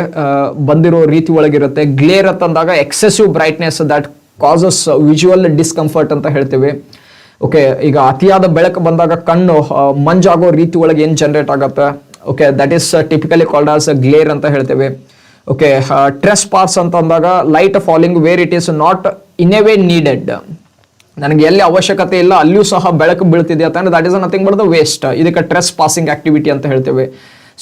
ಬಂದಿರೋ ರೀತಿ ಒಳಗಿರುತ್ತೆ. ಗ್ಲೇರ್ ಅಂತಂದಾಗ excessive brightness that causes visual discomfort ಅಂತ ಹೇಳ್ತೀವಿ. ಓಕೆ, ಈಗ ಅತಿಯಾದ ಬೆಳಕು ಬಂದಾಗ ಕಣ್ಣು ಮಂಜಾಗೋ ರೀತಿ ಒಳಗೆ ಏನು ಜನರೇಟ್ ಆಗುತ್ತೆ. Okay, that is typically called as glare ಅಂತ ಹೇಳ್ತೇವೆ. ಓಕೆ, ಟ್ರೆಸ್ ಪಾಸ್ ಅಂತ ಅಂದಾಗ light falling wear it is not in a way needed. ನನಗೆ ಎಲ್ಲಿ ಅವಶ್ಯಕತೆ ಇಲ್ಲ ಅಲ್ಲಿಯೂ ಸಹ ಬೆಳಕು ಬೀಳ್ತಿದೆ ಅಂತಂದ್ರೆ that is nothing but the waste. ಇದಕ್ಕೆ ಟ್ರೆಸ್ ಪಾಸಿಂಗ್ ಆಕ್ಟಿವಿಟಿ ಅಂತ ಹೇಳ್ತೇವೆ.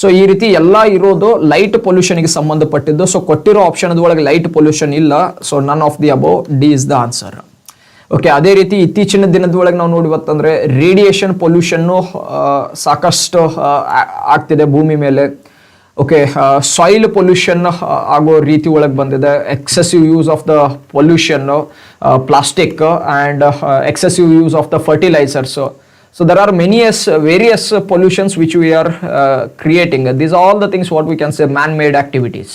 ಸೊ ಈ ರೀತಿ ಎಲ್ಲ ಇರೋದು ಲೈಟ್ ಪೊಲ್ಯೂಷನ್ಗೆ ಸಂಬಂಧಪಟ್ಟಿದ್ದು. ಸೊ ಕೊಟ್ಟಿರೋ ಆಪ್ಷನ್ ಒಳಗೆ ಲೈಟ್ ಪೊಲ್ಯೂಷನ್ ಇಲ್ಲ. So none of the above, D is the answer. Okay, ಅದೇ ರೀತಿ ಇತ್ತೀಚಿನ ದಿನದೊಳಗೆ ನಾವು ನೋಡಿವತ್ತಂದ್ರೆ ರೇಡಿಯೇಷನ್ ಪೊಲ್ಯೂಷನ್ನು ಸಾಕಷ್ಟು ಆಗ್ತಿದೆ ಭೂಮಿ ಮೇಲೆ. ಓಕೆ, ಸಾಯಿಲ್ ಪೊಲ್ಯೂಷನ್ ಆಗೋ ರೀತಿ ಒಳಗೆ ಬಂದಿದೆ. Excessive use of the pollution, plastic and excessive use of the fertilisers. So there are various pollutions which we are creating. These are all the things what we can say man-made activities.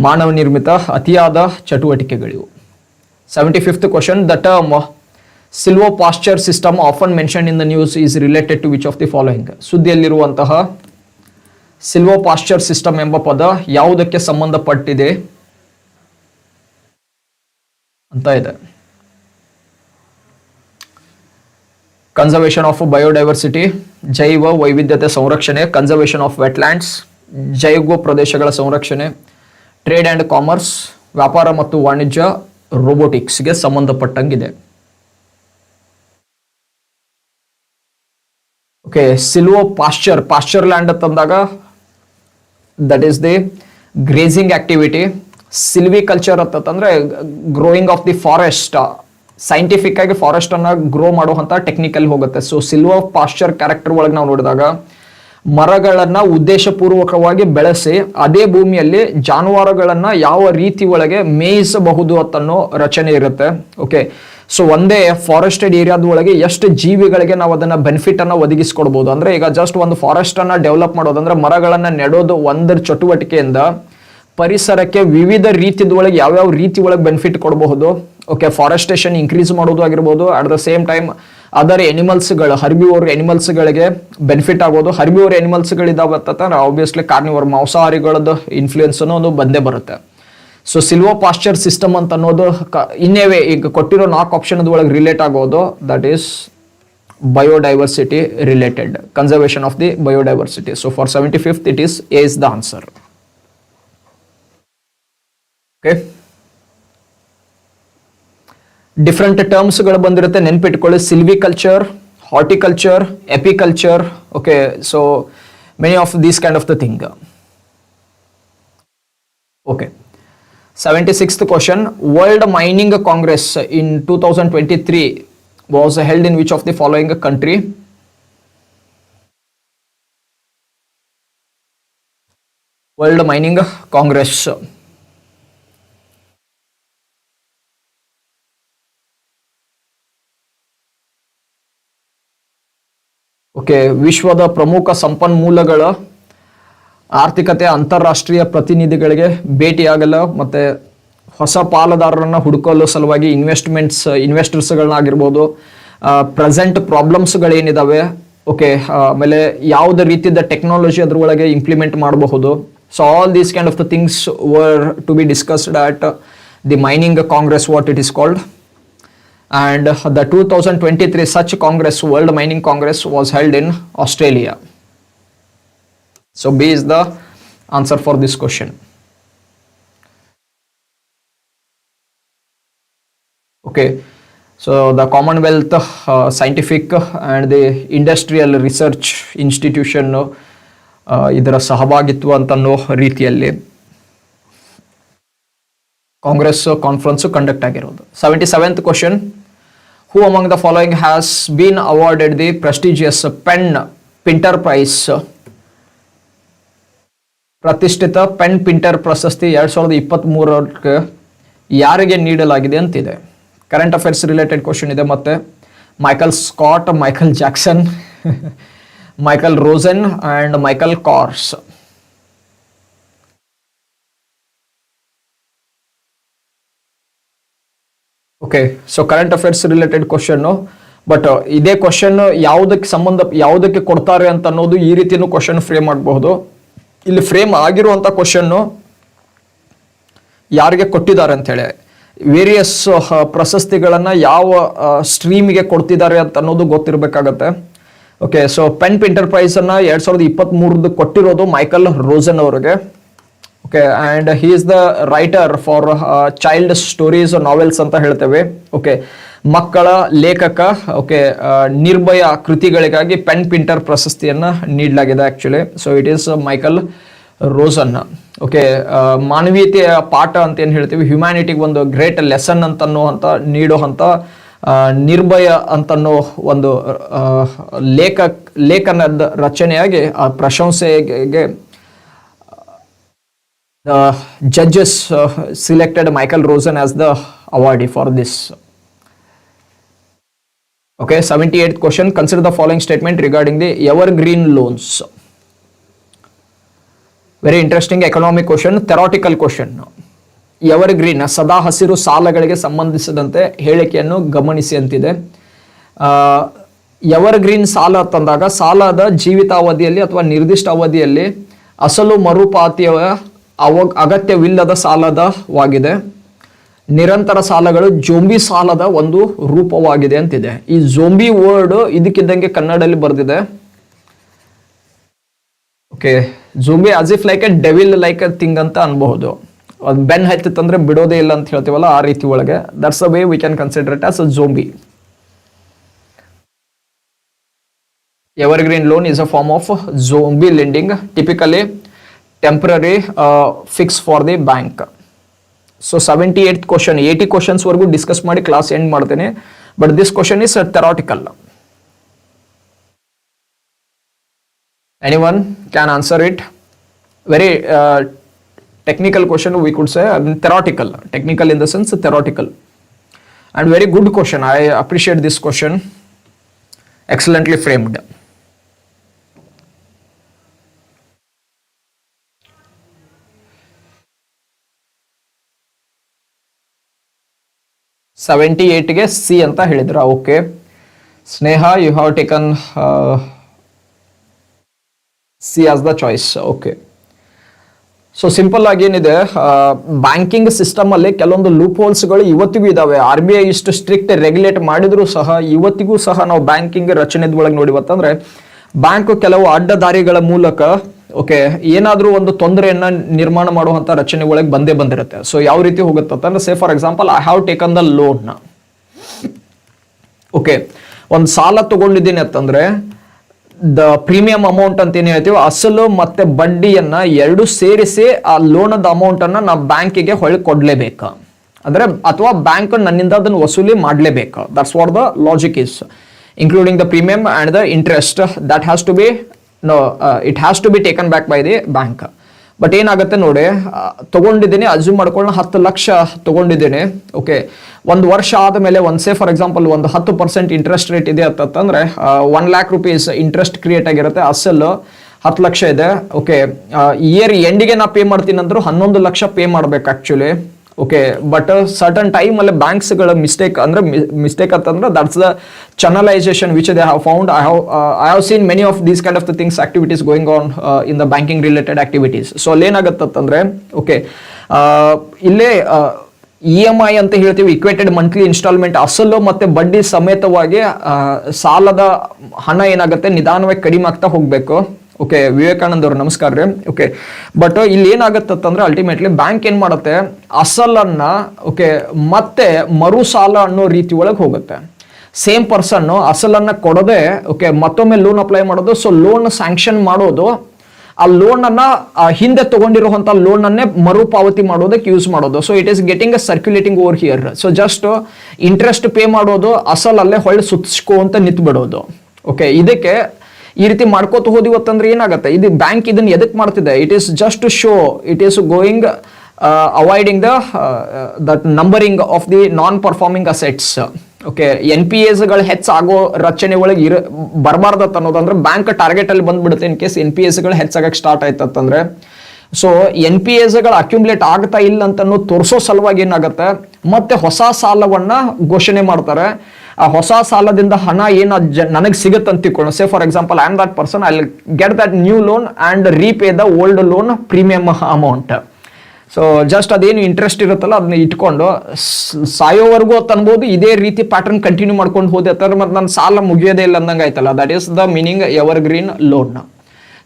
ಮಾನವ ನಿರ್ಮಿತ ಅತಿಯಾದ ಚಟುವಟಿಕೆಗಳು. 75th question, the term silvopasture system often mentioned in the news is related to which of the following? ಸುದ್ದಿಯಲ್ಲಿರುವಂತಹ silvopasture system ಎಂಬ ಪದ ಯಾವುದಕ್ಕೆ ಸಂಬಂಧಪಟ್ಟಿದೆ ಅಂತ ಇದೆ. ಕನ್ಸರ್ವೇಷನ್ ಆಫ್ ಬಯೋಡೈವರ್ಸಿಟಿ, ಜೈವ ವೈವಿಧ್ಯತೆ ಸಂರಕ್ಷಣೆ, ಕನ್ಸರ್ವೇಷನ್ ಆಫ್ ವೆಟ್ಲ್ಯಾಂಡ್ಸ್, ಜೈವ ಪ್ರದೇಶಗಳ ಸಂರಕ್ಷಣೆ, ಟ್ರೇಡ್ ಆ್ಯಂಡ್ ಕಾಮರ್ಸ್, ವ್ಯಾಪಾರ ಮತ್ತು ವಾಣಿಜ್ಯ, ರೋಬೋಟಿಕ್ಸ್ಗೆ ಸಂಬಂಧಪಟ್ಟಂಗಿದೆ. ಓಕೆ, ಸಿಲ್ವೋ ಪಾಶ್ಚರ್ ಲ್ಯಾಂಡ್ ಅಂತಂದಾಗ that is the grazing activity. Silviculture ಅಂತಂದ್ರೆ growing of the forest, scientific ಆಗಿ ಫಾರೆಸ್ಟ್ ಅನ್ನ ಗ್ರೋ ಮಾಡುವಂತ ಟೆಕ್ನಿಕಲ್ ಹೋಗುತ್ತೆ. ಸೊ ಸಿಲ್ವೋ ಪಾಶ್ಚರ್ ಕ್ಯಾರೆಕ್ಟರ್ ಒಳಗೆ ನಾವು ನೋಡಿದಾಗ ಮರಗಳನ್ನ ಉದ್ದೇಶಪೂರ್ವಕವಾಗಿ ಬೆಳೆಸಿ ಅದೇ ಭೂಮಿಯಲ್ಲಿ ಜಾನುವಾರುಗಳನ್ನ ಯಾವ ರೀತಿ ಒಳಗೆ ಮೇಯಿಸಬಹುದು ಅಂತನ್ನೋ ರಚನೆ ಇರುತ್ತೆ. ಓಕೆ, ಸೊ ಒಂದೇ ಫಾರೆಸ್ಟೆಡ್ ಏರಿಯಾದ ಒಳಗೆ ಎಷ್ಟು ಜೀವಿಗಳಿಗೆ ನಾವು ಅದನ್ನ ಬೆನಿಫಿಟ್ ಅನ್ನ ಒದಗಿಸ್ಕೊಡ್ಬೋದು. ಅಂದ್ರೆ ಈಗ ಜಸ್ಟ್ ಒಂದು ಫಾರೆಸ್ಟ್ ಅನ್ನ ಡೆವಲಪ್ ಮಾಡೋದಂದ್ರೆ ಮರಗಳನ್ನ ನೆಡೋದು ಒಂದರ ಚಟುವಟಿಕೆಯಿಂದ ಪರಿಸರಕ್ಕೆ ವಿವಿಧ ರೀತಿದ ಒಳಗೆ ಯಾವ್ಯಾವ ರೀತಿ ಒಳಗೆ ಬೆನಿಫಿಟ್ ಕೊಡಬಹುದು. ಓಕೆ, ಫಾರೆಸ್ಟೇಷನ್ ಇನ್ಕ್ರೀಸ್ ಮಾಡೋದು ಆಗಿರ್ಬೋದು. At the same time other ಎನಿಮಲ್ಸ್ಗಳು, ಹರ್ಬಿವೋರ್ ಎನಿಮಲ್ಸ್ಗಳಿಗೆ ಬೆನಿಫಿಟ್ ಆಗೋದು. ಹರ್ಬಿವೋರ್ ಎನಿಮಲ್ಸ್ಗಳಿದಾವೆ ಅಂತಂದ್ರೆ ಆಬ್ವಿಯಸ್ಲಿ ಕಾರ್ನಿವೋರ್ ಮಾಂಸಾಹಾರಿಗಳದ್ದು ಇನ್ಫ್ಲೂಯೆನ್ಸ್ ಅನ್ನೋದು ಬಂದೇ ಬರುತ್ತೆ. ಸೊ ಸಿಲ್ವೋ ಪಾಶ್ಚರ್ ಸಿಸ್ಟಮ್ ಅಂತ ಅನ್ನೋದು ಇನ್ನೇವೆ ಈಗ ಕೊಟ್ಟಿರೋ 4 ಆಪ್ಷನ್ ಒಳಗೆ ರಿಲೇಟ್ ಆಗೋದು. That is biodiversity related, conservation of the biodiversity. So for 75th it is A is the answer. Okay, different ಟರ್ಮ್ಸ್ಗಳು ಬಂದಿರುತ್ತೆ, ನೆನ್ಪಿಟ್ಕೊಳ್ಳಿ. Silviculture, horticulture, apiculture. Okay, so many of these kind of the thing. Okay, 76th question, World Mining Congress in 2023 was held in which of the following country? World Mining Congress. Okay, ವಿಶ್ವದ ಪ್ರಮುಖ ಸಂಪನ್ಮೂಲಗಳ ಆರ್ಥಿಕತೆ ಅಂತಾರಾಷ್ಟ್ರೀಯ ಪ್ರತಿನಿಧಿಗಳಿಗೆ ಭೇಟಿಯಾಗಲು ಮತ್ತೆ ಹೊಸ ಪಾಲುದಾರರನ್ನ ಹುಡುಕಲು ಸಲುವಾಗಿ ಇನ್ವೆಸ್ಟರ್ಸ್ಗಳನ್ನಾಗಿರ್ಬೋದು, ಪ್ರೆಸೆಂಟ್ ಪ್ರಾಬ್ಲಮ್ಸ್ಗಳೇನಿದಾವೆ, ಓಕೆ, ಆಮೇಲೆ ಯಾವುದೇ ರೀತಿಯ ಟೆಕ್ನಾಲಜಿ ಅದ್ರೊಳಗೆ ಇಂಪ್ಲಿಮೆಂಟ್ ಮಾಡಬಹುದು. So all these kind of the things were to be discussed at the mining congress, what it is called. And the 2023 such Congress, World Mining Congress, was held in Australia. So B is the answer for this question. Okay, so the Commonwealth Scientific and the Industrial Research Institution ಇದರ ಸಹಭಾಗಿತ್ವ ಅಂತನ್ನೋ ರೀತಿಯಲ್ಲಿ ಕಾಂಗ್ರೆಸ್ ಕಾನ್ಫರೆನ್ಸ್ ಕಂಡಕ್ಟ್ ಆಗಿರೋದು. 77th question, who among the following has been awarded the prestigious Pen Pinter Prize? ಪ್ರತಿಷ್ಠಿತ ಪೆನ್ ಪಿಂಟರ್ ಪ್ರಶಸ್ತಿ 2023 ಯಾರಿಗೆ ನೀಡಲಾಗಿದೆ ಅಂತಿದೆ. ಕರೆಂಟ್ ಅಫೇರ್ಸ್ ರಿಲೇಟೆಡ್ ಕ್ವಶನ್ ಇದೆ. ಮತ್ತೆ Michael Scott, Michael Jackson, Michael Rosen and Michael Kors. Okay, so current affairs related question. But ಇದೇ ಕ್ವಶನ್ ಯಾವುದಕ್ಕೆ ಕೊಡ್ತಾರೆ ಅಂತ ಅನ್ನೋದು ಈ ರೀತಿನೂ ಕ್ವಶನ್ ಫ್ರೇಮ್ ಮಾಡಬಹುದು. ಇಲ್ಲಿ ಫ್ರೇಮ್ ಆಗಿರುವಂತ ಕ್ವಶನ್ ಯಾರಿಗೆ ಕೊಟ್ಟಿದ್ದಾರೆ ಅಂತ ಹೇಳಿ, ವೇರಿಯಸ್ ಪ್ರಶಸ್ತಿಗಳನ್ನ ಯಾವ ಸ್ಟ್ರೀಮ್ಗೆ ಕೊಡ್ತಿದ್ದಾರೆ ಅಂತ ಅನ್ನೋದು ಗೊತ್ತಿರಬೇಕಾಗತ್ತೆ. Okay, so PEN Pinter prize ಅನ್ನ 2023 ಕೊಟ್ಟಿರೋದು ಮೈಕಲ್ ರೋಸನ್ ಅವರಿಗೆ. Okay, and he is the writer for child stories novels ಅಂತ ಹೇಳ್ತೇವೆ. ಓಕೆ, ಮಕ್ಕಳ ಲೇಖಕ ಓಕೆ ನಿರ್ಭಯ ಕೃತಿಗಳಿಗಾಗಿ ಪೆನ್ ಪಿಂಟರ್ ಪ್ರಶಸ್ತಿಯನ್ನು ನೀಡಲಾಗಿದೆ actually. So it is Michael Rosen. Okay ಮಾನವೀಯತೆಯ ಪಾಠ ಅಂತ ಏನು ಹೇಳ್ತೀವಿ, ಹ್ಯುಮ್ಯಾನಿಟಿಗೆ ಒಂದು ಗ್ರೇಟ್ ಲೆಸನ್ ಅಂತನ್ನುವಂಥ ನೀಡುವಂಥ ನಿರ್ಭಯ ಅಂತನ್ನೋ ಒಂದು ಲೇಖನದ ರಚನೆಯಾಗಿ ಆ ಪ್ರಶಂಸೆಗೆ the judges selected Michael Rosen as the awardee for this. Okay, 78th question. Consider the following statement regarding the evergreen loans. Very interesting economic question, theoretical question. Evergreen ಸದಾ ಹಸಿರು ಸಾಲಗಳಿಗೆ ಸಂಬಂಧಿಸಿದಂತೆ ಹೇಳಿಕೆಯನ್ನು ಗಮನಿಸಿ ಅಂತಿದೆ. ಎವರ್ಗ್ರೀನ್ ಸಾಲ ತಂದಾಗ ಸಾಲದ ಜೀವಿತಾವಧಿಯಲ್ಲಿ ಅಥವಾ ನಿರ್ದಿಷ್ಟ ಅವಧಿಯಲ್ಲಿ ಅಸಲು ಮರುಪಾವತಿಯ ಅಗತ್ಯವಿಲ್ಲದ ಸಾಲದವಾಗಿದೆ. ನಿರಂತರ ಸಾಲಗಳು ಜೋಂಬಿ ಸಾಲದ ಒಂದು ರೂಪವಾಗಿದೆ ಅಂತಿದೆ. ಈ ಜೋಂಬಿ ವರ್ಡ್ ಇದಕ್ಕಿದ್ದಂಗೆ ಕನ್ನಡದಲ್ಲಿ ಬರೆದಿದೆ. Okay, zombie as if like A devil like A thing ಅಂತ ಅನ್ಬಹುದು. ಅದು ಬೆನ್ ಹತ್ತಿತ್ತಂದ್ರೆ ಬಿಡೋದೇ ಇಲ್ಲ ಅಂತ ಹೇಳ್ತೀವಲ್ಲ, ಆ ರೀತಿ ಒಳಗೆ that's a way we can consider it as a zombie. Evergreen loan is a form of zombie lending, typically temporary fix for the bank. So 78th question, 80 questions ವರೆಗೂ ಡಿಸ್ಕಸ್ ಮಾಡಿ ಕ್ಲಾಸ್ ಎಂಡ್ ಮಾಡ್ತೇನೆ. But this question is theoretical. Anyone can answer it? Very technical question we could say, theoretical. Technical in the sense theoretical. And very good question. I appreciate this question. Excellently framed. ಗೆ ಸಿ ಅಂತ ಹೇಳಿದ್ರ. Okay Sneha, you have taken C as the choice. Okay, so simple ಆಗಿ ಏನಿದೆ, ಬ್ಯಾಂಕಿಂಗ್ ಸಿಸ್ಟಮ್ ಅಲ್ಲಿ ಕೆಲವೊಂದು ಲೂಪ್ ಹೋಲ್ಸ್ಗಳು ಇವತ್ತಿಗೂ ಇದಾವೆ. RBI ಇಷ್ಟು ಸ್ಟ್ರಿಕ್ಟ್ ರೆಗ್ಯುಲೇಟ್ ಮಾಡಿದ್ರು ಸಹ ಇವತ್ತಿಗೂ ಸಹ ನಾವು ಬ್ಯಾಂಕಿಂಗ್ ರಚನೆದ ಒಳಗೆ ನೋಡಿವತ್ತಂದ್ರೆ ಬ್ಯಾಂಕ್ ಕೆಲವು ಅಡ್ಡದಾರಿಗಳ ಮೂಲಕ ಓಕೆ ಏನಾದ್ರೂ ಒಂದು ತೊಂದರೆಯನ್ನ ನಿರ್ಮಾಣ ಮಾಡುವಂತ ರಚನೆ ಒಳಗೆ ಬಂದೇ ಬಂದಿರುತ್ತೆ. ಸೊ ಯಾವ ರೀತಿ ಹೋಗುತ್ತೆ ಅಂತಂದ್ರೆ, say for example I have taken the loan. Okay, ಒಂದು ಸಾಲ ತಗೊಂಡಿದ್ದೀನಿ ಅಂತಂದ್ರೆ ದ ಪ್ರೀಮಿಯಂ ಅಮೌಂಟ್ ಅಂತ ಏನ್ ಹೇಳ್ತೀವಿ, ಅಸಲು ಮತ್ತೆ ಬಡ್ಡಿಯನ್ನ ಎರಡು ಸೇರಿಸಿ ಆ ಲೋನದ ಅಮೌಂಟ್ ಅನ್ನ ನಾವು ಬ್ಯಾಂಕಿಗೆ ಹೊಳ್ಳಿ ಕೊಡ್ಲೇಬೇಕು. ಅಂದ್ರೆ ಅಥವಾ ಬ್ಯಾಂಕ್ ನನ್ನಿಂದ ಅದನ್ನು ವಸೂಲಿ ಮಾಡ್ಲೇಬೇಕು. That's what the logic is, including the premium and the interest that has to be it has to be taken back by the bank. But ಏನಾಗುತ್ತೆ ನೋಡಿ, ತಗೊಂಡಿದ್ದೀನಿ, ಅಸ್ಯೂಮ್ ಮಾಡ್ಕೊಳ್ಳೋಣ 10 ಲಕ್ಷ ತಗೊಂಡಿದ್ದೀನಿ. ಓಕೆ, ಒಂದು ವರ್ಷ ಆದಮೇಲೆ ಸೇ ಫಾರ್ ಎಕ್ಸಾಂಪಲ್ ಒಂದು 10% ಇಂಟ್ರೆಸ್ಟ್ ರೇಟ್ ಇದೆ ಅಂತಂದ್ರೆ 1 lakh rupees ಇಂಟ್ರೆಸ್ಟ್ ಕ್ರಿಯೇಟ್ ಆಗಿರುತ್ತೆ. ಅಸಲು 10 ಲಕ್ಷ ಇದೆ. ಓಕೆ, ಇಯರ್ ಎಂಡಿಗೆ ನಾ ಪೇ ಮಾಡ್ತೀನಿ ಅಂದ್ರು 11 ಲಕ್ಷ ಪೇ ಮಾಡ್ಬೇಕು actually. Okay, but certain time ಅಲ್ಲಿ ಬ್ಯಾಂಕ್ಸ್ಗಳ ಮಿಸ್ಟೇಕ್ ಅಂತಂದ್ರೆ that's the channelisation which they have found. I have seen many of these kind of the things activities going on in the banking related activities. So ಅಲ್ಲಿ ಏನಾಗುತ್ತಂದ್ರೆ ಓಕೆ ಇಲ್ಲೇ EMI ಅಂತ ಹೇಳ್ತೀವಿ, ಇಕ್ವೇಟೆಡ್ ಮಂತ್ಲಿ ಇನ್ಸ್ಟಾಲ್ಮೆಂಟ್, ಅಸಲು ಮತ್ತೆ ಬಡ್ಡಿ ಸಮೇತವಾಗಿ ಸಾಲದ ಹಣ ಏನಾಗುತ್ತೆ ನಿಧಾನವಾಗಿ ಕಡಿಮೆ ಆಗ್ತಾ ಹೋಗ್ಬೇಕು. ಓಕೆ, ವಿವೇಕಾನಂದ ಅವರು ನಮಸ್ಕಾರ ರೀ. ಓಕೆ, ಬಟ್ ಇಲ್ಲಿ ಏನಾಗತ್ತಂದ್ರೆ ಅಲ್ಟಿಮೇಟ್ಲಿ ಬ್ಯಾಂಕ್ ಏನ್ ಮಾಡುತ್ತೆ, ಅಸಲನ್ನ ಓಕೆ ಮತ್ತೆ ಮರು ಸಾಲ ಅನ್ನೋ ರೀತಿ ಒಳಗೆ ಹೋಗುತ್ತೆ. ಸೇಮ್ ಪರ್ಸನ್ ಅಸಲನ್ನ ಕೊಡದೆ ಓಕೆ ಮತ್ತೊಮ್ಮೆ ಲೋನ್ ಅಪ್ಲೈ ಮಾಡೋದು. ಸೊ ಲೋನ್ ಸ್ಯಾಂಕ್ಷನ್ ಮಾಡೋದು, ಆ ಲೋನ್ ಅನ್ನ ಹಿಂದೆ ತಗೊಂಡಿರುವಂತ ಲೋನ್ ಅನ್ನೇ ಮರುಪಾವತಿ ಮಾಡೋದಕ್ಕೆ ಯೂಸ್ ಮಾಡೋದು. So it is getting a circulating over here. So just interest pay ಮಾಡೋದು, ಅಸಲಲ್ಲೇ ಹೊಳ್ಳಿ ಸುತ್ತಿಸ್ಕೋ ಅಂತ ನಿಂತು ಬಿಡೋದು. ಓಕೆ, ಇದಕ್ಕೆ ಈ ರೀತಿ ಮಾಡ್ಕೋತ ಹೋದಿವತ್ತಂದ್ರೆ ಏನಾಗುತ್ತೆ, ಇದು ಬ್ಯಾಂಕ್ ಇದನ್ನ ಎದಕ್ ಮಾಡ್ತಿದೆ, it is just to show it is going avoiding that numbering of the non performing assets. Okay, NPAsಗಳು ಹೆಚ್ಚಾಗೋ ರಚನೆ ಒಳಗೆ ಬರಬಾರ್ದತ್ತ ಅನ್ನೋದಂದ್ರೆ ಬ್ಯಾಂಕ್ ಟಾರ್ಗೆಟ್ ಅಲ್ಲಿ ಬಂದ್ಬಿಡುತ್ತೆ. ಇನ್ ಕೇಸ್ NPAsಗಳು ಹೆಚ್ಚಾಗಕ್ಕೆ ಸ್ಟಾರ್ಟ್ ಆಯ್ತಂದ್ರೆ. ಸೊ NPAsಗಳು ಅಕ್ಯುಮುಲೇಟ್ ಆಗ್ತಾ ಇಲ್ಲ ಅಂತ ತೋರಿಸೋ ಸಲುವಾಗಿ ಏನಾಗುತ್ತೆ, ಮತ್ತೆ ಹೊಸ ಸಾಲವನ್ನ ಘೋಷಣೆ ಮಾಡ್ತಾರೆ. ಆ ಹೊಸ ಸಾಲದಿಂದ ಹಣ ಏನು ನನಗೆ ಸಿಗುತ್ತೆ ಅಂತ ತಿಳ್ಕೊಳ್ಳೋಣ. Say for example I am that person, I will get that new loan and repay the old loan premium amount. So just ಅದೇನು ಇಂಟ್ರೆಸ್ಟ್ ಇರುತ್ತಲ್ಲ ಅದನ್ನ ಇಟ್ಕೊಂಡು ಸಾಯೋವರೆಗೂ ಅನ್ಬೋದು ಇದೇ ರೀತಿ ಪ್ಯಾಟರ್ನ್ ಕಂಟಿನ್ಯೂ ಮಾಡ್ಕೊಂಡು ಹೋದೆ ಮತ್ತೆ ನನ್ನ ಸಾಲ ಮುಗಿಯೋದೇ ಇಲ್ಲ ಅಂದಂಗೆ ಆಯ್ತಲ್ಲ. That is the meaning evergreen loan.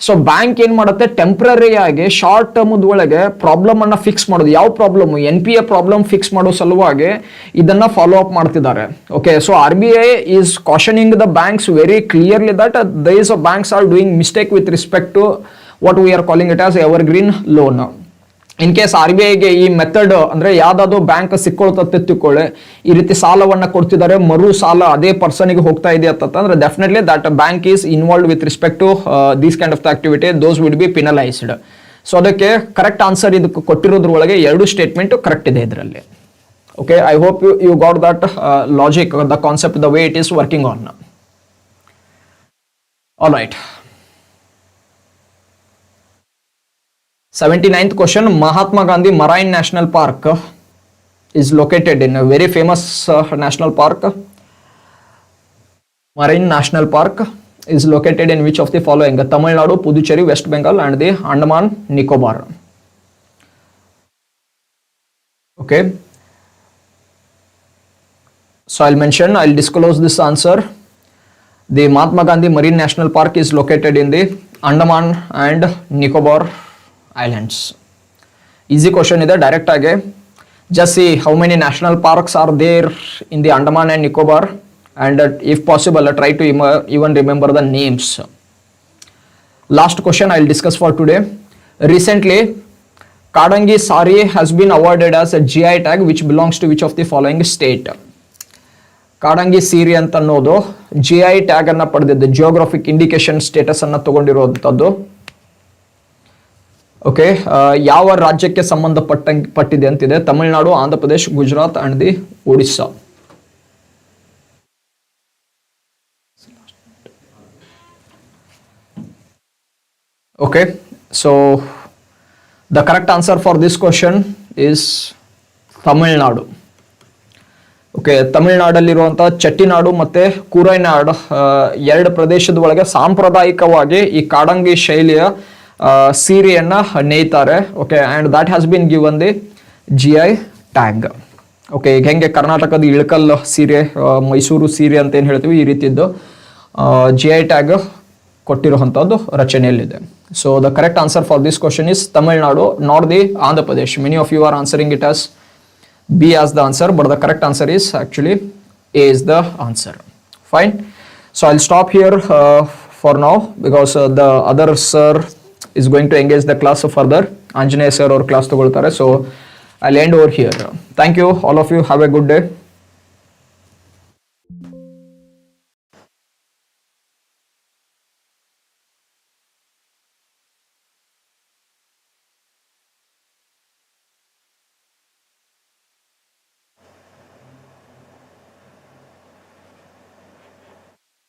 So bank ಏನ್ ಮಾಡುತ್ತೆ, ಟೆಂಪ್ರರಿ ಆಗಿ ಶಾರ್ಟ್ ಟರ್ಮ್ ಒಳಗೆ ಪ್ರಾಬ್ಲಮ್ ಅನ್ನ ಫಿಕ್ಸ್ ಮಾಡೋದು. ಯಾವ ಪ್ರಾಬ್ಲಮ್? NPA ಪ್ರಾಬ್ಲಮ್ ಫಿಕ್ಸ್ ಮಾಡೋ ಸಲುವಾಗಿ ಇದನ್ನ ಫಾಲೋ ಅಪ್ ಮಾಡ್ತಿದ್ದಾರೆ. Okay, so RBI is cautioning the banks very clearly that these banks are doing mistake with respect to what we are calling it as evergreen loan. In case RBIಗೆ ಈ ಮೆಥಡ್ ಅಂದ್ರೆ ಯಾವ್ದಾದ್ರು ಬ್ಯಾಂಕ್ ಸಿಕ್ಕೊಳ್ತತ್ತೆ ತಿಳ್ಕೊಳ್ಳಿ, ಈ ರೀತಿ ಸಾಲವನ್ನ ಕೊಡ್ತಿದ್ದಾರೆ, ಮರು ಸಾಲ ಅದೇ ಪರ್ಸನ್ಗೆ ಹೋಗ್ತಾ ಇದೆ ಅಂತಂದ್ರೆ definitely that bank is involve with respect to these kind of the activity, those would be penalized. So ಅದಕ್ಕೆ ಕರೆಕ್ಟ್ ಆನ್ಸರ್ ಇದಕ್ಕೆ ಕೊಟ್ಟಿರೋದ್ರೊಳಗೆ ಎರಡು ಸ್ಟೇಟ್ಮೆಂಟ್ ಕರೆಕ್ಟ್ ಇದೆ ಇದರಲ್ಲಿ. Okay, I hope you got that logic, the concept, the way it is working on. All right. 79th question, Mahatma Gandhi Marine National Park is located in a very famous national park. Marine National Park is located in which of the following? Tamil Nadu, Puducherry, West Bengal and the Andaman Nicobar. Okay. So I'll disclose this answer. The Mahatma Gandhi Marine National Park is located in the Andaman and Nicobar Islands. Easy question ide, direct age. Just see how many national parks are there in the Andaman and Nicobar, and if possible try to even remember the names. Last question I'll discuss for today. Recently Kadangi sari has been awarded as a GI tag which belongs to which of the following state? ಕಾಡಂಗಿ ಸೀರೆ ಅಂತ ಅನ್ನೋದು GI ಟ್ಯಾಗ್ ಅನ್ನ ಪಡೆದಿದ್ದು, ಜಿಯೋಗ್ರಾಫಿಕ್ ಇಂಡಿಕೇಶನ್ ಸ್ಟೇಟಸ್ ಅನ್ನ ತಗೊಂಡಿರುವಂತದ್ದು. ಓಕೆ, ಯಾವ ರಾಜ್ಯಕ್ಕೆ ಸಂಬಂಧಪಟ್ಟಿದೆ ಅಂತಿದೆ? Tamil Nadu, Andhra Pradesh, Gujarat and the Odisha. Okay, so the correct answer for this question is Tamil Nadu. Okay, ತಮಿಳುನಾಡಲ್ಲಿರುವಂತಹ ಚೆಟ್ಟಿನಾಡು ಮತ್ತೆ ಕೂರೈನಾಡು ಎರಡು ಪ್ರದೇಶದ ಒಳಗೆ ಸಾಂಪ್ರದಾಯಿಕವಾಗಿ ಈ ಕಾಡಂಗಿ ಶೈಲಿಯ ಸೀರೆಯನ್ನ ನೇಯ್ತಾರೆ. Okay, and that has been given the GI tag. Okay, ಈಗ ಹೆಂಗೆ ಕರ್ನಾಟಕದ ಇಳಕಲ್ ಸೀರೆ, ಮೈಸೂರು ಸೀರೆ ಅಂತ ಏನು ಹೇಳ್ತೀವಿ, ಈ ರೀತಿದ್ದು GI ಟ್ಯಾಗ್ ಕೊಟ್ಟಿರುವಂತದ್ದು ರಚನೆಯಲ್ಲಿದೆ. So the correct answer for this question is Tamil Nadu, not the Andhra Pradesh. Many of you are answering it as B as the answer, but the correct answer is actually A is the answer. Fine. So I'll stop here for now because the other sir is going to engage the class further. Anjaneya sir or class togoltare. So I'll end over here. Thank you all of you. Have a good day.